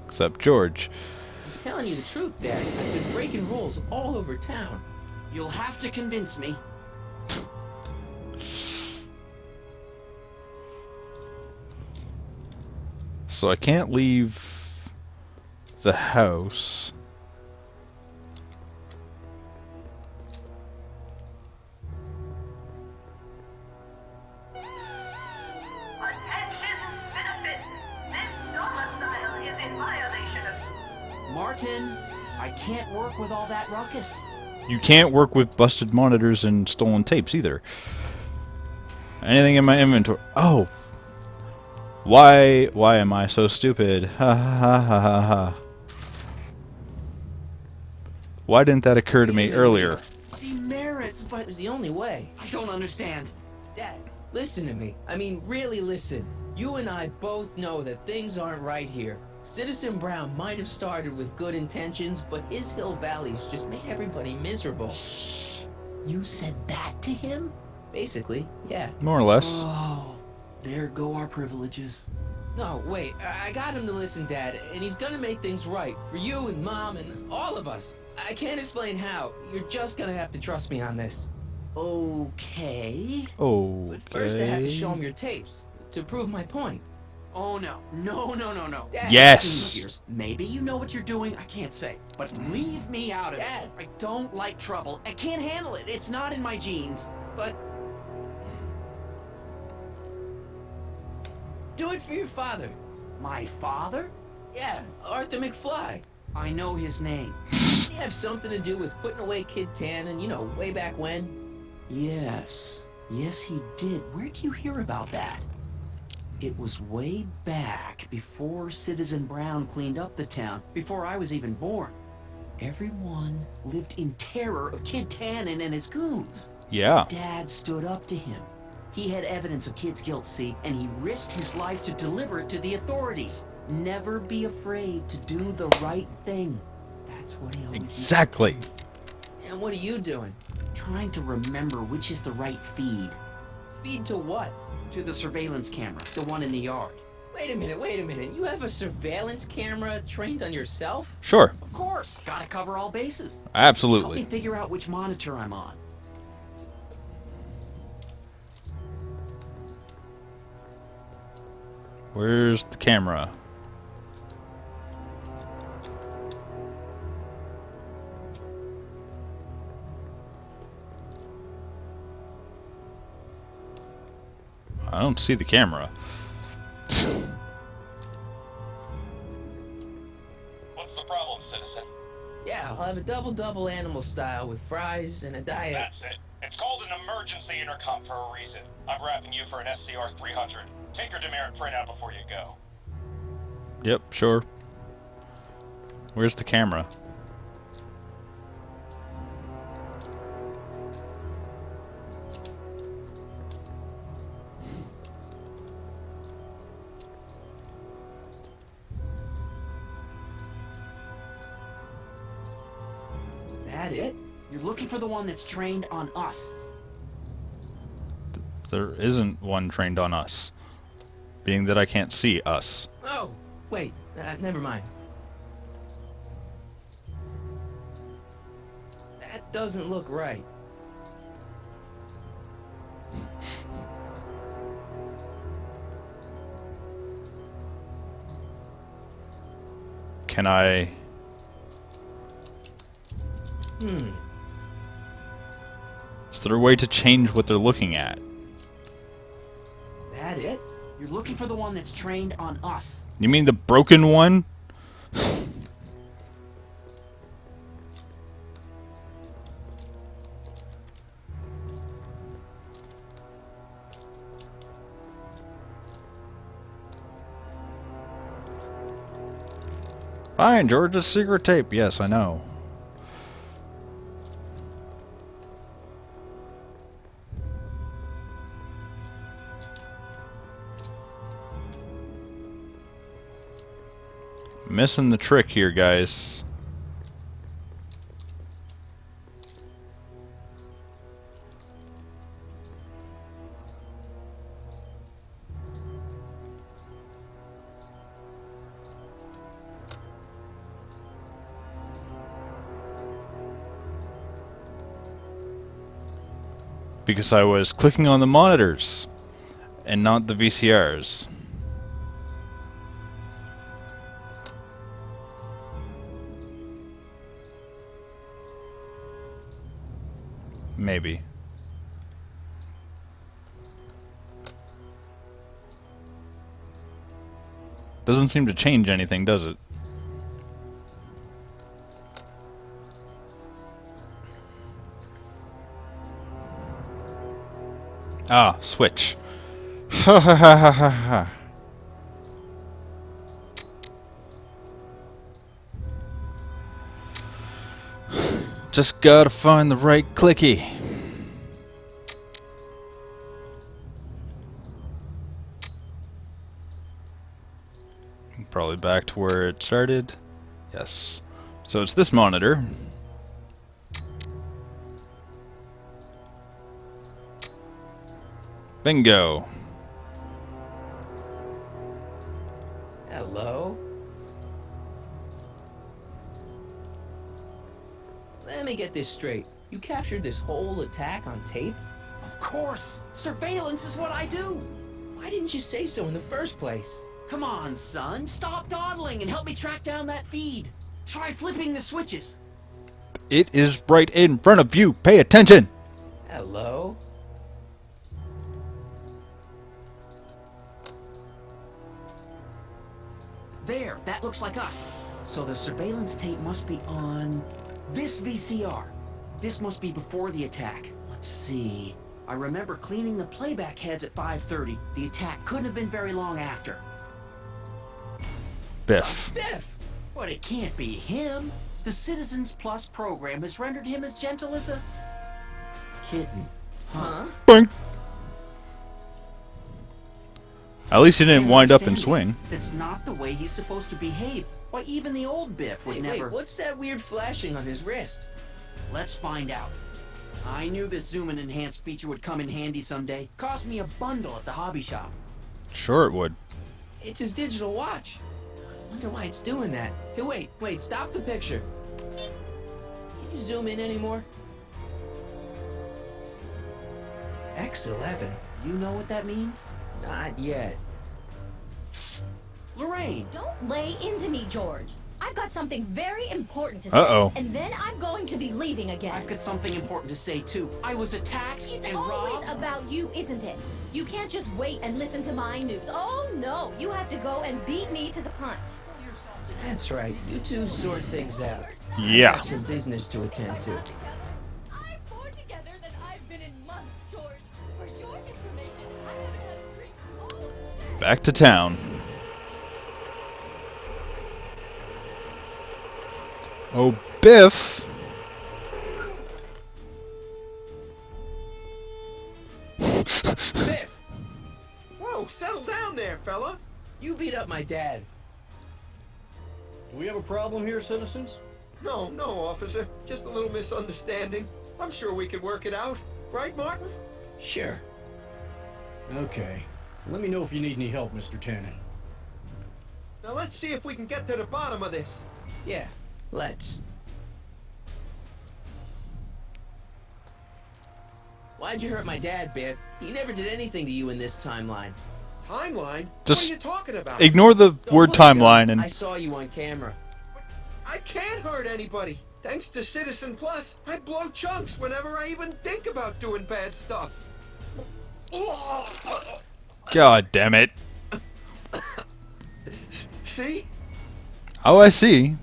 Except George. I'm telling you the truth, Dad. I've been breaking rules all over town. You'll have to convince me. So I can't leave the house. Martin, I can't work with all that ruckus. You can't work with busted monitors and stolen tapes either. Anything in my inventory? Oh! Why am I so stupid? Ha ha ha ha ha ha. Why didn't that occur to me earlier? Demerits, but It was the only way. I don't understand. Dad, listen to me. I mean, really listen. You and I both know that things aren't right here. Citizen Brown might have started with good intentions, but his Hill Valley's just made everybody miserable. Shh! You said that to him? Basically, yeah. More or less. Oh, there go our privileges. No, wait, I got him to listen, Dad, and he's gonna make things right for you and Mom and all of us. I can't explain how. You're just gonna have to trust me on this. Okay. Oh. But first I have to show him your tapes to prove my point. Oh no. No. Dad, Yes. Here's, maybe you know what you're doing, I can't say. But leave me out of Dad. it. I don't like trouble. I can't handle it. It's not in my genes. But do it for your father. My father? Yeah, Arthur McFly. I know his name. Did he have something to do with putting away Kid Tannen, you know, way back when? Yes. Yes, he did. Where'd you hear about that? It was way back before Citizen Brown cleaned up the town, before I was even born. Everyone lived in terror of Kid Tannen and his goons. Yeah. Dad stood up to him. He had evidence of Kid's guilt, see, and he risked his life to deliver it to the authorities. Never be afraid to do the right thing. That's what he always Exactly. And what are you doing? Trying to remember which is the right feed. Feed to what? To the surveillance camera, the one in the yard. Wait a minute. You have a surveillance camera trained on yourself? Sure. Of course, gotta cover all bases. Help me Absolutely. figure out which monitor I'm on. Where's the camera? I don't see the camera. What's the problem, citizen? Yeah, I'll have a double animal style with fries and a diet. That's it. It's called an emergency intercom for a reason. I'm wrapping you for an SCR 300. Take your demerit printout before you go. Yep, sure. Where's the camera? That it? You're looking for the one that's trained on us. There isn't one trained on us. Being that I can't see us. Oh, wait, never mind. That doesn't look right. Can I... Is there a way to change what they're looking at? That it? You're looking for the one that's trained on us. You mean the broken one? Fine, George's secret tape. Yes, I know. Missing the trick here, guys. Because I was clicking on the monitors and not the VCRs. Maybe. Doesn't seem to change anything, does it? Ah, switch. Ha ha ha ha ha ha. Just gotta find the right clicky. Probably back to where it started. Yes. So it's this monitor. Bingo. Hello? Let me get this straight. You captured this whole attack on tape? Of course! Surveillance is what I do! Why didn't you say so in the first place? Come on, son. Stop dawdling and help me track down that feed. Try flipping the switches. It is right in front of you. Pay attention. Hello? There, that looks like us. So the surveillance tape must be on this VCR. This must be before the attack. Let's see. I remember cleaning the playback heads at 5:30. The attack couldn't have been very long after. Biff. Biff! But it can't be him. The Citizens Plus program has rendered him as gentle as a kitten. Huh? Boink. At least he didn't wind up and swing. That's not the way he's supposed to behave. Why, even the old Biff would never... Wait, what's that weird flashing on his wrist? Let's find out. I knew this zoom and enhanced feature would come in handy someday. Cost me a bundle at the hobby shop. Sure it would. It's his digital watch. I wonder why it's doing that. Hey, wait, stop the picture. Can you zoom in anymore? X11. You know what that means? Not yet. Lorraine! Don't lay into me, George. I've got something very important to say. Uh-oh. And then I'm going to be leaving again. I've got something important to say, too. I was attacked It's and always robbed. about you, isn't it? You can't just wait and listen to my news. Oh, no. You have to go and beat me to the punch. That's right. You two sort things out. Yeah. I've got some business to attend to. I'm more together than I've been in months, George. For your information, I haven't had a drink all day. Back to town. Oh, Biff. Biff! Whoa, settle down there, fella. You beat up my dad. Do we have a problem here, citizens? No, officer. Just a little misunderstanding. I'm sure we could work it out. Right, Martin? Sure. Okay. Let me know if you need any help, Mr. Tannen. Now let's see if we can get to the bottom of this. Yeah, let's. Why'd you hurt my dad, Biff? He never did anything to you in this timeline. Timeline? Just what are you talking about? Ignore the word timeline and I saw you on camera. I can't hurt anybody. Thanks to Citizen Plus, I blow chunks whenever I even think about doing bad stuff. God damn it. See? Oh, I see.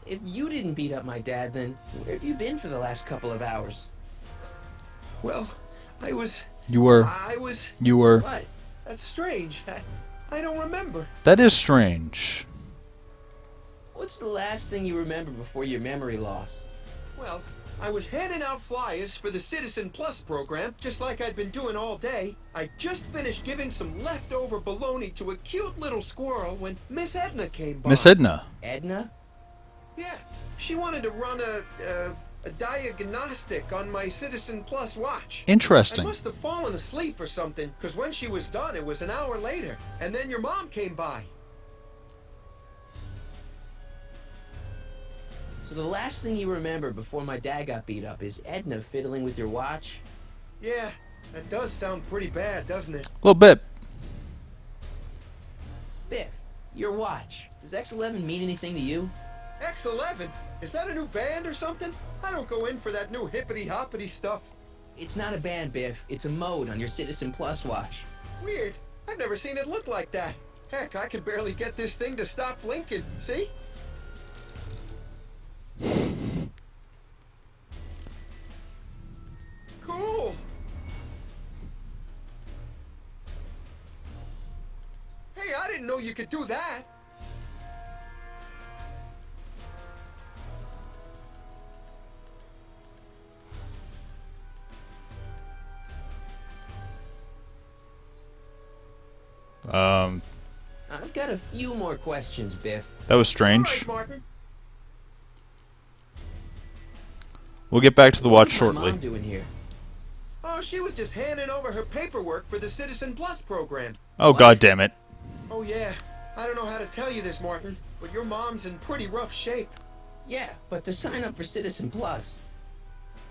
If you didn't beat up my dad, then where have you been for the last couple of hours? Well, I was... You were. I was... You were. What? That's strange. I don't remember. That is strange. What's the last thing you remember before your memory loss? Well, I was handing out flyers for the Citizen Plus program, just like I'd been doing all day. I just finished giving some leftover bologna to a cute little squirrel when Miss Edna came by. Miss Edna. Edna? Yeah, she wanted to run a diagnostic on my Citizen Plus watch. Interesting. I must have fallen asleep or something, because when she was done, it was an hour later. And then your mom came by. So the last thing you remember before my dad got beat up is Edna fiddling with your watch? Yeah, that does sound pretty bad, doesn't it? A little bit. Biff, your watch. Does X11 mean anything to you? X11? Is that a new band or something? I don't go in for that new hippity-hoppity stuff. It's not a band, Biff. It's a mode on your Citizen Plus watch. Weird. I've never seen it look like that. Heck, I can barely get this thing to stop blinking. See? Cool. Hey, I didn't know you could do that. I've got a few more questions, Biff. That was All strange. right, Martin. We'll get back to the watch What's shortly. my mom doing here? Oh, she was just handing over her paperwork for the Citizen Plus program. Oh, god damn it. Oh, yeah. I don't know how to tell you this, Martin, but your mom's in pretty rough shape. Yeah, but to sign up for Citizen Plus.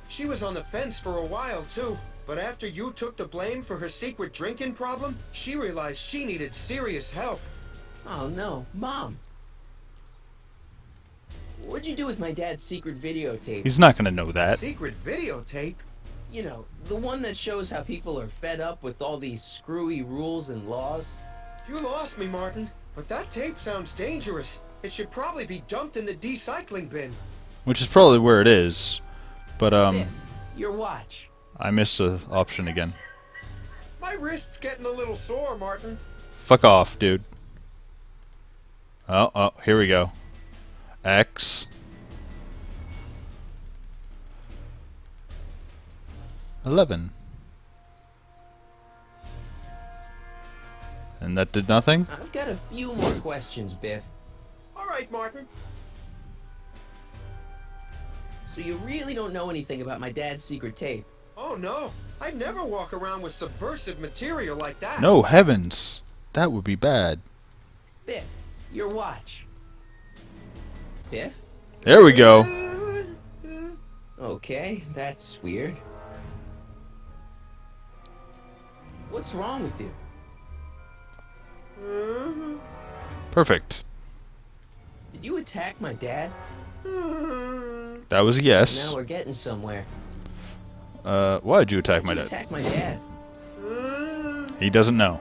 She was on the fence for a while, too. But after you took the blame for her secret drinking problem, she realized she needed serious help. Oh no, Mom. What'd you do with my dad's secret videotape? He's not gonna know that. Secret videotape? You know, the one that shows how people are fed up with all these screwy rules and laws. You lost me, Martin. But that tape sounds dangerous. It should probably be dumped in the recycling bin. Which is probably where it is. But, Biff, your watch. I missed the option again. My wrist's getting a little sore, Martin. Fuck off, dude. Oh, here we go. X. 11. And that did nothing? I've got a few more questions, Biff. All right, Martin. So you really don't know anything about my dad's secret tape? Oh, no. I'd never walk around with subversive material like that. No heavens. That would be bad. Biff, your watch. Biff? There we go. Okay, that's weird. What's wrong with you? Perfect. Did you attack my dad? That was a yes. Now we're getting somewhere. Why did you attack my Did you dad? attack my dad? He doesn't know.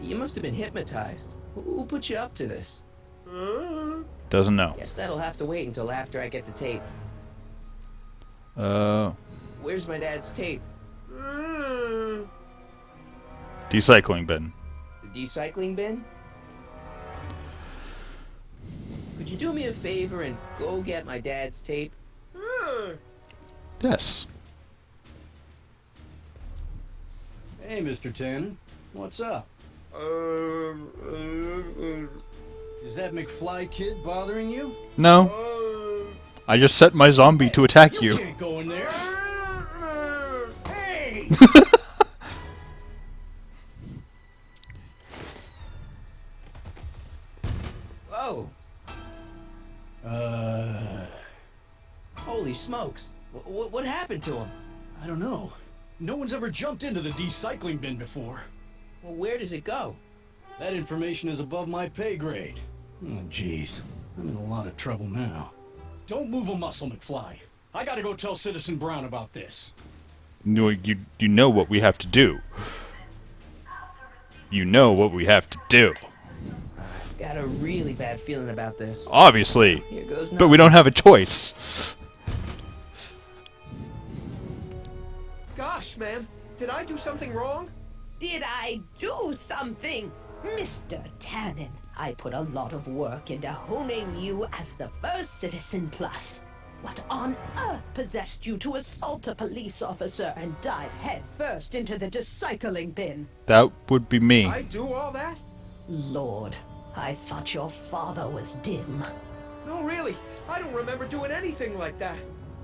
You must have been hypnotized. Who put you up to this? Doesn't know. Guess that'll have to wait until after I get the tape. Where's my dad's tape? Recycling bin. The recycling bin? Could you do me a favor and go get my dad's tape? Yes. Hey, Mr. 10. What's up? Is that McFly kid bothering you? No. I just set my zombie to attack you. You can't go in there. Hey! Whoa! Holy smokes! What happened to him? I don't know. No one's ever jumped into the recycling bin before. Well, where does it go? That information is above my pay grade. Oh, jeez. I'm in a lot of trouble now. Don't move a muscle, McFly. I gotta go tell Citizen Brown about this. No, you know what we have to do. You know what we have to do. I've got a really bad feeling about this. Obviously. Here goes But we don't have a choice. Gosh, man. Did I do something wrong? Did I do something? Mr. Tannen, I put a lot of work into honing you as the first Citizen Plus. What on earth possessed you to assault a police officer and dive headfirst into the recycling bin? That would be me. I do all that? Lord, I thought your father was dim. No, really. I don't remember doing anything like that.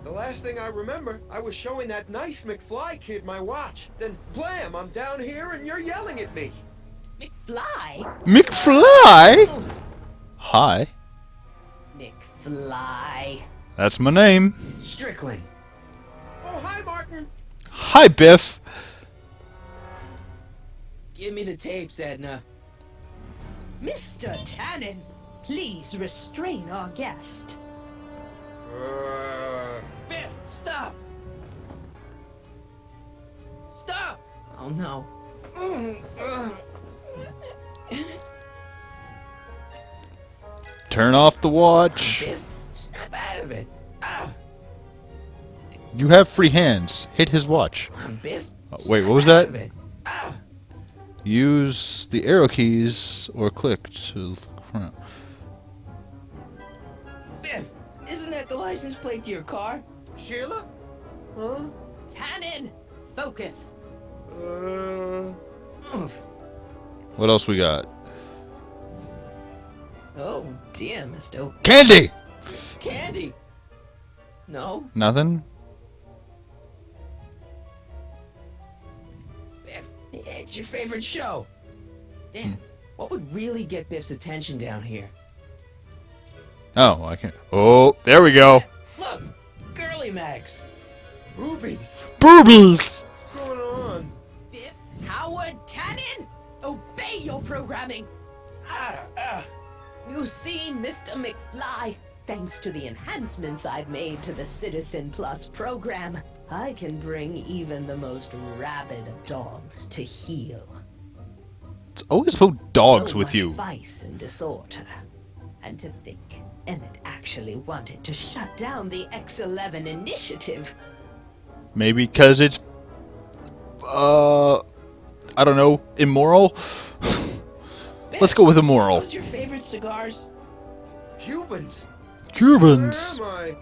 The last thing I remember, I was showing that nice McFly kid my watch. Then, blam, I'm down here and you're yelling at me. McFly? McFly? Hi. McFly. That's my name. Strickland. Oh, hi, Martin. Hi, Biff. Give me the tapes, Edna. Mr. Tannen, please restrain our guest. Biff, stop! Stop! Oh no. Turn off the watch. Biff, snap out of it. Ah. You have free hands. Hit his watch. Come on, Biff. Oh, wait, what was snap that? out of it. Ah. Use the arrow keys or click to... Biff, isn't that the license plate to your car? Sheila? Huh? Tannen, focus. What else we got? Oh, dear, Mr. Candy! Candy! No? Nothing? Biff, it's your favorite show. Damn, what would really get Biff's attention down here? Oh, I can't... Oh, there we go. Look! Girly Mags! Boobies. Boobies! What's going on? Biff Howard Tannen, obey your programming. You see, Mr. McFly, thanks to the enhancements I've made to the Citizen Plus program, I can bring even the most rabid of dogs to heel. It's always about dogs So with much you. Vice and disorder. And to think Emmett actually wanted to shut down the X11 initiative. Maybe because it's... I don't know. Immoral? Let's go with immoral. What's your favorite cigars? Cubans. Cubans. Where am I?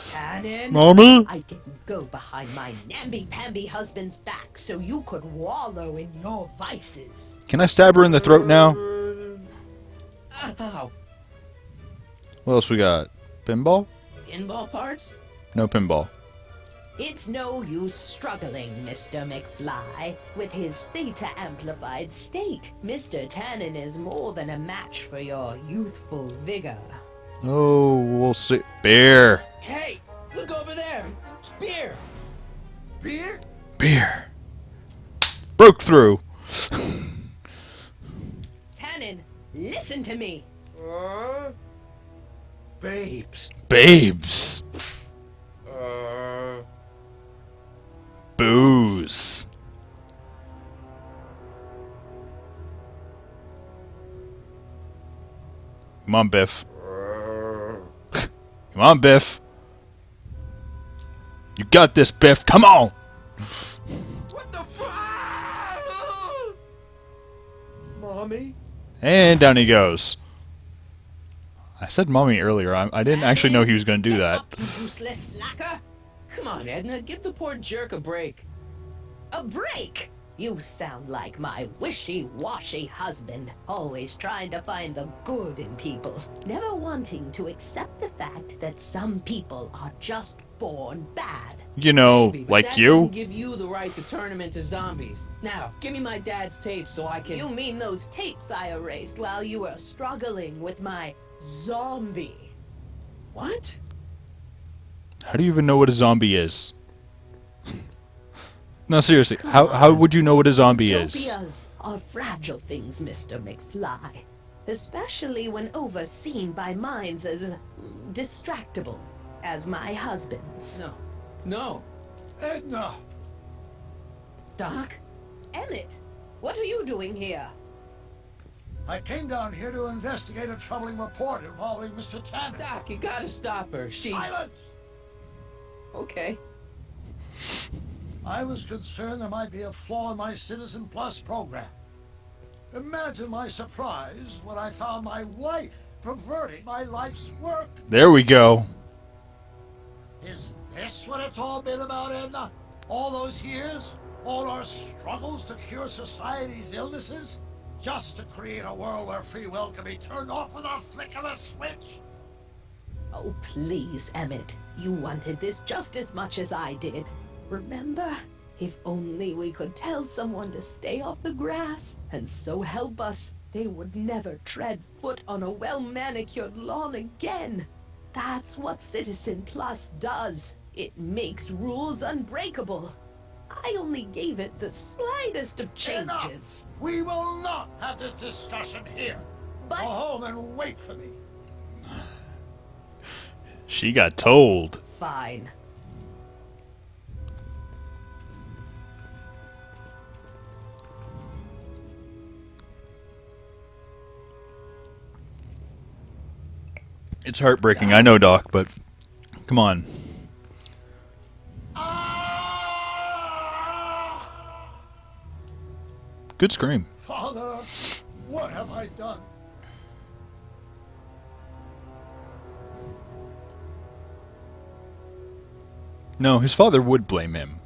Tannen, Mommy? I didn't go behind my namby-pamby husband's back so you could wallow in your vices. Can I stab her in the throat now? Ow. What else we got? Pinball? Pinball parts? No pinball. It's no use struggling, Mr. McFly. With his theta-amplified state, Mr. Tannen is more than a match for your youthful vigor. Oh, we'll see. Beer. Hey, look over there! It's beer! Beer? Beer. Broke through. Tannen, listen to me. Babes. Babes. Uh... Booze. Come on, Biff. Come on, Biff. You got this, Biff. Come on. What the fuck? Mommy? And down he goes. I said mommy earlier. I didn't actually know he was going to do that. You useless slacker. Come on, Edna, give the poor jerk a break. A break? You sound like my wishy-washy husband, always trying to find the good in people, never wanting to accept the fact that some people are just born bad. You know, Maybe, but like that you. doesn't give you the right to turn them into zombies. Now, give me my dad's tapes so I can... You mean those tapes I erased while you were struggling with my zombie? What? How do you even know what a zombie is? No, seriously. How would you know what a zombie is? Utopias are fragile things, Mr. McFly. Especially when overseen by minds as distractible as my husband's. No. No. Edna! Doc? Emmett, what are you doing here? I came down here to investigate a troubling report involving Mr. Tannen. Doc, you gotta stop her. She... Silence! Okay. I was concerned there might be a flaw in my Citizen Plus program. Imagine my surprise when I found my wife perverting my life's work. There we go. Is this what it's all been about, Edna? All those years? All our struggles to cure society's illnesses? Just to create a world where free will can be turned off with a flick of a switch? Oh, please, Emmett. You wanted this just as much as I did. Remember? If only we could tell someone to stay off the grass, and so help us, they would never tread foot on a well-manicured lawn again. That's what Citizen Plus does. It makes rules unbreakable. I only gave it the slightest of changes. Enough! We will not have this discussion here. But... Go home and wait for me. She got told. Fine. It's heartbreaking, I know, Doc, but come on. Good scream. Father, what have I done? No, his father would blame him.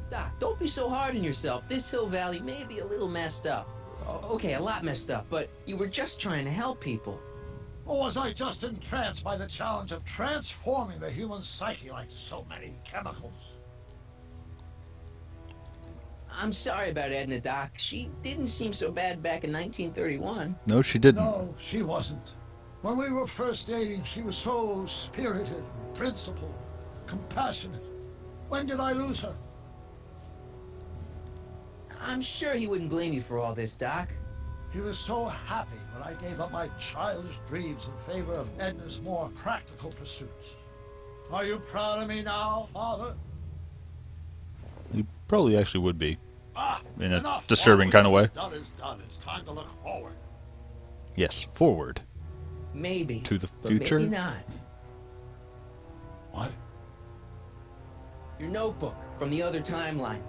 Doc, don't be so hard on yourself. This Hill Valley may be a little messed up. Okay, a lot messed up, but you were just trying to help people. Or was I just entranced by the challenge of transforming the human psyche like so many chemicals? I'm sorry about Edna, Doc. She didn't seem so bad back in 1931. No, she didn't. No, she wasn't. When we were first dating, she was so spirited, principled, compassionate. When did I lose her? I'm sure he wouldn't blame you for all this, Doc. He was so happy when I gave up my childish dreams in favor of Edna's more practical pursuits. Are you proud of me now, Father? He probably actually would be. In a Enough. disturbing kind of way. What's done is done. It's time to look forward. Yes, forward. Maybe. To the but future? Maybe not. What? Your notebook from the other timeline.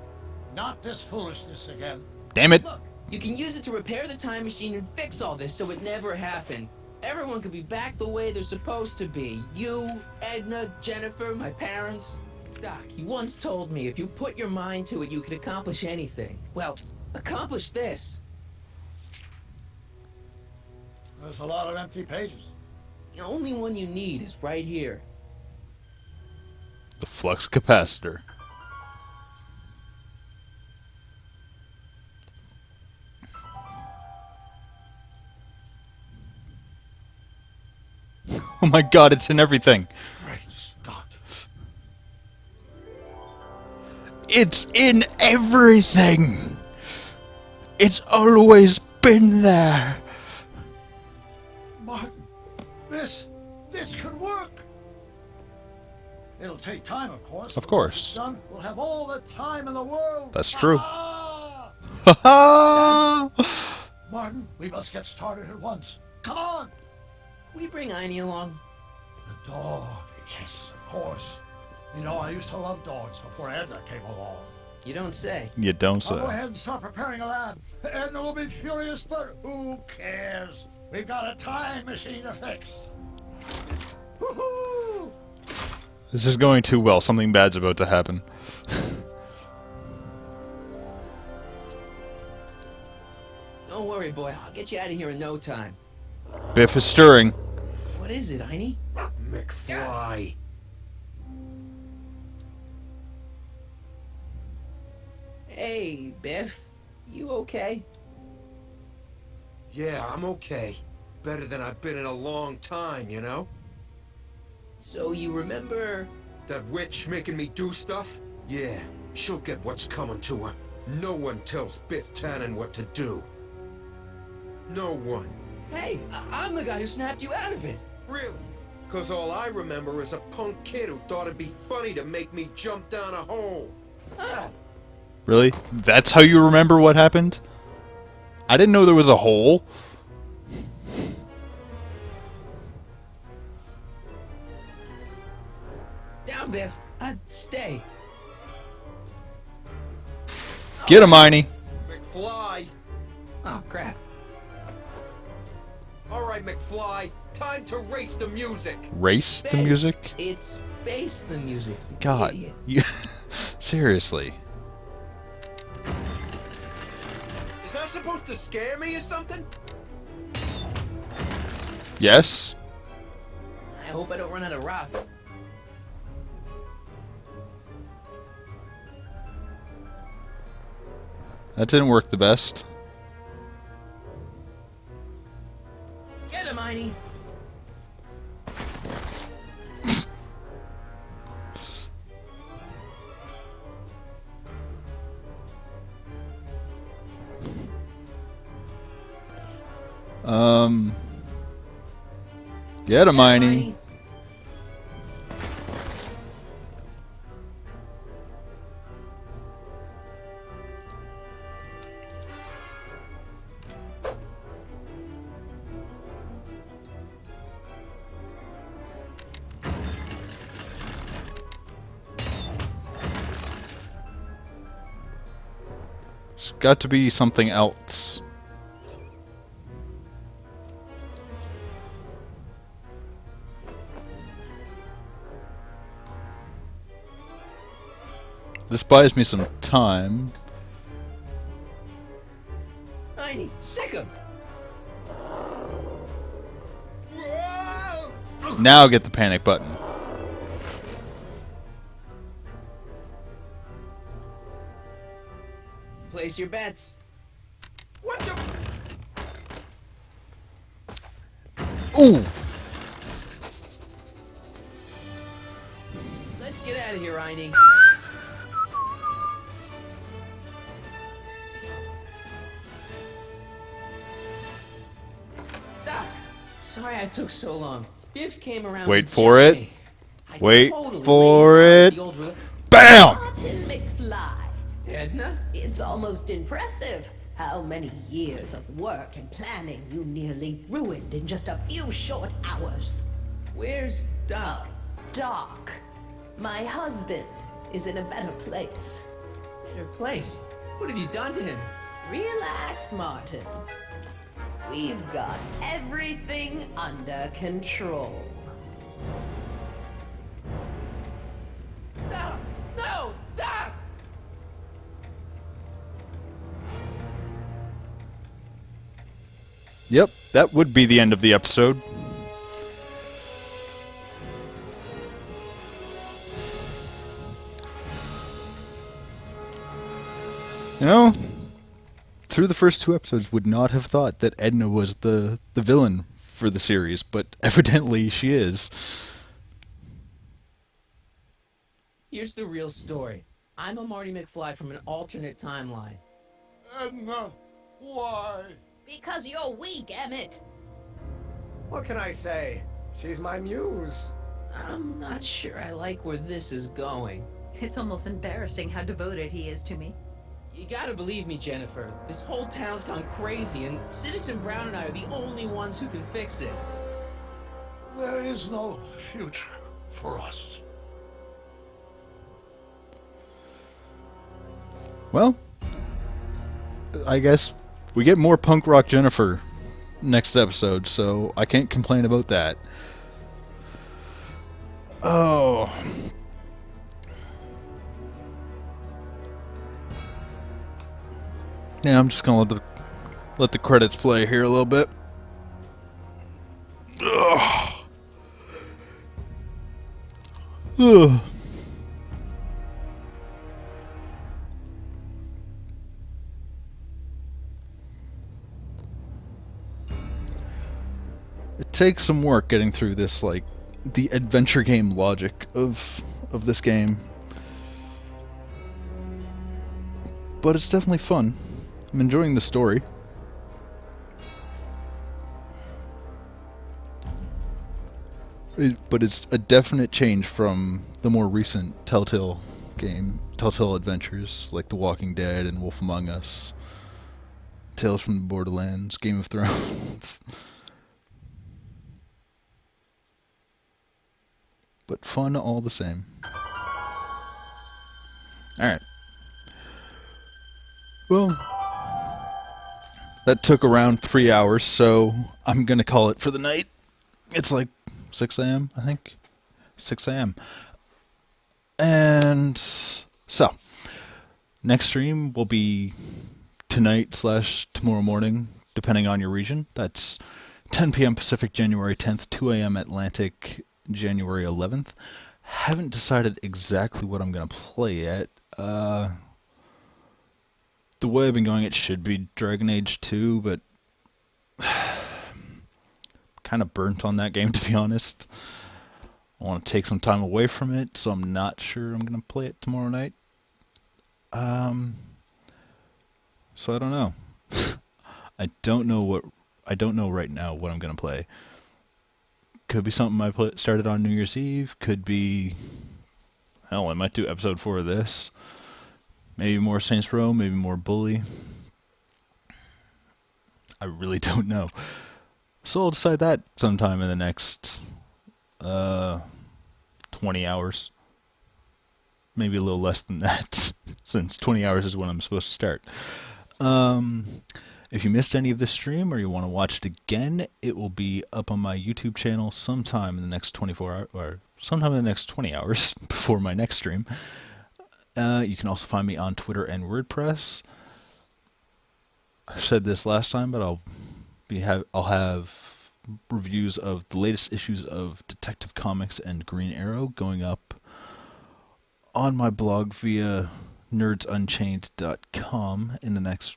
Not this foolishness again. Damn it. Look, you can use it to repair the time machine and fix all this so it never happened. Everyone could be back the way they're supposed to be. You, Edna, Jennifer, my parents. Doc, you once told me if you put your mind to it, you could accomplish anything. Well, accomplish this. There's a lot of empty pages. The only one you need is right here. The flux capacitor. Oh my god, it's in everything. Great Scott. It's in everything. It's always been there. Martin, this could work. It'll take time, of course. Of but course. once it's done, we'll have all the time in the world. That's true. Ah! Ha ha! Martin, we must get started at once. Come on. Can we bring Einie along? The dog. Yes, of course. You know, I used to love dogs before Edna came along. You don't say. You don't say. I'll go ahead and start preparing a lab. Edna will be furious, but who cares? We've got a time machine to fix. Woohoo! This is going too well. Something bad's about to happen. Don't worry, boy. I'll get you out of here in no time. Biff is stirring. What is it, Einie? McFly. Hey, Biff. You okay? Yeah, I'm okay. Better than I've been in a long time, you know? So you remember... That witch making me do stuff? Yeah, she'll get what's coming to her. No one tells Biff Tannen what to do. No one. Hey, I'm the guy who snapped you out of it. Really? Cause all I remember is a punk kid who thought it'd be funny to make me jump down a hole. Ah, Really? That's how you remember what happened? I didn't know there was a hole. down on, Biff. Stay. Get him, Miney. McFly! Oh, crap. Alright, McFly, time to race the music! Race the Face. music? It's face the music. you God. idiot. You, seriously. Is that supposed to scare me or something? Yes? I hope I don't run out of rock. That didn't work the best. Get him, Miney. Get him, Miney. It's got to be something else. This buys me some time. Miney, sick him. Now get the panic button. Place your bets. What the? Ooh! Let's get out of here, Miney. Doc, sorry I took so long. Biff came around. Wait and for jumped it. me. I Wait totally for laid it. off the old BAM! Martin McFly. Edna? It's almost impressive how many years of work and planning you nearly ruined in just a few short hours. Where's Doc? Doc, my husband, is in a better place. Better place? What have you done to him? Relax, Martin. We've got everything under control. No! No! Doc! Yep, that would be the end of the episode. You know, through the first two episodes, would not have thought that Edna was the villain for the series, but evidently she is. Here's the real story. I'm a Marty McFly from an alternate timeline. Edna, why? Because you're weak, Emmett. What can I say? She's my muse. I'm not sure I like where this is going. It's almost embarrassing how devoted he is to me. You gotta believe me, Jennifer. This whole town's gone crazy, and Citizen Brown and I are the only ones who can fix it. There is no future for us. Well, I guess we get more punk rock Jennifer next episode, so I can't complain about that. Oh. Yeah, I'm just gonna let the credits play here a little bit. Ugh. Ugh. It takes some work getting through this, like, the adventure game logic of this game. But it's definitely fun. I'm enjoying the story. But it's a definite change from the more recent Telltale adventures, like The Walking Dead and Wolf Among Us, Tales from the Borderlands, Game of Thrones. But fun all the same. Alright. Well, that took around 3 hours, so I'm going to call it for the night. It's like 6 a.m., I think. 6 a.m. And so, next stream will be tonight / tomorrow morning, depending on your region. That's 10 p.m. Pacific, January 10th, 2 a.m. Atlantic, January 11th. Haven't decided exactly what I'm going to play yet. The way I've been going, it should be Dragon Age 2, but kind of burnt on that game, to be honest. I want to take some time away from it, so I'm not sure I'm going to play it tomorrow night. So I don't know. I don't know right now what I'm going to play. Could be something I started on New Year's Eve. Could be... Hell, I might do episode 4 of this. Maybe more Saints Row, maybe more Bully. I really don't know. So I'll decide that sometime in the next 20 hours. Maybe a little less than that, since 20 hours is when I'm supposed to start. If you missed any of this stream or you want to watch it again, it will be up on my YouTube channel sometime in the next 24 hours, or sometime in the next 20 hours before my next stream. You can also find me on Twitter and WordPress. I said this last time, but I'll have reviews of the latest issues of Detective Comics and Green Arrow going up on my blog via nerdsunchained.com in the next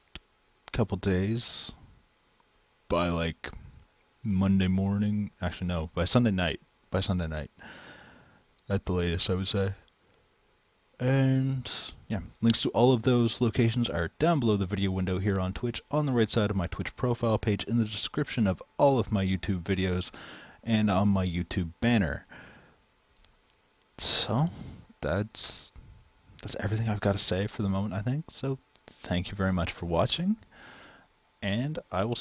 couple days. By like Monday morning. Actually, no, by Sunday night. By Sunday night. At the latest, I would say. And yeah, links to all of those locations are down below the video window here on Twitch, on the right side of my Twitch profile page, in the description of all of my YouTube videos, and on my YouTube banner. So, that's everything I've got to say for the moment, I think. So, thank you very much for watching, and I will